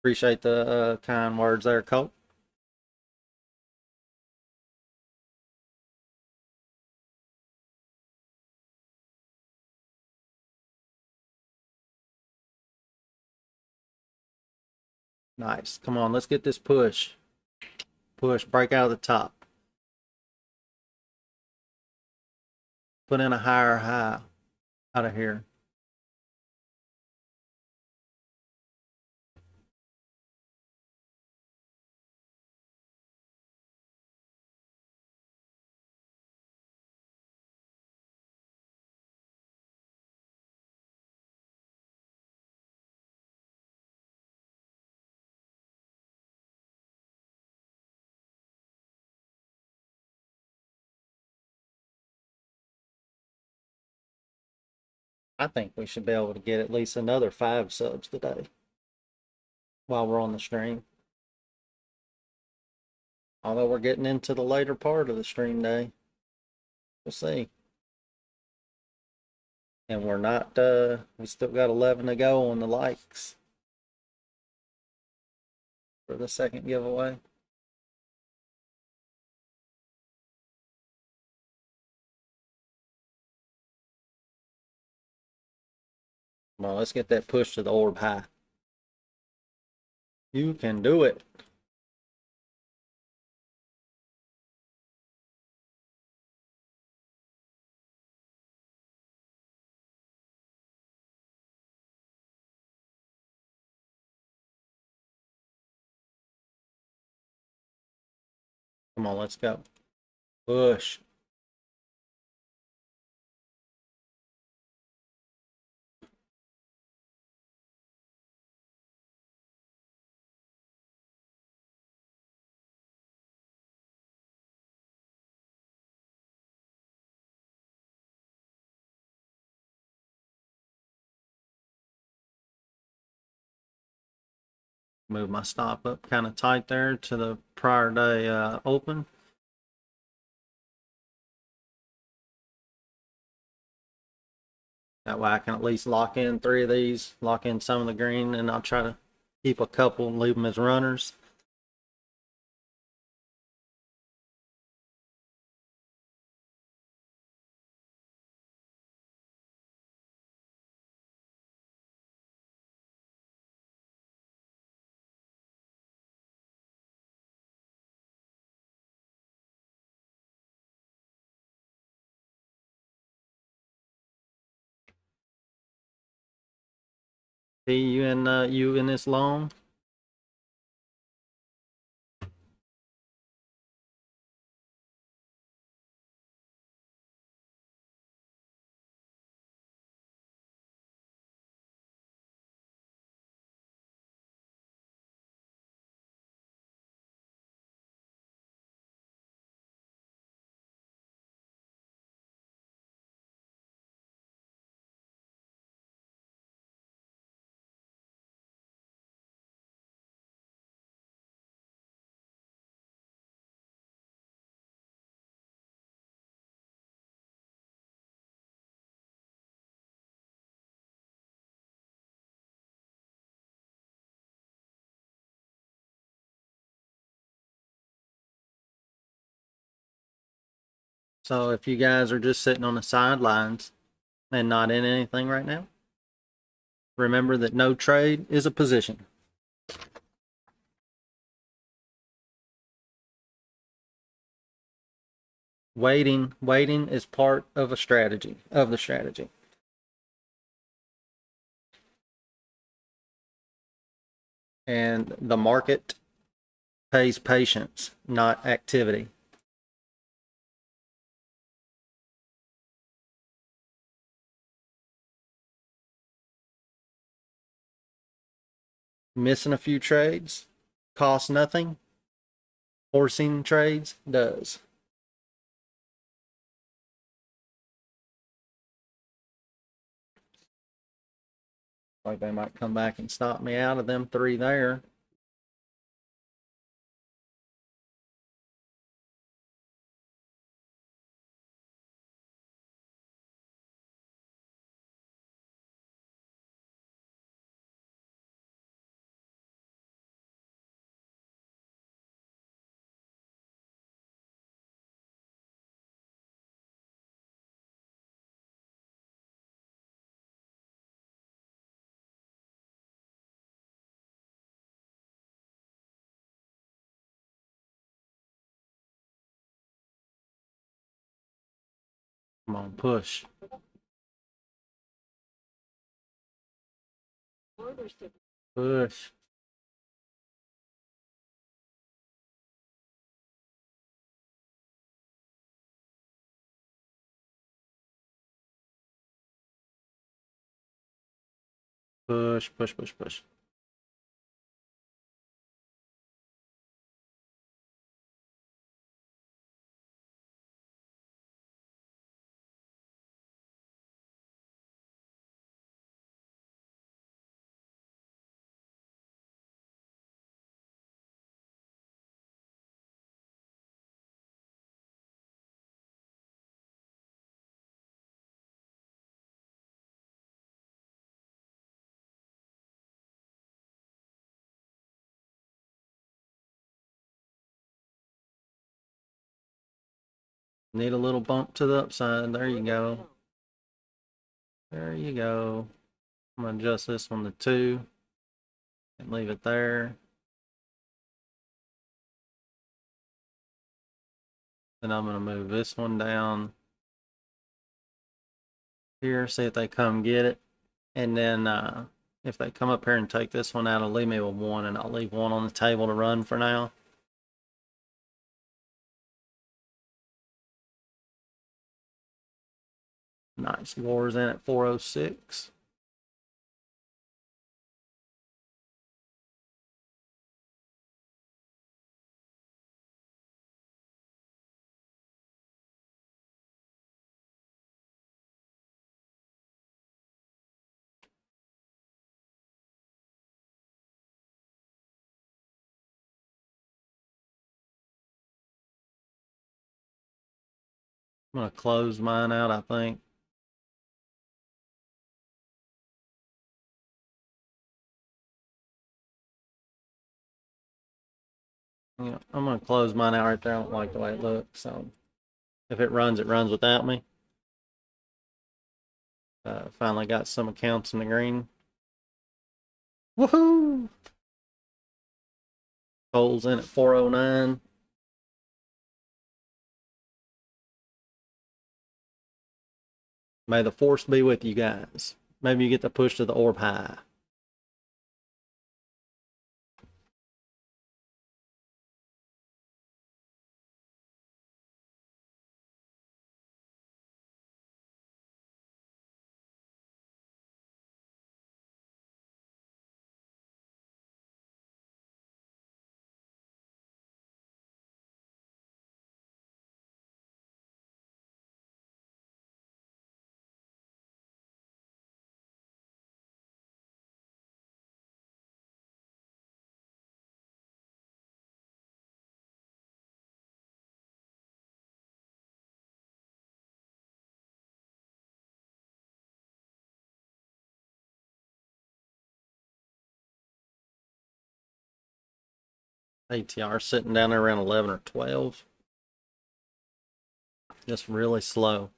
Appreciate the kind words there, Colt. Nice. Come on, let's get this push. Push, break out of the top. Put in a higher high out of here. I think we should be able to get at least another 5 subs today while we're on the stream. Although we're getting into the later part of the stream day. We'll see. And we're not, we still got 11 to go on the likes for the second giveaway. Come on, let's get that push to the orb high. You can do it. Come on, let's go. Push. Move my stop up kind of tight there to the prior day open. That way I can at least lock in 3 of these, lock in some of the green, and I'll try to keep a couple and leave them as runners. P, you in this long? So if you guys are just sitting on the sidelines and not in anything right now, remember that no trade is a position. Waiting is part of the strategy. And the market pays patience, not activity. Missing a few trades costs nothing. Forcing trades does. Like they might come back and stop me out of them 3 there. Come on, push. Push. Push, push, push, push. Need a little bump to the upside. There you go. There you go. I'm going to adjust this one to 2 and leave it there. Then I'm going to move this one down here, see if they come get it. And then if they come up here and take this one out, it'll leave me with 1, and I'll leave 1 on the table to run for now. Nice. Gore's in at 406. I'm going to close mine out, I think. Yeah, I'm going to close mine out right there. I don't like the way it looks. So if it runs without me. Finally got some accounts in the green. Woohoo! Cole's in at 409. May the force be with you guys. Maybe you get the push to the orb high. ATR sitting down there around 11 or 12. Just really slow.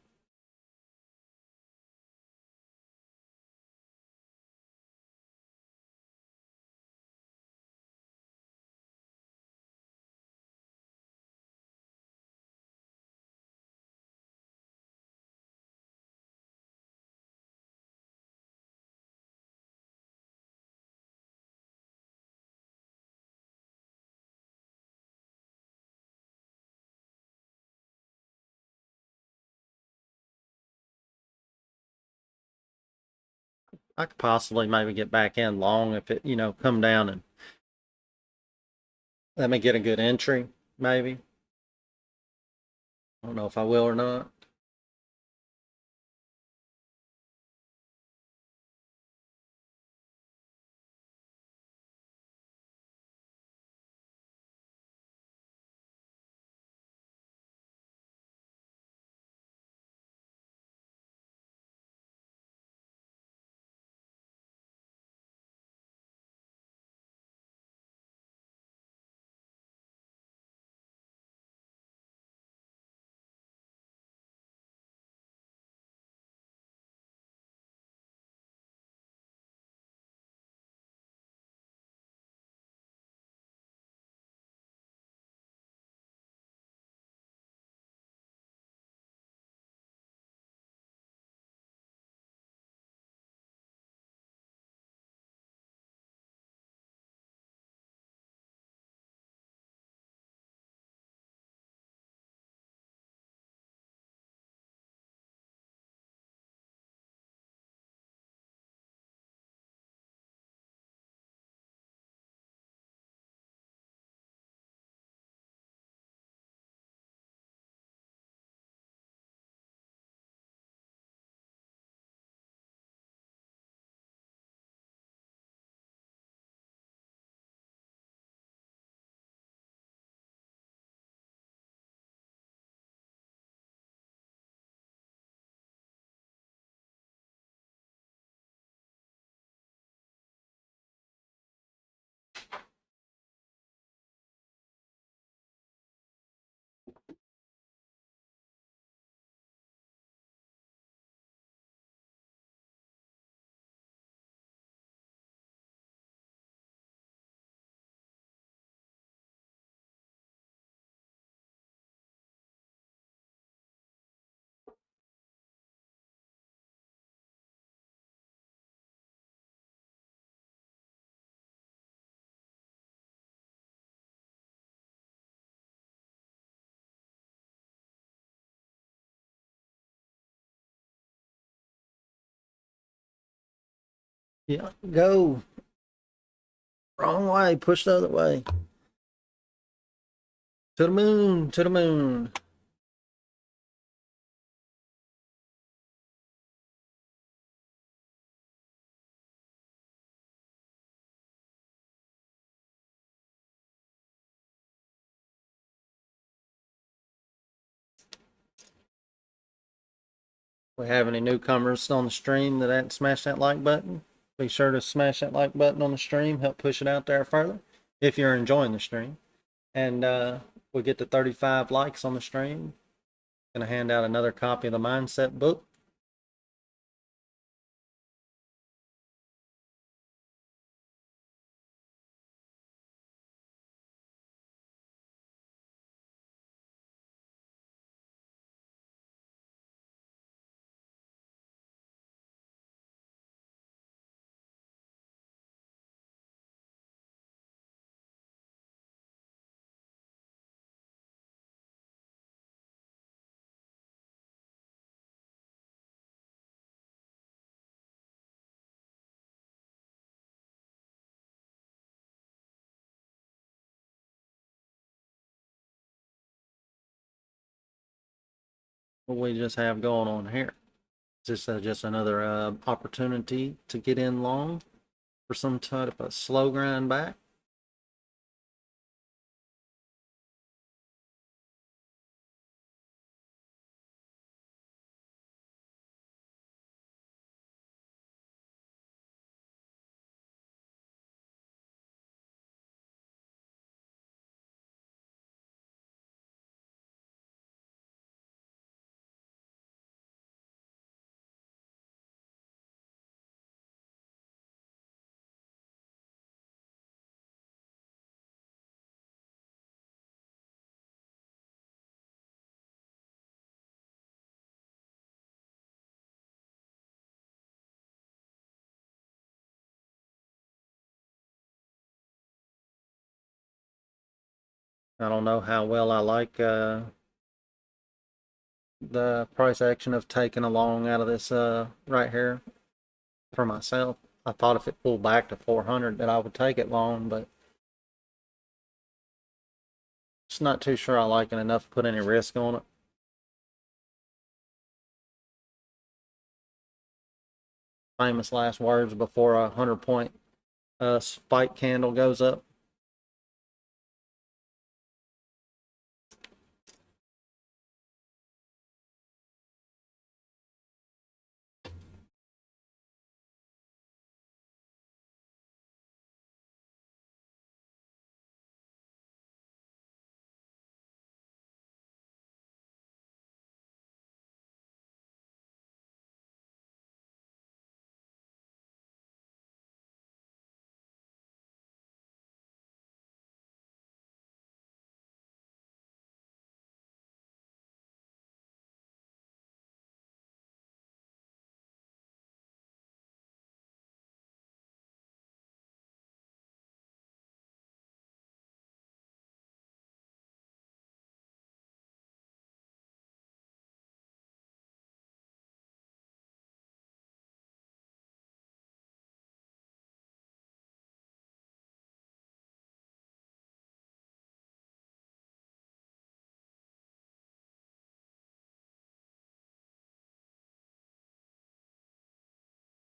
I could possibly maybe get back in long if it, come down and let me get a good entry, maybe. I don't know if I will or not. Yeah, go. Wrong way. Push the other way. To the moon. To the moon. We have any newcomers on the stream that hadn't smashed that like button? Be sure to smash that like button on the stream. Help push it out there further if you're enjoying the stream. And we get to 35 likes on the stream. Gonna hand out another copy of the mindset book. What we just have going on here. Is this just another opportunity to get in long for some type of slow grind back? I don't know how well I like the price action of taking a long out of this right here for myself. I thought if it pulled back to 400 that I would take it long, but just not too sure I like it enough to put any risk on it. Famous last words before a 100-point spike candle goes up.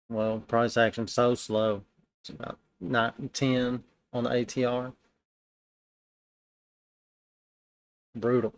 Well, price action so slow. It's about 9, 10 on the ATR. Brutal.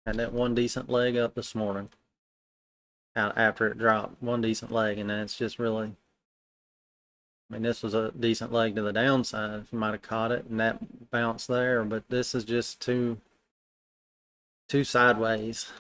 Had that one decent leg up this morning. Out after it dropped, one decent leg, and then it's just really. I mean, this was a decent leg to the downside. If you might have caught it, and that bounce there, but this is just too sideways.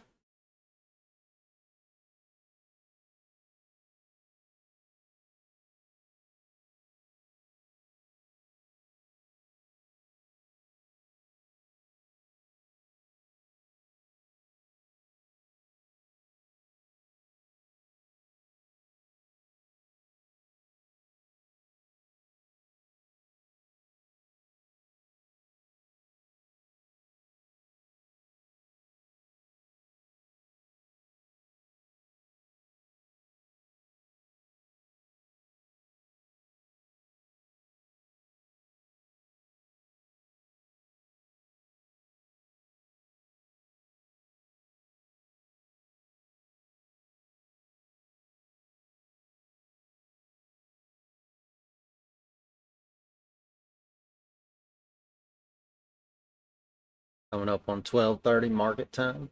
Coming up on 12:30 market time.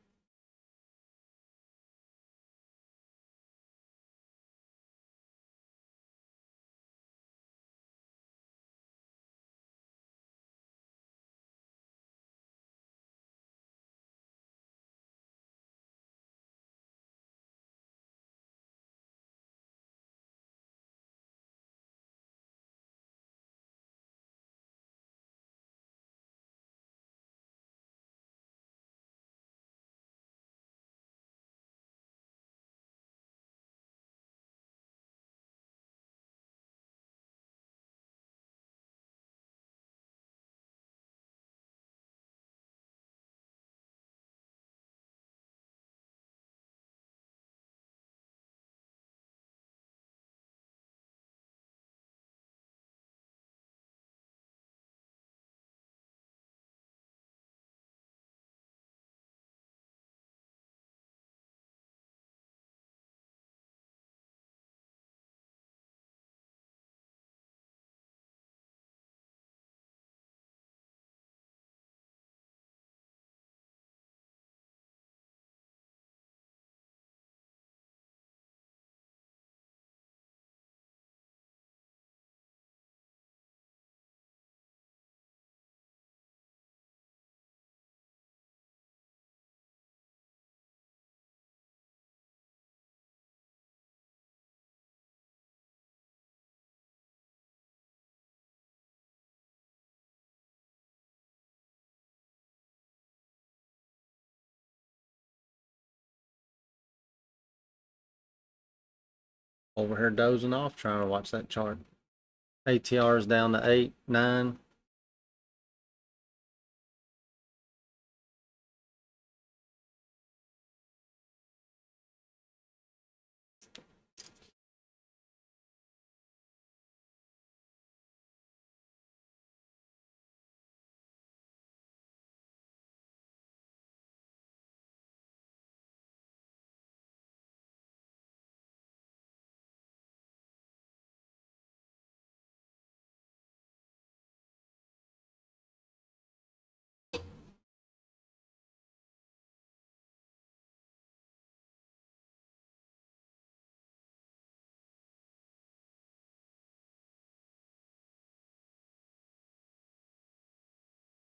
Over here dozing off trying to watch that chart. ATR is down to 8, 9.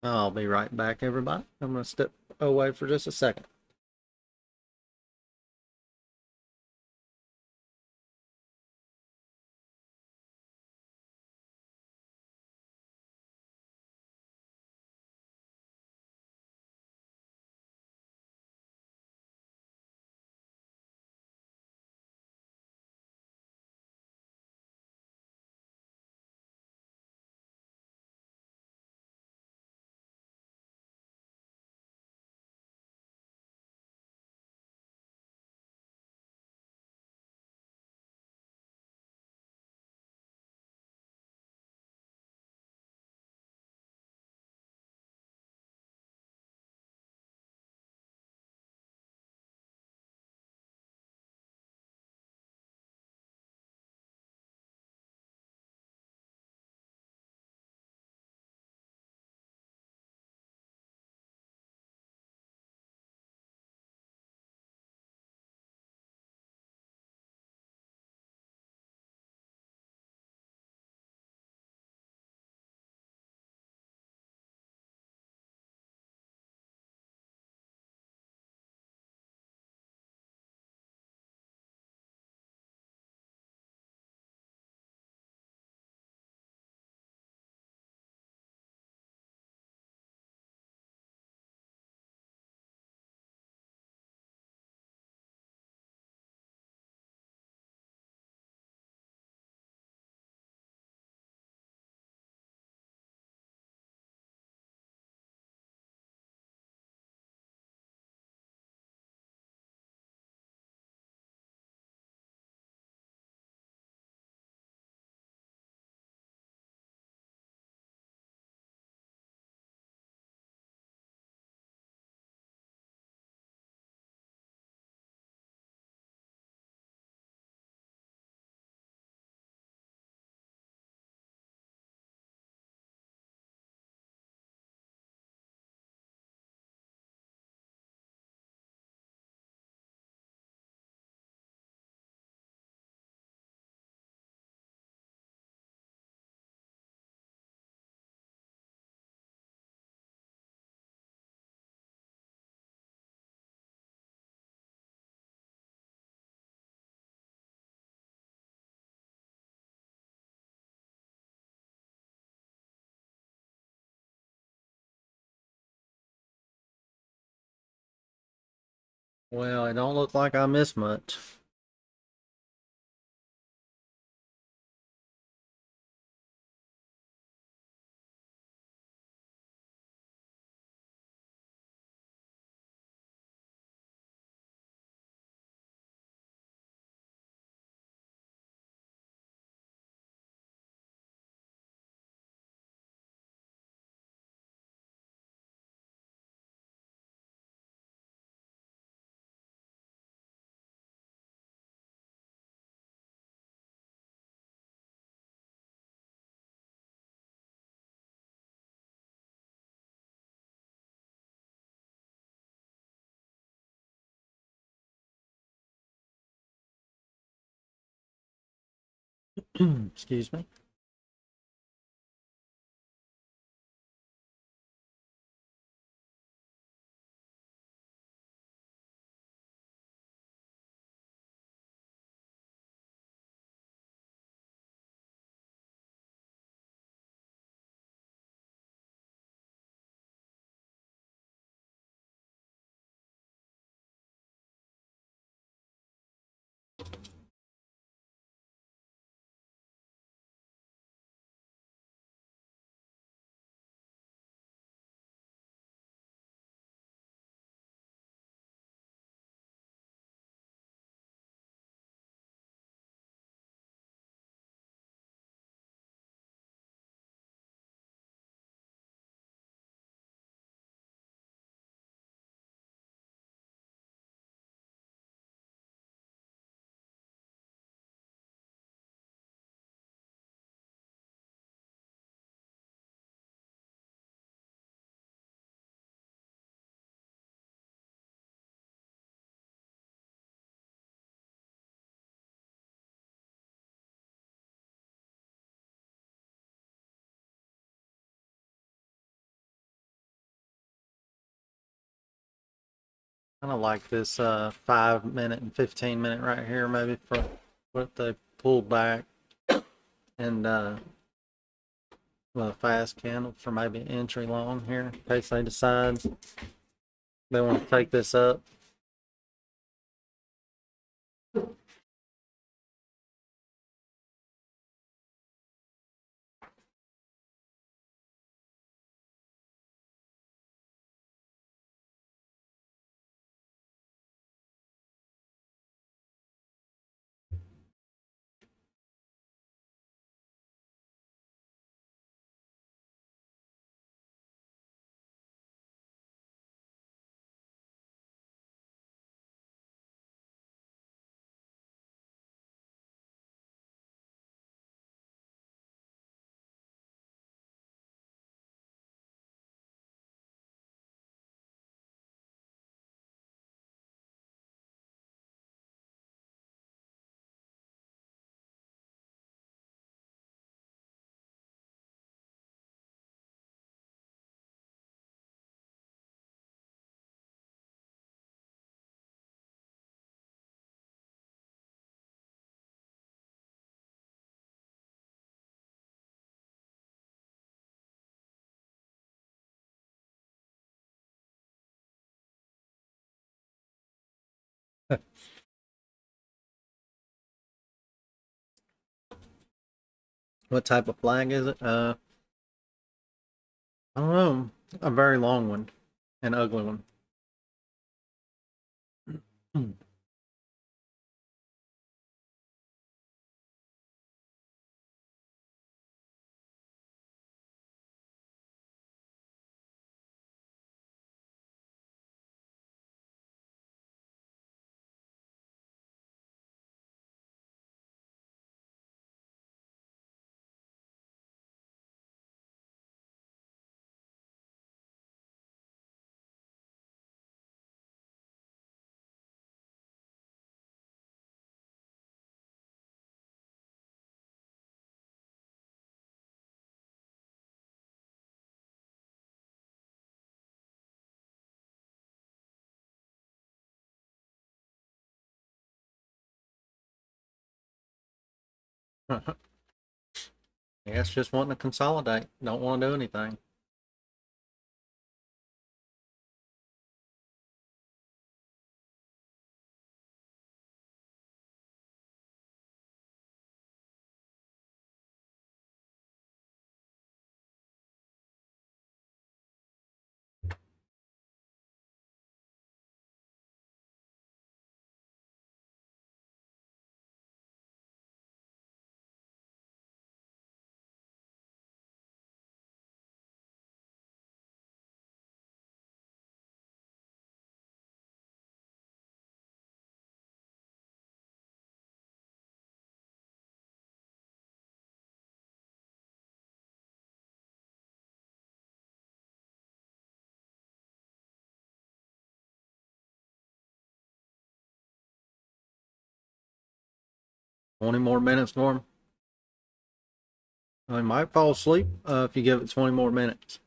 I'll be right back, everybody. I'm going to step away for just a second. Well, it don't look like I missed much. Excuse me. Kind of like this 5 minute and 15 minute right here, maybe for what they pulled back, and a fast candle for maybe entry long here in case they decide they want to take this up. What type of flag is it? I don't know. A very long one, an ugly one. It's just wanting to consolidate. Don't want to do anything. Twenty more minutes, Norm. I might fall asleep if you give it 20 more minutes.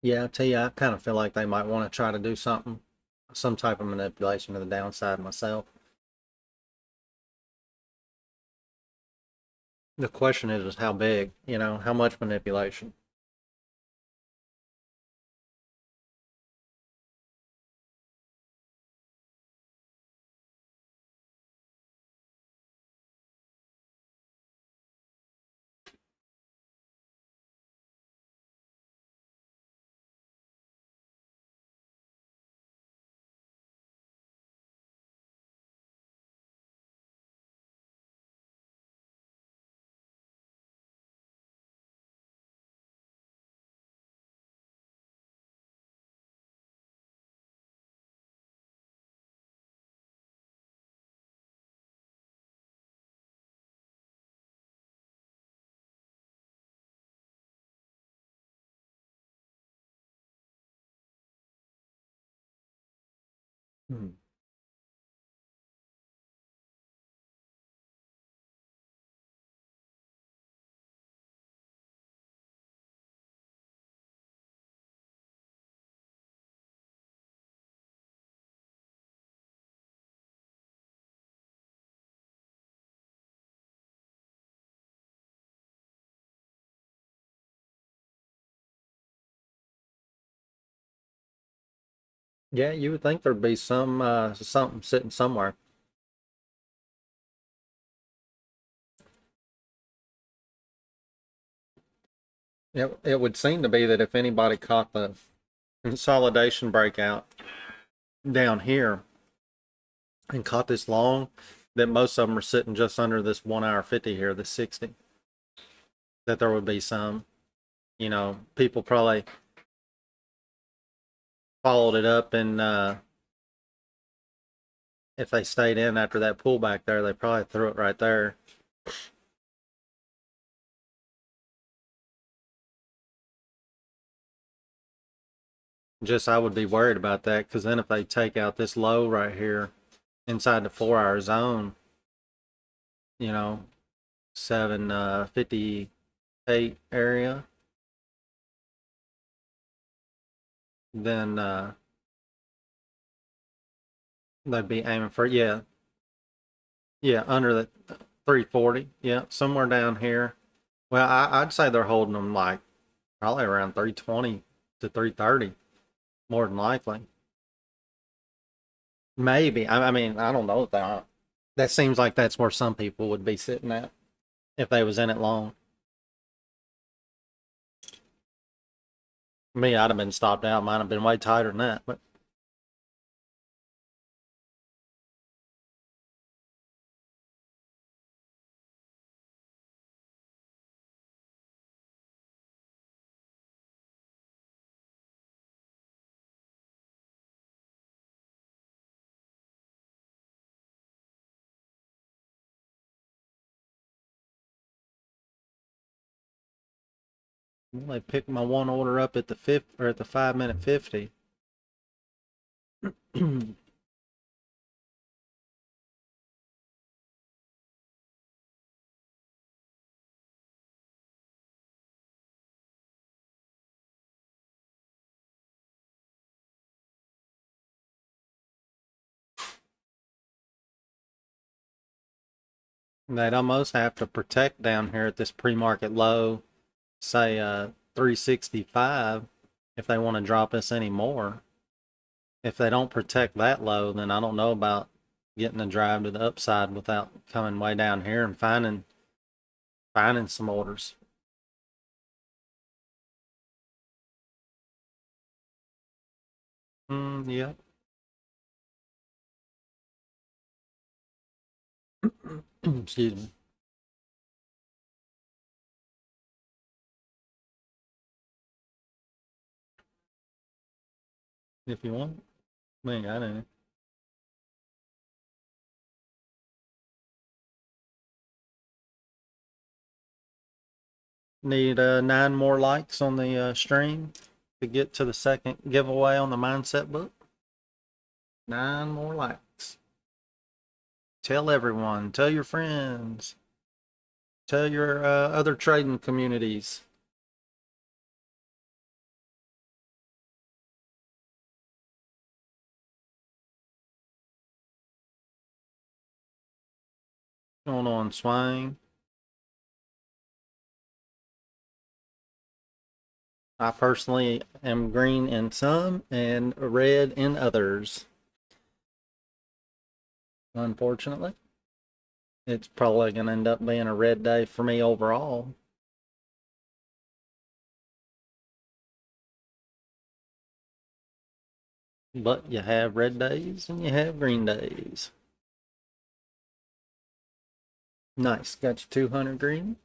Yeah, I tell you, I kind of feel like they might want to try to do something, some type of manipulation to the downside myself. The question is how big, you know, how much manipulation. Hmm. Yeah, you would think there'd be some something sitting somewhere. It would seem to be that if anybody caught the consolidation breakout down here and caught this long, that most of them are sitting just under this 1 hour 50 here, the 60. That there would be some, you know, people probably followed it up and if they stayed in after that pullback there, they probably threw it right there. Just I would be worried about that because then if they take out this low right here inside the 4 hour zone, you know, 758 area, then they'd be aiming for yeah under the 340, yeah, somewhere down here. Well, I'd say they're holding them like probably around 320 to 330, more than likely. Maybe. I mean, I don't know if they are. That seems like that's where some people would be sitting at if they was in it long. Me, I'd have been stopped out. Might have been way tighter than that, but well, they picked my one order up at the fifth or at the 5 minute 50. They'd almost have to protect down here at this pre-market low, say 365, if they want to drop us any more. If they don't protect that low, then I don't know about getting a drive to the upside without coming way down here and finding some orders. Yeah. Excuse me. If you want, we ain't got any. Need 9 more likes on the stream to get to the second giveaway on the mindset book. 9 more likes. Tell everyone. Tell your friends. Tell your other trading communities. Going on, Swain. I personally am green in some and red in others. Unfortunately, it's probably going to end up being a red day for me overall. But you have red days and you have green days. Nice. Got you 200 green.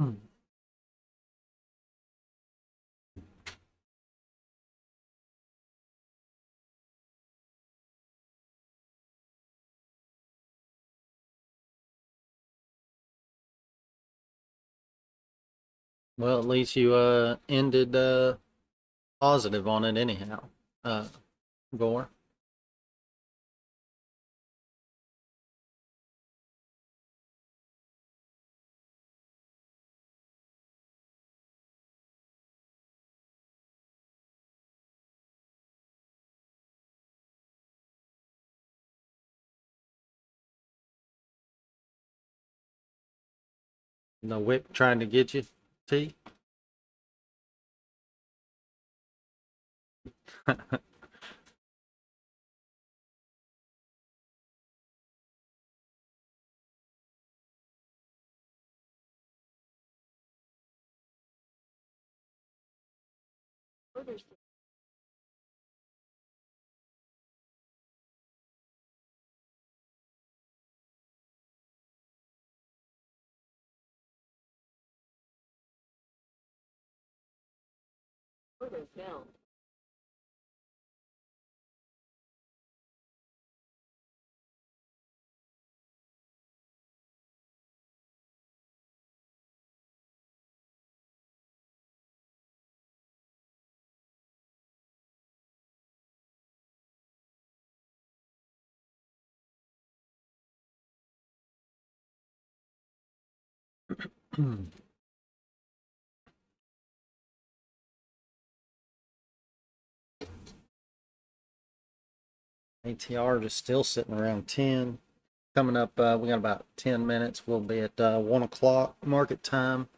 Hmm. Well, at least you ended positive on it anyhow, Gore. The whip trying to get you, T. ATR is still sitting around 10. Coming up, we got about 10 minutes. We'll be at 1 o'clock market time.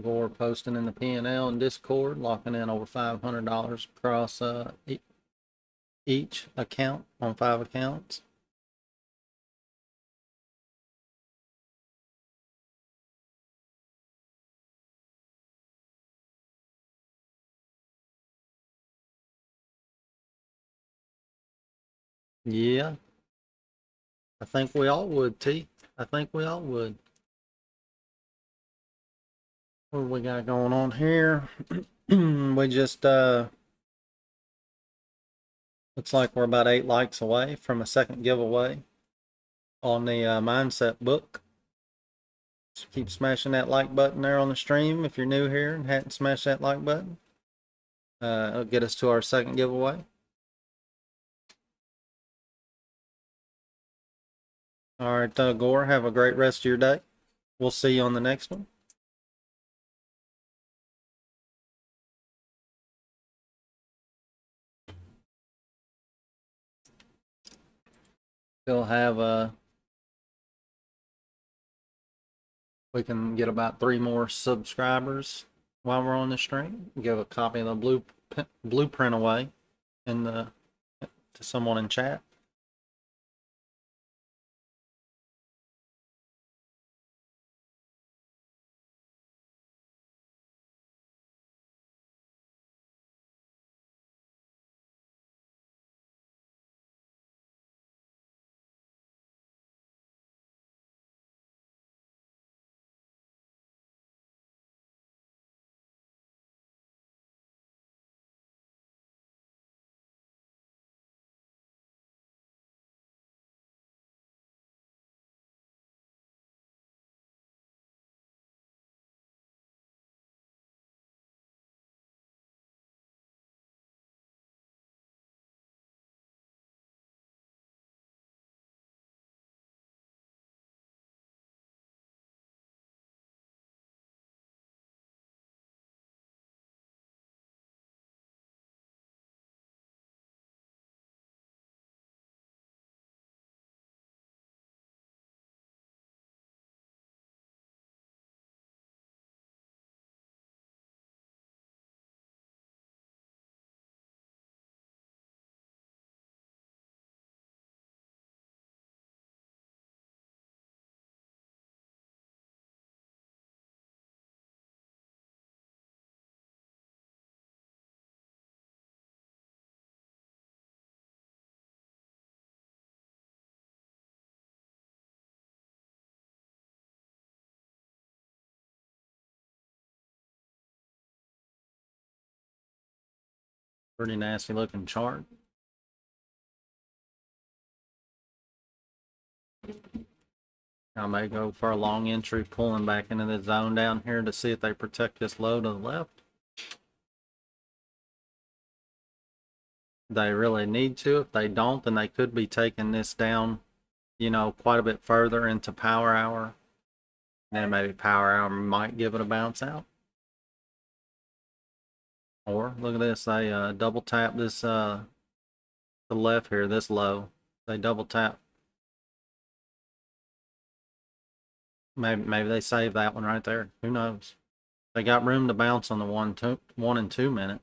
Gore posting in the P&L and Discord, locking in over $500 across each account on 5 accounts. Yeah, I think we all would, T. I think we all would. What do we got going on here? We just looks like we're about 8 likes away from a second giveaway on the mindset book. So keep smashing that like button there on the stream if you're new here and hadn't smashed that like button. It'll get us to our second giveaway. All right, Gore, have a great rest of your day. We'll see you on the next one. Still have we can get about 3 more subscribers while we're on the stream. Give a copy of the blueprint away in the to someone in chat. Pretty nasty looking chart. I may go for a long entry, pulling back into the zone down here to see if they protect this low to the left. They really need to. If they don't, then they could be taking this down, you know, quite a bit further into power hour. Then maybe power hour might give it a bounce out. Or look at this, they double tap this the left here, this low. They double tap. Maybe they save that one right there. Who knows? They got room to bounce on the 1 and 2 minute.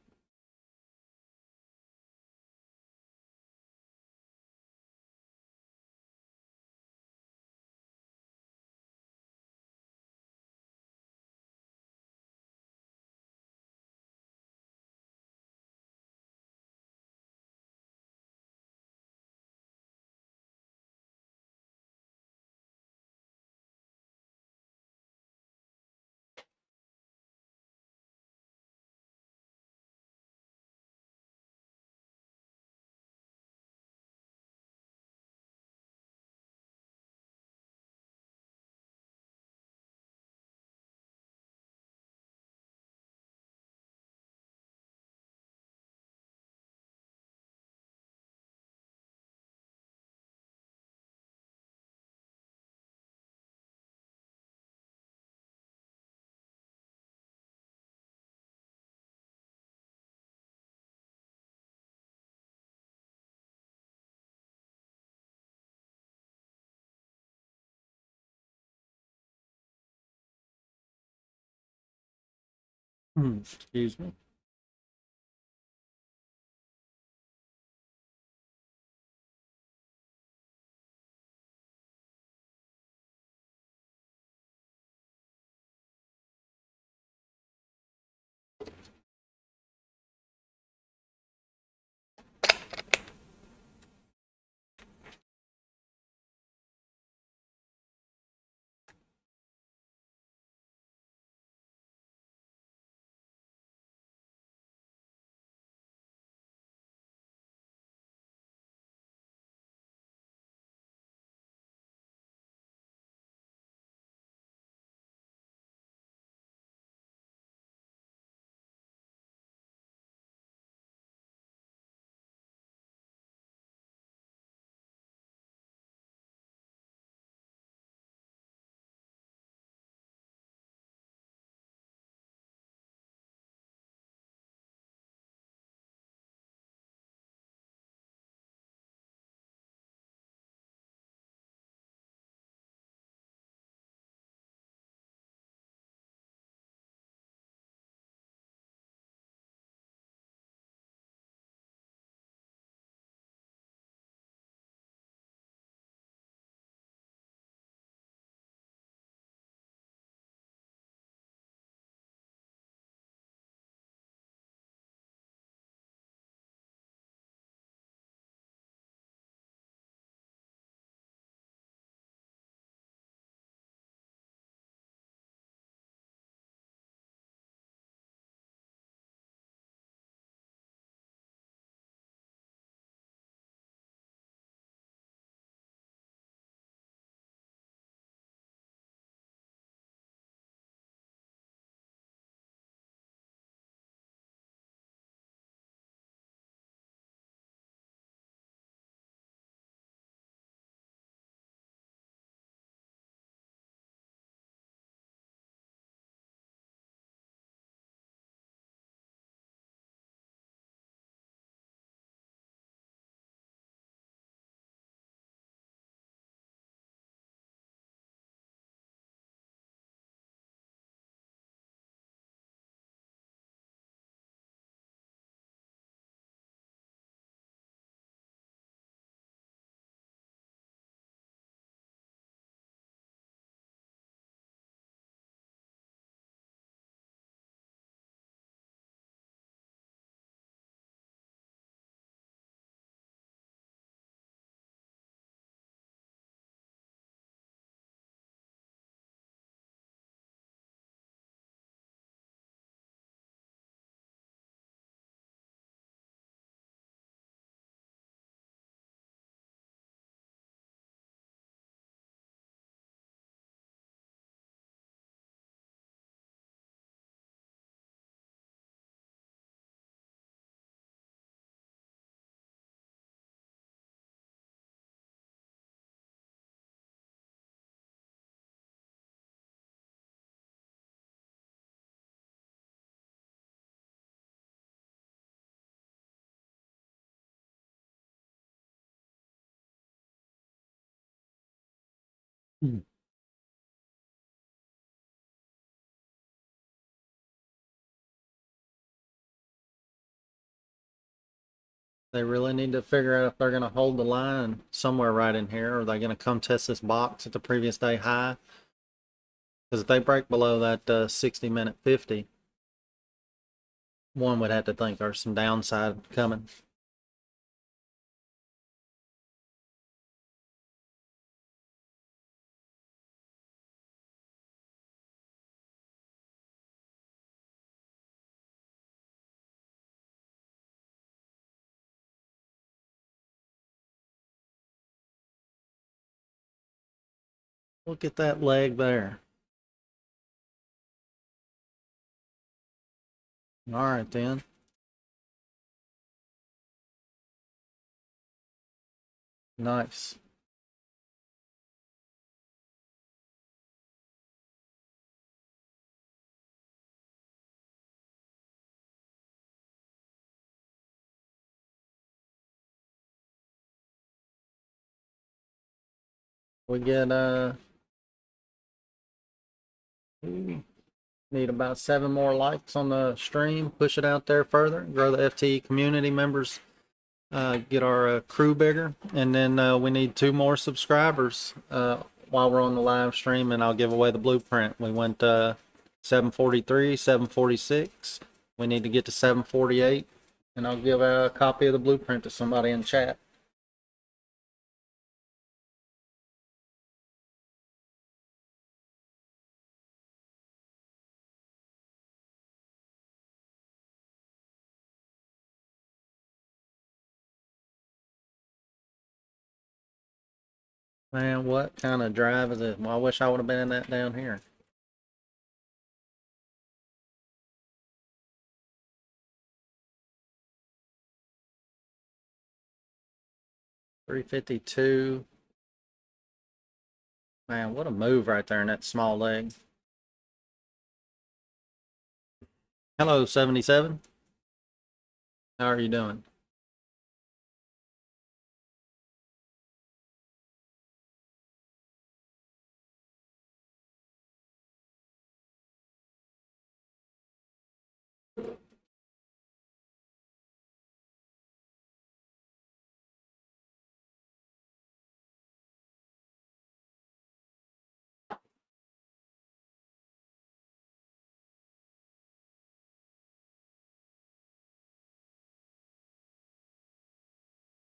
Excuse me. They really need to figure out if they're going to hold the line somewhere right in here, or are they going to come test this box at the previous day high? Because if they break below that 60-minute 50, one would have to think there's some downside coming. Look at that leg there. All right, then. Nice. We get need about 7 more likes on the stream. Push it out there further. Grow the FTE community members. Get our crew bigger, and then we need 2 more subscribers while we're on the live stream, and I'll give away the blueprint. We went 743, 746. We need to get to 748, and I'll give a copy of the blueprint to somebody in chat. Man, what kind of drive is it? Well, I wish I would have been in that down here. $352. Man, what a move right there in that small leg. Hello, 77. How are you doing?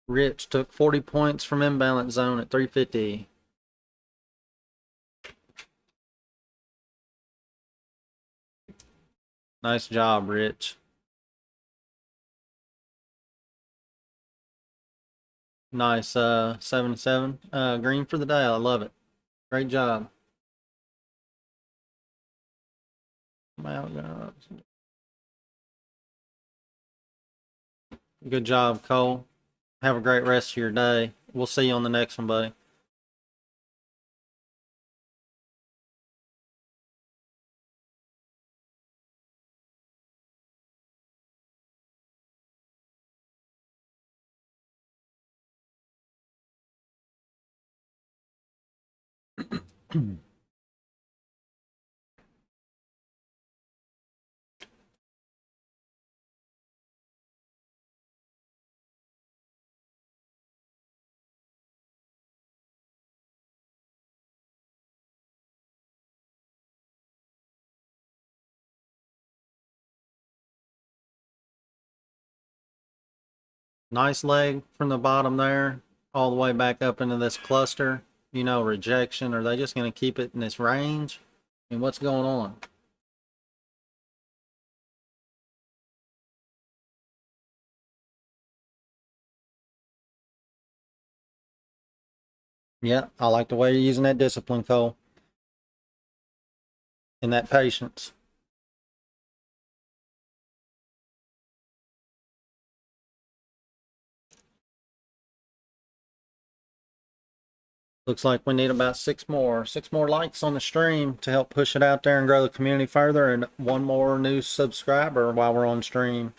Rich took 40 points from imbalance zone at 350. Nice job, Rich. Nice, 77. Green for the day. I love it. Great job. Good job, Cole. Have a great rest of your day. We'll see you on the next one, buddy. Nice leg from the bottom there, all the way back up into this cluster. You know, rejection. Are they just going to keep it in this range? And what's going on? Yeah, I like the way you're using that discipline, Cole. And that patience. Looks like we need about 6 more likes on the stream to help push it out there and grow the community further, and 1 more new subscriber while we're on stream.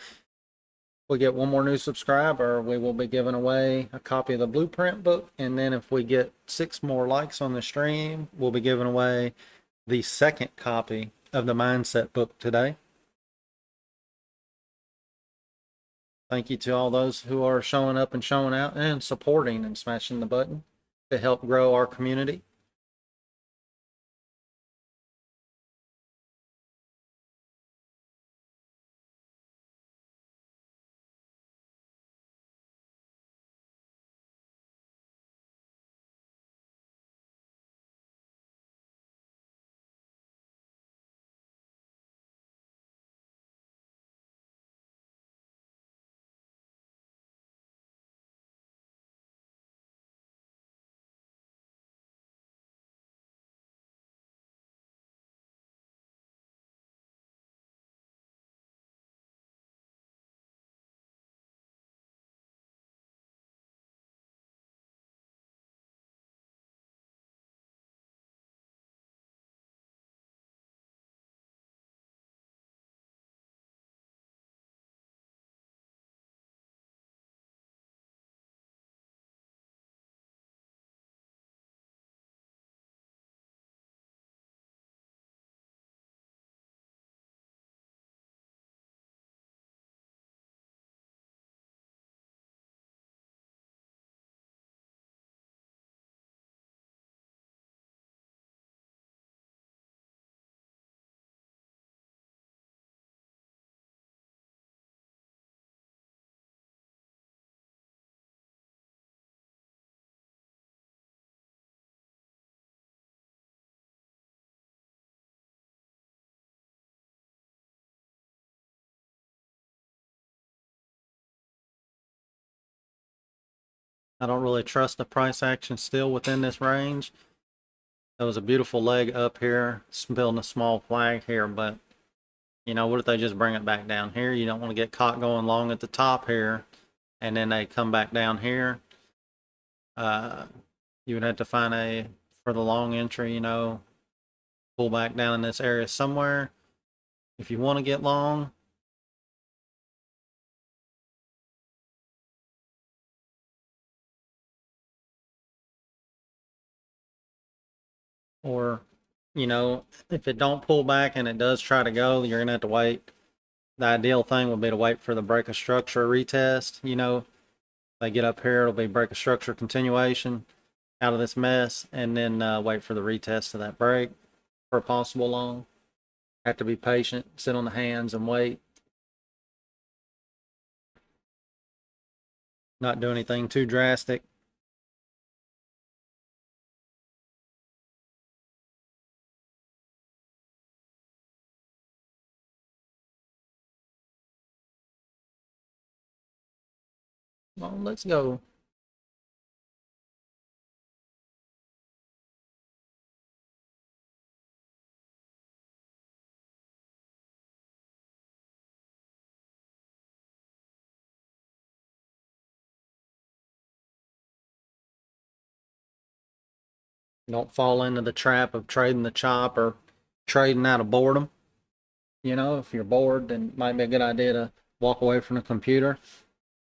we get one more new subscriber, we will be giving away a copy of the blueprint book. And then if we get 6 more likes on the stream, we'll be giving away the second copy of the mindset book today. Thank you to all those who are showing up and showing out and supporting and smashing the button to help grow our community. I don't really trust the price action still within this range. That was a beautiful leg up here, building a small flag here, but you know, what if they just bring it back down here? You don't want to get caught going long at the top here, and then they come back down here. You would have to find a, for the long entry, you know, pull back down in this area somewhere. If you want to get long, or, you know, if it don't pull back and it does try to go, you're going to have to wait. The ideal thing would be to wait for the break of structure retest. You know, they get up here, it'll be break of structure continuation out of this mess, and then wait for the retest of that break for a possible long. Have to be patient, sit on the hands and wait. Not do anything too drastic. Well, let's go. Don't fall into the trap of trading the chop or trading out of boredom. You know, if you're bored, then it might be a good idea to walk away from the computer.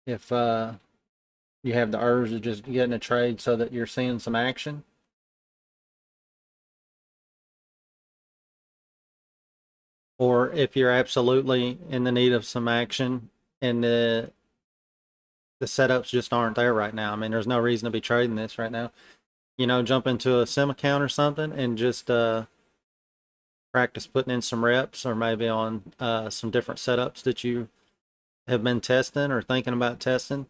If you have the urge to just get in a trade so that you're seeing some action. Or if you're absolutely in the need of some action and the setups just aren't there right now. I mean, there's no reason to be trading this right now. You know, jump into a sim account or something and just practice putting in some reps, or maybe on some different setups that you have been testing or thinking about testing.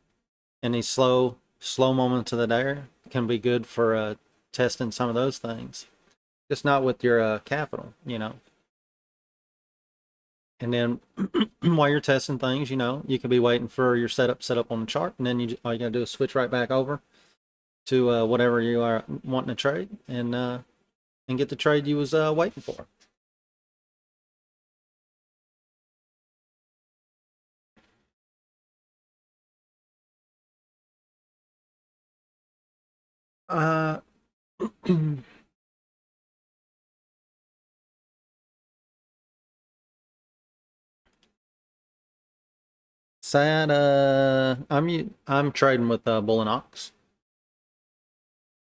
And these slow moments of the day can be good for testing some of those things. Just not with your capital, you know. And then while you're testing things, you know, you could be waiting for your setup set up on the chart, and then all you gotta do is switch right back over to whatever you are wanting to trade, and get the trade you was waiting for. Uh, at? I'm trading with Bull and Ox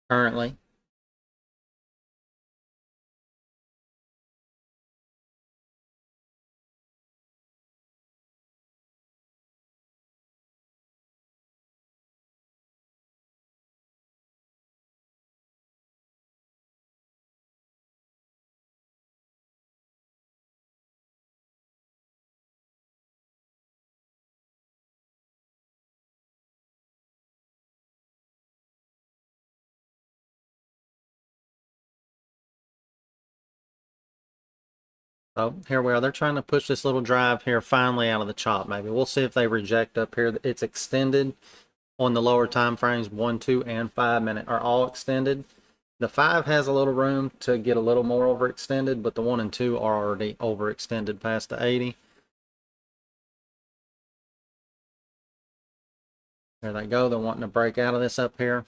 currently. So here we are. They're trying to push this little drive here finally out of the chop. Maybe we'll see if they reject up here. It's extended on the lower time frames. 1, 2, and 5 minute are all extended. The 5 has a little room to get a little more overextended, but the 1 and 2 are already overextended past the 80. There they go. They're wanting to break out of this up here.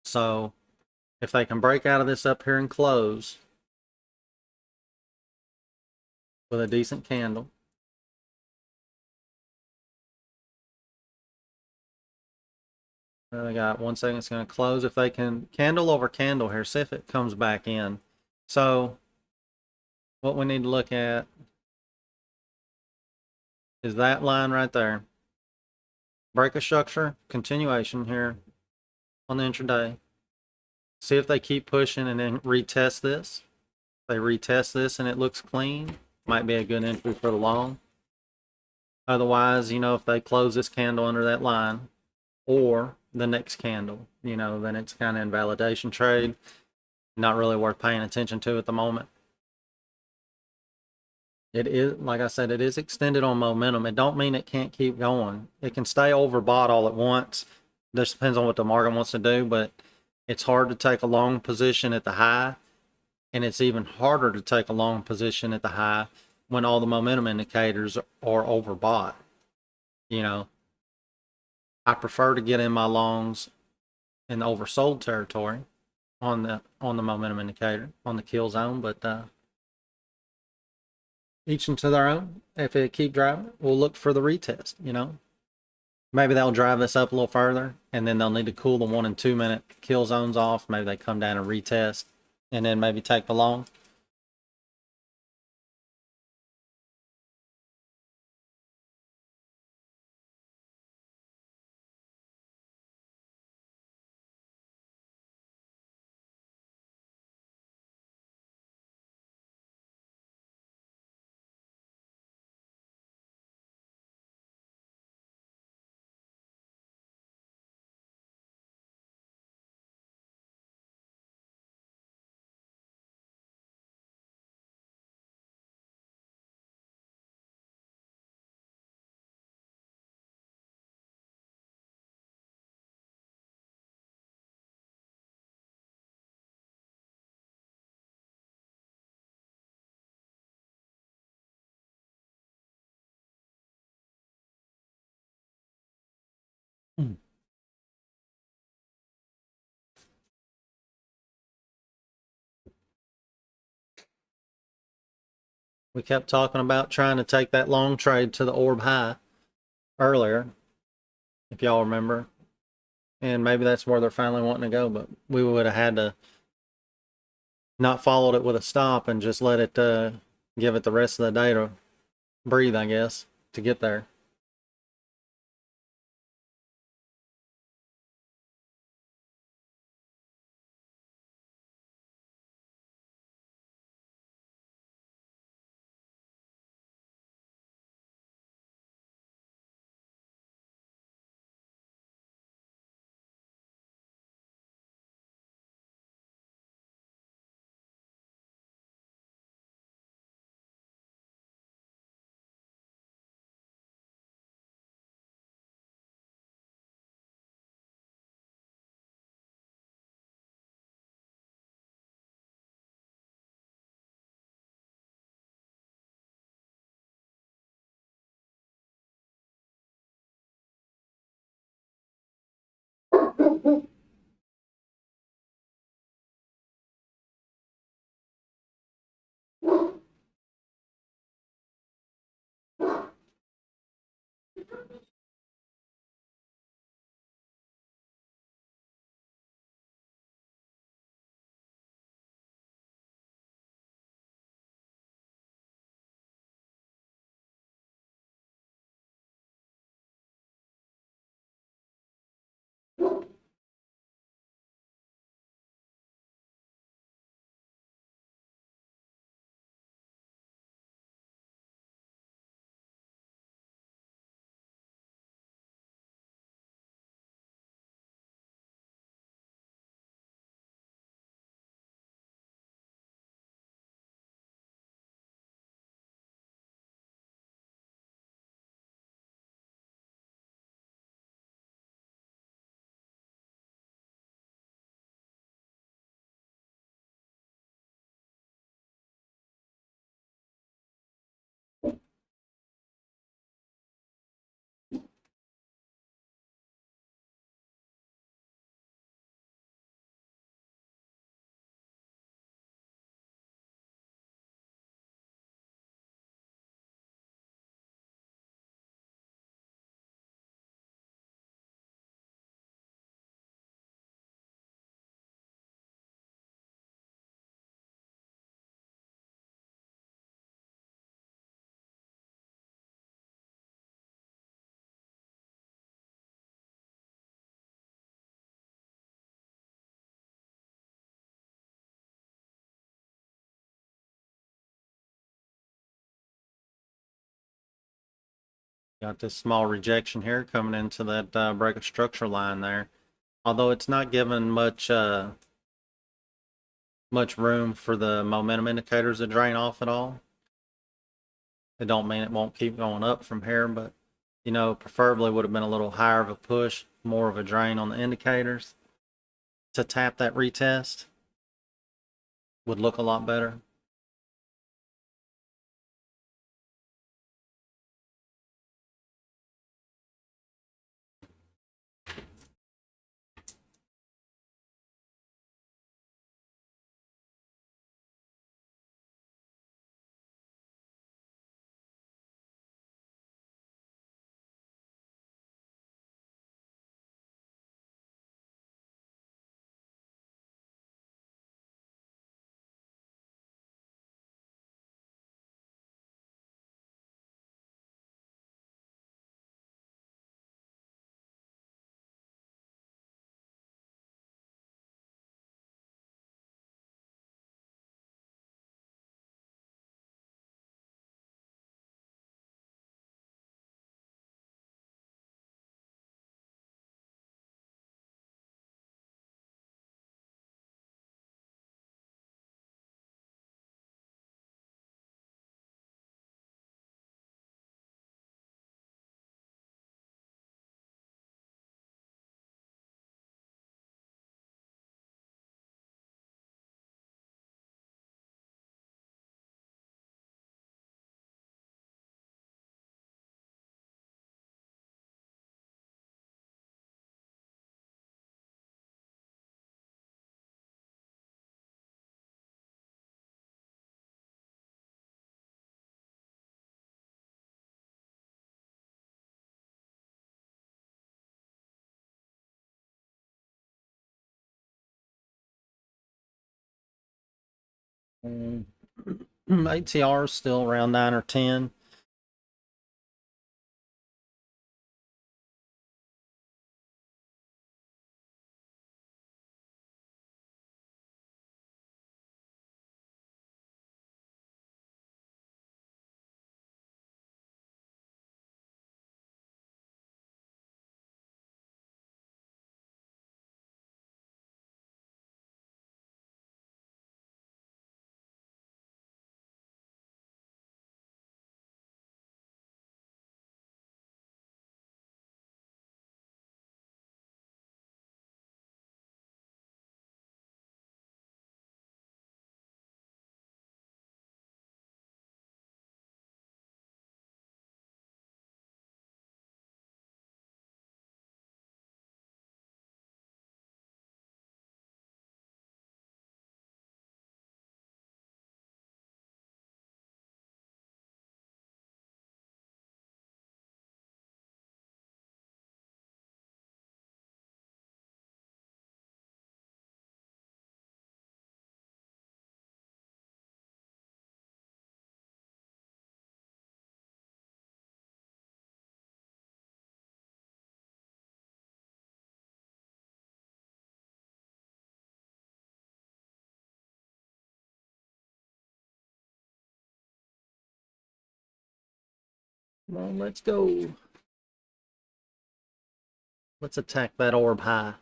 So if they can break out of this up here and close with a decent candle, they got 1 second. It's going to close. If they can candle over candle here, see if it comes back in. So what we need to look at is that line right there. Break a structure, continuation here on the intraday. See if they keep pushing and then retest this. If they retest this and it looks clean, might be a good entry for the long. Otherwise, you know, if they close this candle under that line or the next candle, you know, then it's kind of invalidation trade. Not really worth paying attention to at the moment. It is, like I said, it is extended on momentum. It don't mean it can't keep going. It can stay overbought all at once. This depends on what the market wants to do, but it's hard to take a long position at the high, and it's even harder to take a long position at the high when all the momentum indicators are overbought. You know, I prefer to get in my longs in the oversold territory on the momentum indicator on the kill zone, but each into their own. If it keep driving, we'll look for the retest, you know. Maybe they'll drive this up a little further, and then they'll need to cool the 1 and 2 minute kill zones off. Maybe they come down and retest, and then maybe take the long. We kept talking about trying to take that long trade to the orb high earlier, if y'all remember. And maybe that's where they're finally wanting to go, but we would have had to not followed it with a stop and just let it give it the rest of the day to breathe, I guess, to get there. Got this small rejection here coming into that break of structure line there. Although it's not given much much room for the momentum indicators to drain off at all. It don't mean it won't keep going up from here, but you know, preferably would have been a little higher of a push, more of a drain on the indicators to tap that retest. Would look a lot better. ATR is still around 9 or 10. Come on, let's go. Let's attack that orb high.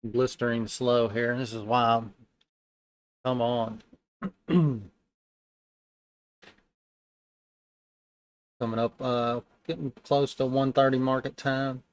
Blistering slow here. This is wild. Come on. Coming up, getting close to 1:30 market time.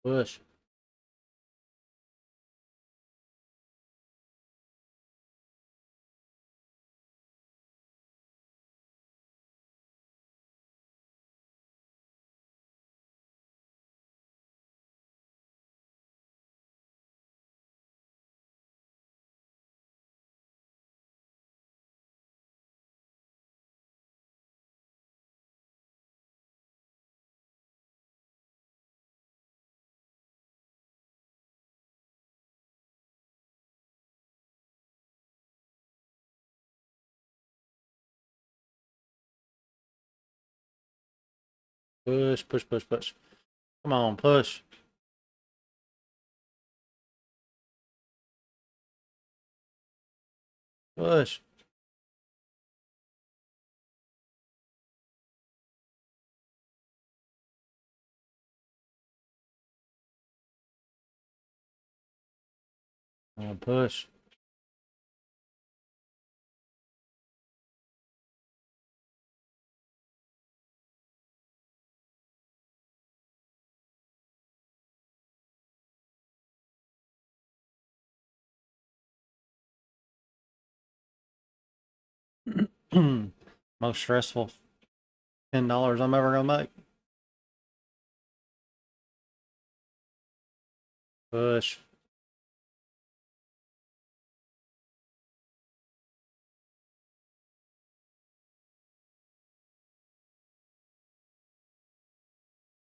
Push. Push, push, push, push. Come on, push. Push. Come on, push. Most stressful $10 I'm ever gonna make. Push.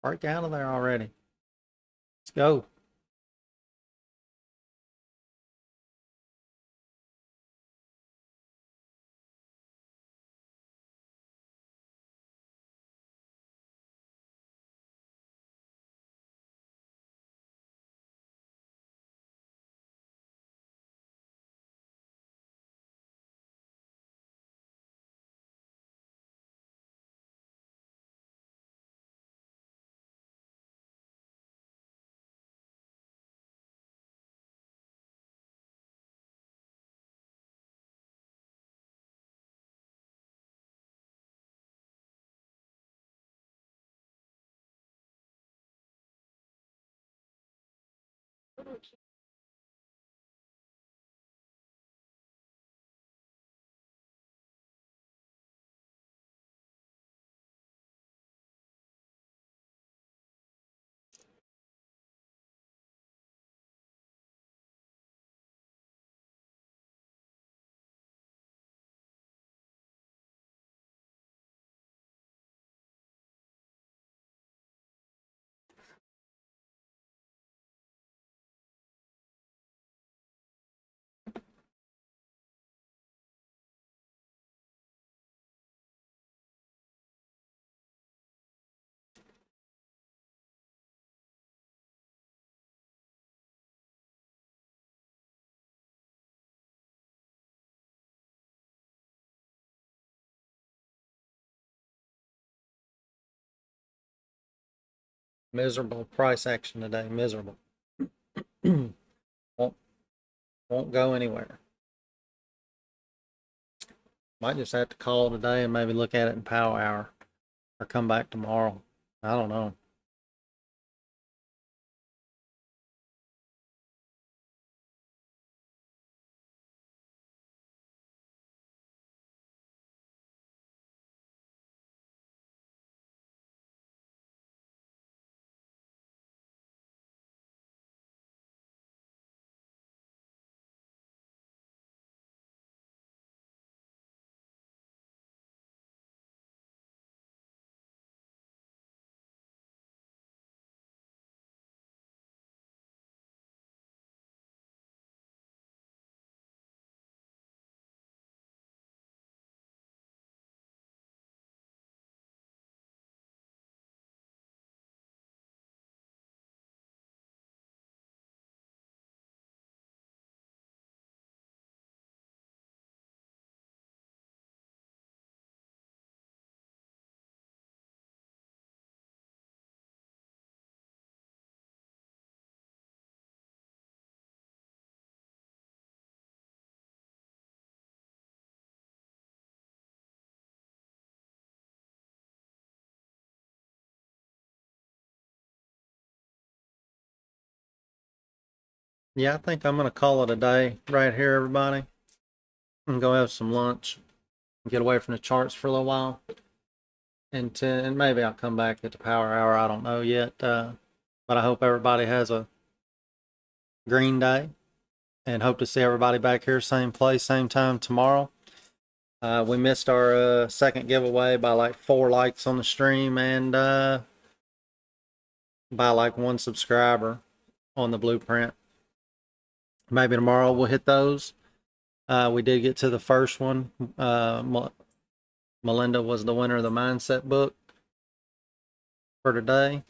Break out of there already. Let's go. Miserable price action today. Miserable. won't won't go anywhere. Might just have to call today and maybe look at it in power hour or come back tomorrow. I don't know. Yeah, I think I'm gonna call it a day right here, everybody. And go have some lunch. Get away from the charts for a little while. And maybe I'll come back at the power hour. I don't know yet. But I hope everybody has a green day. And hope to see everybody back here, same place, same time tomorrow. We missed our second giveaway by like 4 likes on the stream and by like 1 subscriber on the blueprint. Maybe tomorrow we'll hit those. We did get to the first one. Melinda was the winner of the mindset book for today.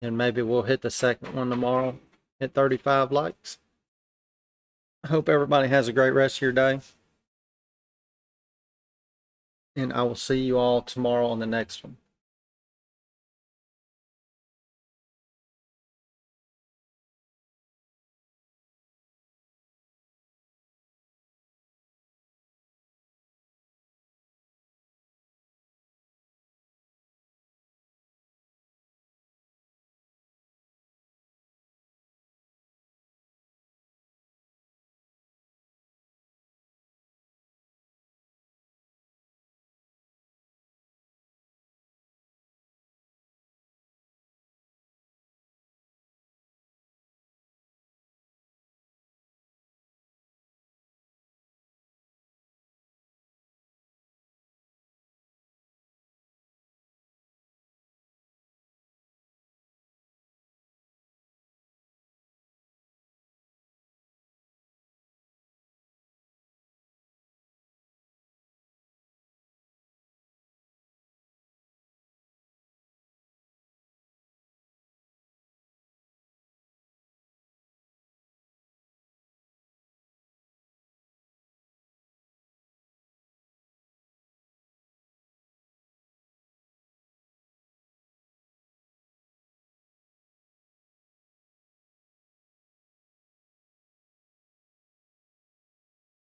And maybe we'll hit the second one tomorrow at 35 likes. I hope everybody has a great rest of your day. And I will see you all tomorrow on the next one.